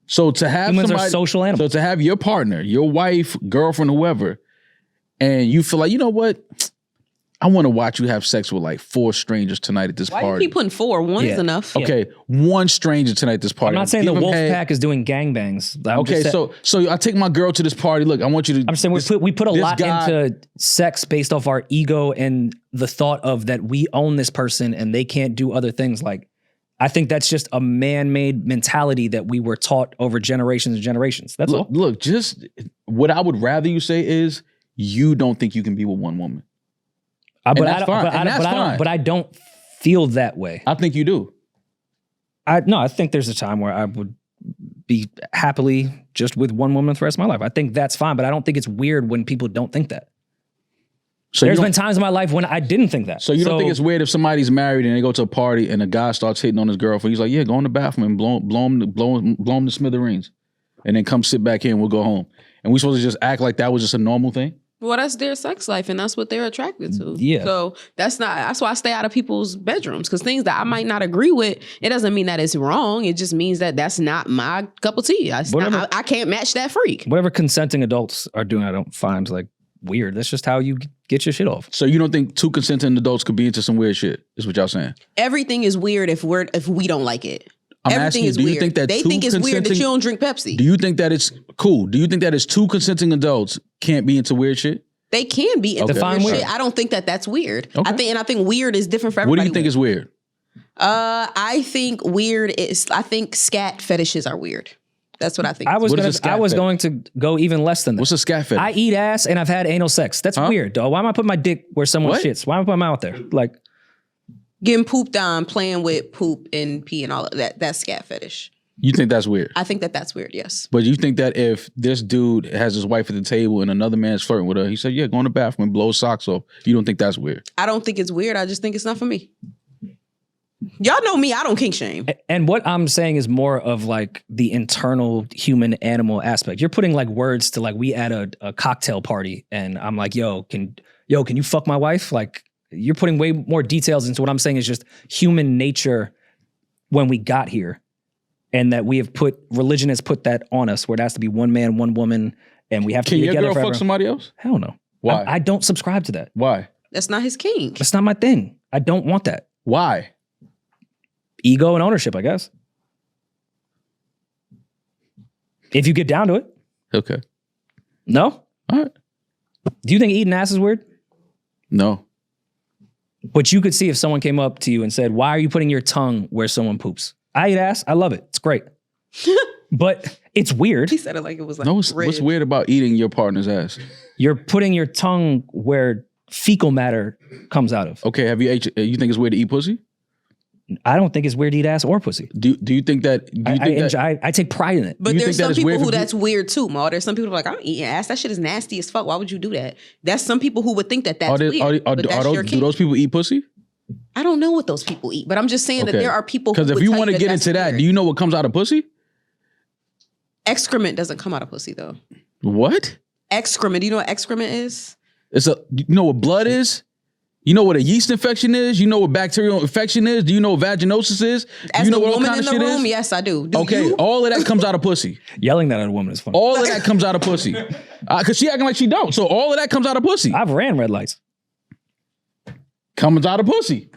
So to have humans somebody, are social animals. So to have your partner, your wife, girlfriend, whoever, and you feel like, you know what? I want to watch you have sex with like 4 strangers tonight at this party. Why you keep putting 4? One is enough. Okay, 1 stranger tonight at this party. I'm not saying the wolf pack is doing gangbangs. Okay, so I take my girl to this party. Look, I want you to. I'm saying we put a lot into sex based off our ego and the thought of that we own this person and they can't do other things. Like I think that's just a man-made mentality that we were taught over generations and generations. That's all. Look, just what I would rather you say is you don't think you can be with one woman. But that's fine. And that's fine. But I don't feel that way. I think you do. I think there's a time where I would be happily just with one woman for the rest of my life. I think that's fine, but I don't think it's weird when people don't think that. So there's been times in my life when I didn't think that. So you don't think it's weird if somebody's married and they go to a party and a guy starts hitting on his girlfriend? He's like, yeah, go in the bathroom and blow him to smithereens, and then come sit back here and we'll go home. And we supposed to just act like that was just a normal thing? Well, that's their sex life, and that's what they're attracted to. Yeah. So that's why I stay out of people's bedrooms, because things that I might not agree with, it doesn't mean that it's wrong. It just means that that's not my cup of tea. I can't match that freak. Whatever consenting adults are doing, I don't find like weird. That's just how you get your shit off. So you don't think two consenting adults could be into some weird shit? Is what y'all saying? Everything is weird if we don't like it. I'm Everything asking you, is do you weird. think that they two think it's weird that consenting- you don't drink Pepsi. Do you think that it's cool? Do you think that it's two consenting adults can't be into weird shit? They can be into Define weird weird. shit. I don't think that that's weird. Okay. I think weird is different for What everybody. do you think is weird? I think weird is. I think scat fetishes are weird. That's what I think. I was What is a scat going to go even less than that. What's a scat fetish? I eat ass and I've had anal sex. That's weird, dog. Why am I putting my dick where someone What? shits? Why am I putting my mouth there? Like, Getting pooped on, playing with poop and pee and all of that. That's scat fetish. You think that's weird? I think that that's weird. Yes. But you think that if this dude has his wife at the table and another man's flirting with her, he said, yeah, go in the bathroom and blow his socks off. You don't think that's weird? I don't think it's weird. I just think it's not for me. Y'all know me. I don't kink shame. and what I'm saying is more of like the internal human animal aspect. You're putting like words to like, we at a cocktail party and I'm like, can you fuck my wife? Like, you're putting way more details into what I'm saying is just human nature when we got here. And that religion has put that on us where it has to be one man, one woman, and we have to Can be your together girl forever. fuck somebody else? Hell no. Why? I don't subscribe to that. Why? That's not his kink. That's not my thing. I don't want that. Why? Ego and ownership, I guess. If you get down to it. Okay. No? All right. Do you think eating ass is weird? No. But you could see if someone came up to you and said, why are you putting your tongue where someone poops? I eat ass. I love it. It's great. But it's weird. He said it like it was like No, what's weird about eating your partner's ass? You're putting your tongue where fecal matter comes out of. Okay, you think it's weird to eat pussy? I don't think it's weird to eat ass or pussy. Do you think that? I take pride in it. But You there's think that some is people weird who for that's weird too, Ma. There's some people who are like, I'm eating ass. That shit is nasty as fuck. Why would you do that? That's some people who would think that that's weird. But that's your do kink. those people eat pussy? I don't know what those people eat, but I'm just saying that there are people who Because if would you tell want to get that's into that, weird. do you know what comes out of pussy? Excrement doesn't come out of pussy though. What? Excrement. Do you know what excrement is? You know what blood is? You know what a yeast infection is? You know what bacterial infection is? Do you know what vaginosis is? Do As you know the what all woman kind in of the shit room, is? yes, I do. Do Okay, you? all of that comes out of pussy. Yelling that at a woman is funny. All of that comes out of pussy. Because she acting like she don't. So all of that comes out of pussy. I've ran red lights. Comes out of pussy.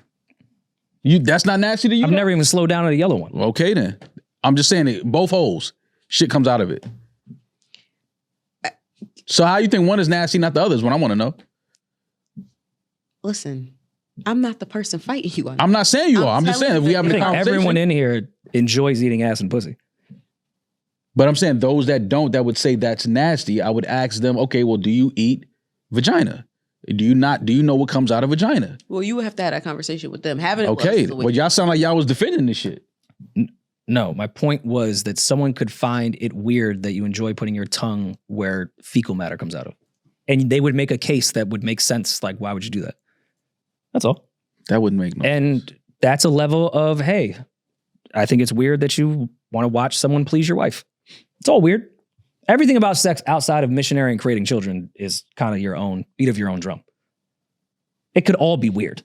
That's not nasty to you? I've never even slowed down at a yellow one. Okay then. I'm just saying it. Both holes. Shit comes out of it. So how you think one is nasty, not the other is what I want to know. Listen, I'm not the person fighting you on I'm not saying you are. I'm just telling saying if you we that having I a think conversation. everyone in here enjoys eating ass and pussy. But I'm saying those that don't, that would say that's nasty, I would ask them, okay, well, do you eat vagina? Do you know what comes out of vagina? Well, you would have to have that conversation with them. Having it Okay. is a Well, y'all sound like y'all was defending this shit. No, my point was that someone could find it weird that you enjoy putting your tongue where fecal matter comes out of. And they would make a case that would make sense. Like, why would you do that? That's all. That wouldn't make no sense. And that's a level of, hey, I think it's weird that you want to watch someone please your wife. It's all weird. Everything about sex outside of missionary and creating children is kind of your own, beat of your own drum. It could all be weird.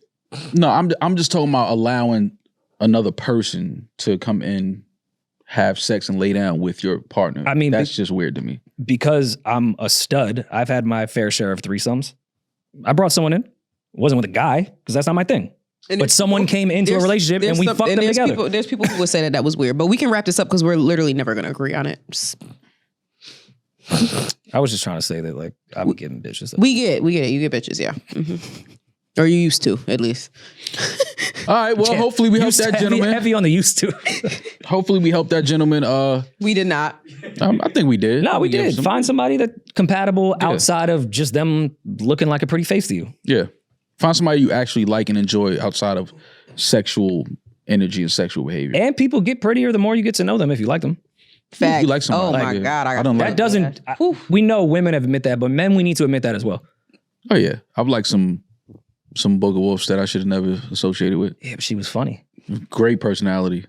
No, I'm just talking about allowing another person to come in, have sex, and lay down with your partner. I mean, that's just weird to me. Because I'm a stud, I've had my fair share of threesomes. I brought someone in. It wasn't with a guy, because that's not my thing. But someone came into a relationship and we fucked them together. There's people who would say that was weird, but we can wrap this up because we're literally never going to agree on it. I was just trying to say that, like, I'm giving bitches. We get it. You get bitches, yeah. Mm-hmm. Or you used to, at least. All right. Well, hopefully we helped that gentleman. Heavy on the used to. Hopefully we helped that gentleman. We did not. I think we did. No, we did. Find somebody that's compatible Yeah. outside of just them looking like a pretty face to you. Yeah. Find somebody you actually like and enjoy outside of sexual energy and sexual behavior. And people get prettier the more you get to know them if you like them. Fact. You like somebody. Oh like my it. God. I don't like That doesn't, we know women have admit that, but men, we need to admit that as well. Oh yeah. I've liked some booger wolves that I should have never associated with. Yeah, but she was funny. Great personality.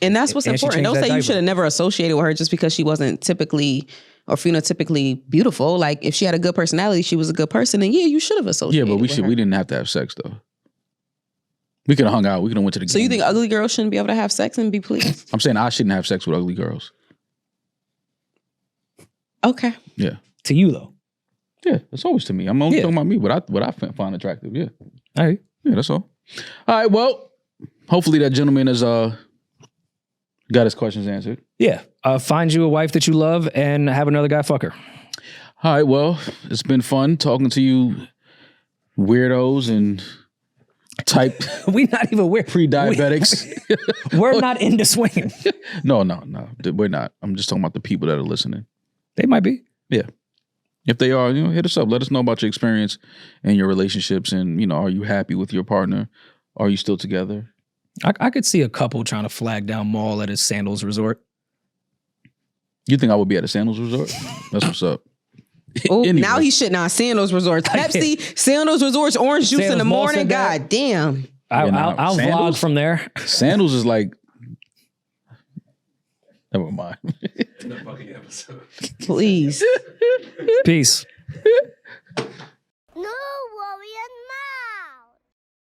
And that's what's And she important. changed Don't that say you diaper. should have never associated with her just because she wasn't typically or phenotypically beautiful. Like if she had a good personality, she was a good person, and yeah, you should have Yeah, associated. but with her. we didn't have to have sex though. We could have hung out. We could have went to the game. So you think ugly girls shouldn't be able to have sex and be pleased? I'm saying I shouldn't have sex with ugly girls. Okay. Yeah. To you, though. Yeah, it's always to me. I'm only Yeah. talking about me, what I find attractive. Yeah. All right. Yeah, that's all. All right, well, hopefully that gentleman has got his questions answered. Yeah. Find you a wife that you love and have another guy fuck her. All right, well, it's been fun talking to you weirdos and type We not even weird. pre-diabetics. We're not into swinging. No, we're not. I'm just talking about the people that are listening. They might be. Yeah. If they are, hit us up. Let us know about your experience and your relationships and, are you happy with your partner? Are you still together? I could see a couple trying to flag down Maul at his Sandals resort. You think I would be at a Sandals resort? That's what's up. Oh, Anyway. now he's shitting on Sandals Resorts. Pepsi, Sandals Resorts, orange juice in Sandals the Mall morning. said that. God damn. I'll vlog Sandals? from there. Sandals is like, never mind. In the fucking episode. Please. Peace.